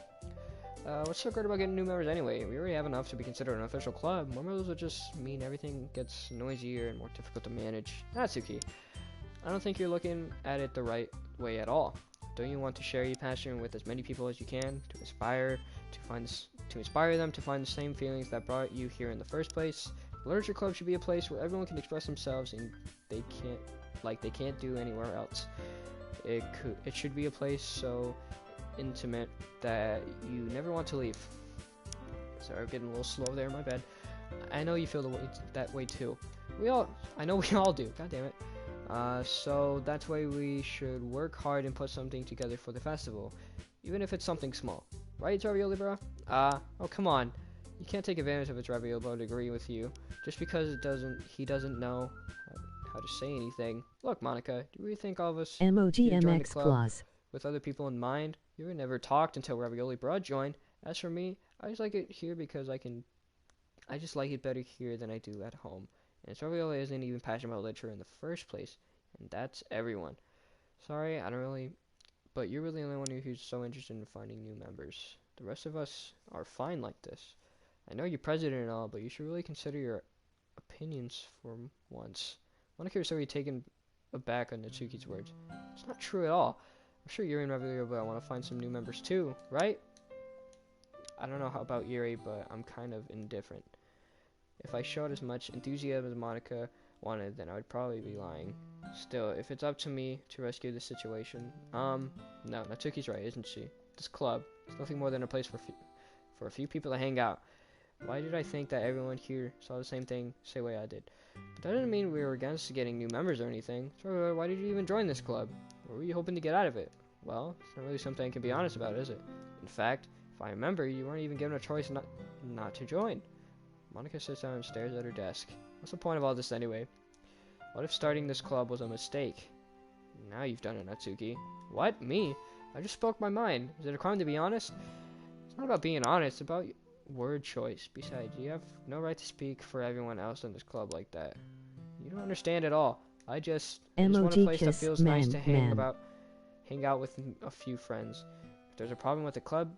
What's so great about getting new members anyway? We already have enough to be considered an official club. More members would just mean everything gets noisier and more difficult to manage. Natsuki, I don't think you're looking at it the right way at all. Don't you want to share your passion with as many people as you can, to inspire them to find the same feelings that brought you here in the first place? The Literature Club should be a place where everyone can express themselves and they can't do anywhere else. It should be a place so intimate that you never want to leave. Sorry, I'm getting a little slow there, my bad. I know you feel that way too. I know we all do. God damn it. So that's why we should work hard and put something together for the festival, even if it's something small. Right, Ravioli Bro? Oh, come on. You can't take advantage of its Ravioli Bro to agree with you, just because he doesn't know how to say anything. Look, Monica, do you really think all of us Emoji joined the MX club Claus. with other people in mind? You were never talked until Ravioli Bro joined. As for me, I just like it here because I just like it better here than I do at home. And Ravioli isn't even passionate about literature in the first place, and that's everyone. Sorry, but you're really the only one who's so interested in finding new members. The rest of us are fine like this. I know you're president and all, but you should really consider your opinions for once. Monica was already taken aback on Natsuki's words. It's not true at all. I'm sure Yuri and Ravioli but I want to find some new members too, right? I don't know how about Yuri, but I'm kind of indifferent. If I showed as much enthusiasm as Monica wanted, then I would probably be lying. Still, if it's up to me to rescue this situation, no, Natsuki's right, isn't she? This club is nothing more than a place for a few people to hang out. Why did I think that everyone here saw the same way I did? But that doesn't mean we were against getting new members or anything. So why did you even join this club? What were you hoping to get out of it? Well, it's not really something I can be honest about, is it? In fact, if I remember, you weren't even given a choice not to join. Monica sits down and stares at her desk. What's the point of all this anyway? What if starting this club was a mistake? Now you've done it, Natsuki. What? Me? I just spoke my mind. Is it a crime to be honest? It's not about being honest, it's about word choice. Besides, you have no right to speak for everyone else in this club like that. You don't understand at all. I just want a place that feels nice to hang out with a few friends. If there's a problem with the club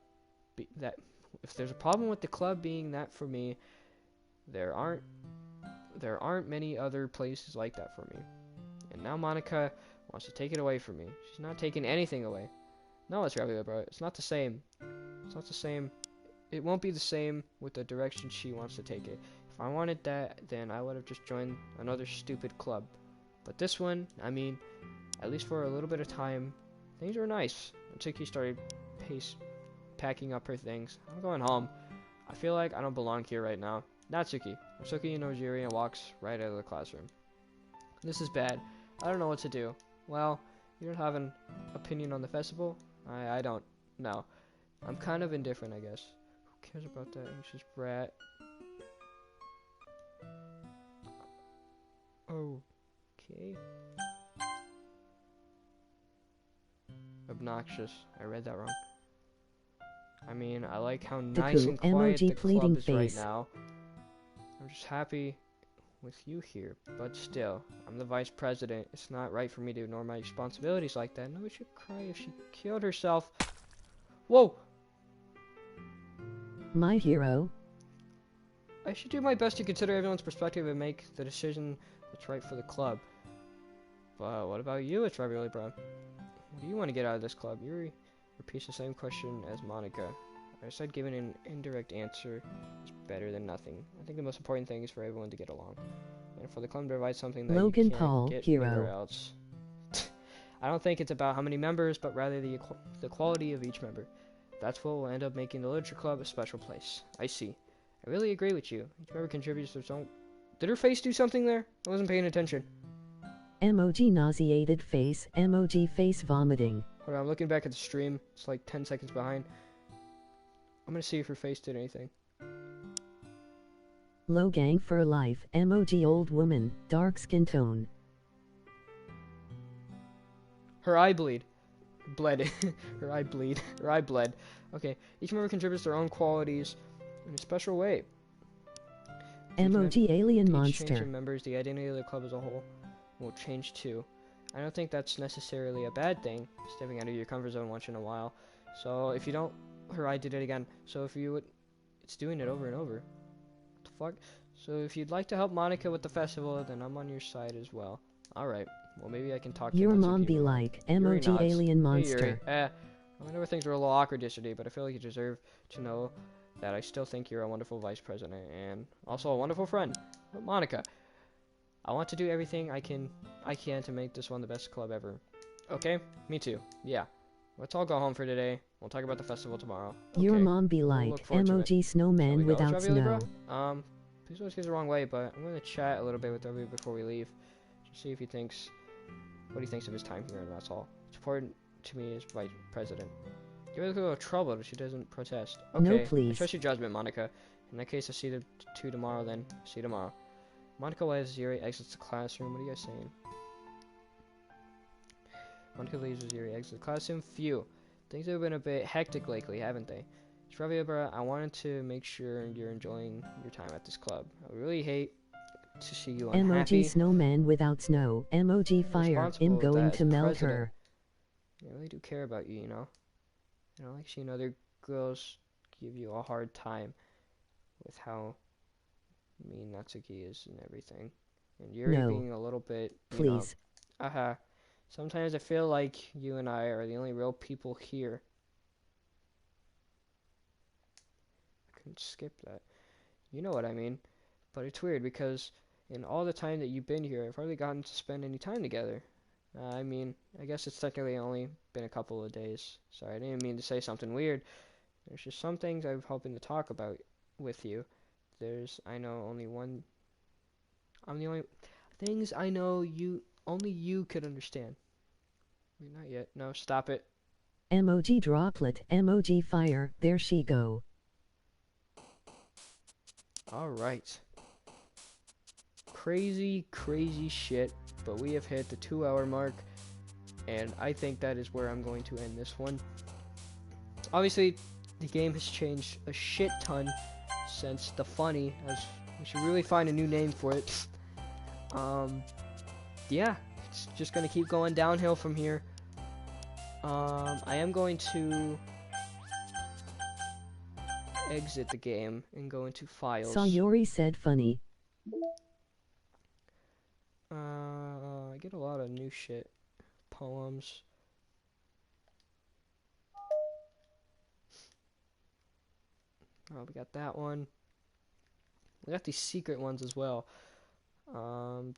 being that for me, there aren't many other places like that for me. And now Monica wants to take it away from me. She's not taking anything away. No, it's Ravioli Bro. It's not the same. It's not the same. It won't be the same with the direction she wants to take it. If I wanted that, then I would have just joined another stupid club. But this one, I mean, at least for a little bit of time, things were nice. Natsuki started packing up her things. I'm going home. I feel like I don't belong here right now. Natsuki knows Yuri and walks right out of the classroom. This is bad. I don't know what to do. Well, you don't have an opinion on the festival? I don't know. I'm kind of indifferent, I guess. Who cares about that anxious brat? Okay. Obnoxious. I read that wrong. I mean, I like how nice and quiet the club is right now. I'm just happy with you here, but still, I'm the vice president. It's not right for me to ignore my responsibilities like that. Nobody should cry if she killed herself. Whoa! My hero. I should do my best to consider everyone's perspective and make the decision that's right for the club. But what about you, it's Ravioli Bro? What do you want to get out of this club? Yuri repeats the same question as Monica. I said giving an indirect answer is better than nothing. I think the most important thing is for everyone to get along. And for the club to provide something that Logan you can't Paul, get hero. anywhere else. I don't think it's about how many members, but rather the quality of each member. That's what will end up making the Literature Club a special place. I see. I really agree with you. Each member contributes to its own... Did her face do something there? I wasn't paying attention. Emoji nauseated face. Emoji face vomiting. Hold on, I'm looking back at the stream. It's like 10 seconds behind. I'm gonna see if her face did anything. Low gang for life. Emoji old woman. Dark skin tone. Her eye bleed. Bled. Her eye bleed. Her eye bled. Okay, each member contributes their own qualities in a special way. Emoji alien monster. Change in members, the identity of the club as a whole will change too. I don't think that's necessarily a bad thing, stepping out of your comfort zone once in a while. So if you don't... Her eye did it again. So if you would... It's doing it over and over. What the fuck? So if you'd like to help Monica with the festival, then I'm on your side as well. Alright. Well, maybe I can talk to Your mom Natsuki be more. like, Yuri emoji nods. alien Hey, monster. Yuri. I know things were a little awkward yesterday, but I feel like you deserve to know that I still think you're a wonderful vice president and also a wonderful friend. But Monica, I want to do everything I can to make this one the best club ever. Okay? Me too. Yeah. Let's all go home for today. We'll talk about the festival tomorrow. Your Okay. mom be We'll like, look forward to it. emoji snowman without Ravioli, snow. bro? Please don't get the wrong way, but I'm going to chat a little bit with Ravi before we leave. Just see if he thinks... what he thinks of his time here, and that's all. It's important to me as vice president. Give her a little trouble if she doesn't protest. Okay, No, please. I trust your judgment, Monica. In that case, I'll see the two tomorrow then. See you tomorrow. Monica leaves Yuri exits the classroom. What are you guys saying? Monica leaves Yuri exits the classroom. Phew. Things have been a bit hectic lately, haven't they? Shravia, I wanted to make sure you're enjoying your time at this club. I really hate to see you unhappy. Emoji snowman without snow. Emoji fire. I'm going to melt her. I really do care about you, you know? I don't like seeing other girls give you a hard time with how mean Natsuki is and everything. And Yuri being a little bit, please. Sometimes I feel like you and I are the only real people here. I couldn't skip that. You know what I mean. But it's weird because in all the time that you've been here, I've hardly gotten to spend any time together. I mean, I guess it's technically only been a couple of days. Sorry, I didn't mean to say something weird. There's just some things I'm hoping to talk about with you. I know only one... I'm the only... Things I know only you could understand. Wait, not yet. No, stop it. Emoji droplet. Emoji fire. There she go. Alright. Crazy, crazy shit. But we have hit the 2-hour mark. And I think that is where I'm going to end this one. Obviously, the game has changed a shit ton since the funny. We should really find a new name for it. Yeah, it's just gonna keep going downhill from here. I am going to exit the game and go into files. Sayori said funny. I get a lot of new shit. Poems. Oh, we got that one. We got these secret ones as well.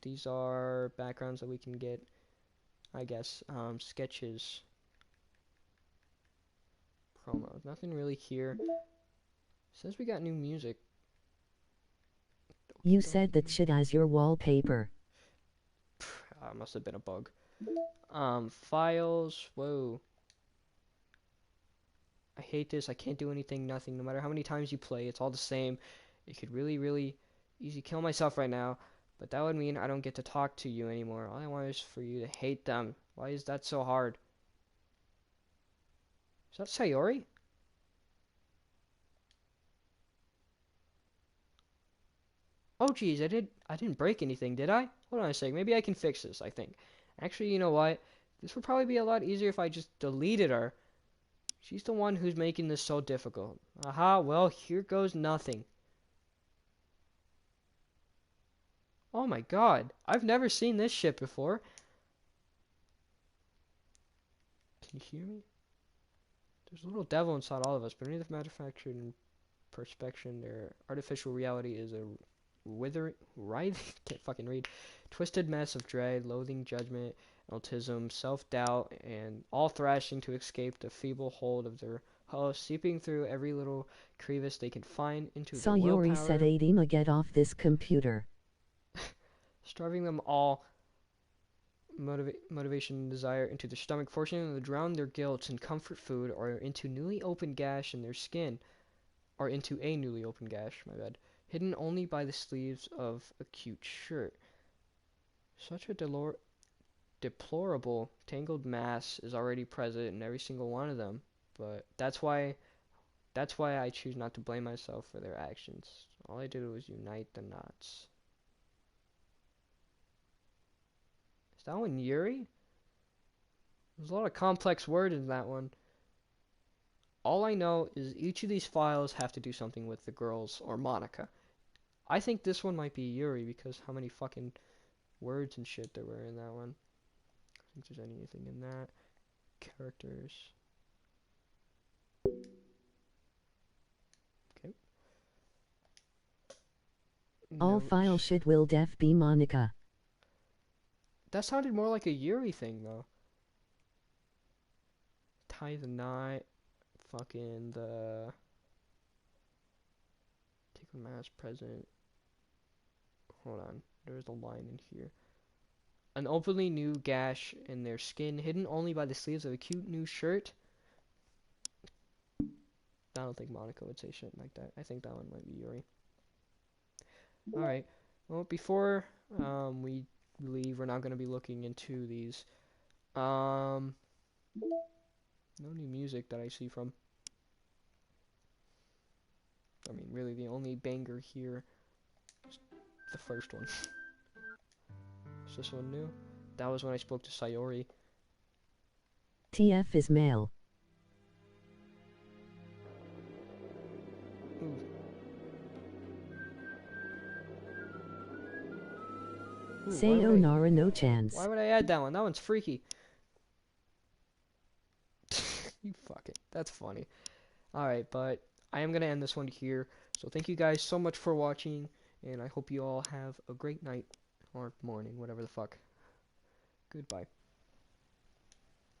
These are backgrounds that we can get, I guess. Sketches. Promos. Nothing really here. Says we got new music. You said that shit as your wallpaper. Must have been a bug. Files. Whoa. I hate this. I can't do anything, nothing. No matter how many times you play, it's all the same. It could really, really easy kill myself right now. But that would mean I don't get to talk to you anymore. All I want is for you to hate them. Why is that so hard? Is that Sayori? Oh geez, I didn't break anything, did I? Hold on a sec. Maybe I can fix this, I think. Actually, you know what? This would probably be a lot easier if I just deleted her. She's the one who's making this so difficult. Aha, well, here goes nothing. Oh my god, I've never seen this shit before. Can you hear me? There's a little devil inside all of us, but beneath the manufactured perspection, their artificial reality is a withering, writhing, can't fucking read, twisted mess of dread, loathing, judgment, autism, self-doubt, and all thrashing to escape the feeble hold of their host, seeping through every little crevice they can find into their Sayori said willpower, Adima get off this computer. starving them all motivation and desire into their stomach, forcing them to drown their guilt in comfort food or into newly opened gash in their skin, or into a newly opened gash, my bad, hidden only by the sleeves of a cute shirt. Such a deplorable, tangled mass is already present in every single one of them, but that's why I choose not to blame myself for their actions. All I did was unite the knots. Is that one Yuri? There's a lot of complex words in that one. All I know is each of these files have to do something with the girls or Monica. I think this one might be Yuri because how many fucking words and shit there were in that one. I think there's anything in that. Characters. Okay. All file Notes. shit will def be Monica. That sounded more like a Yuri thing though. Tie the knot. Fucking the take a mass present. Hold on. There's a line in here. An openly new gash in their skin, hidden only by the sleeves of a cute new shirt. I don't think Monica would say shit like that. I think that one might be Yuri. Alright. Well, before we leave, we're not going to be looking into these. No new music that I see from. I mean, really, the only banger here is the first one. Is this one new? That was when I spoke to Sayori. TF is male. Ooh. Ooh, Sayonara no chance. why would I add that one? That one's freaky. You fuck it. That's funny. Alright, but I am going to end this one here. So thank you guys so much for watching, and I hope you all have a great night or morning, whatever the fuck. Goodbye.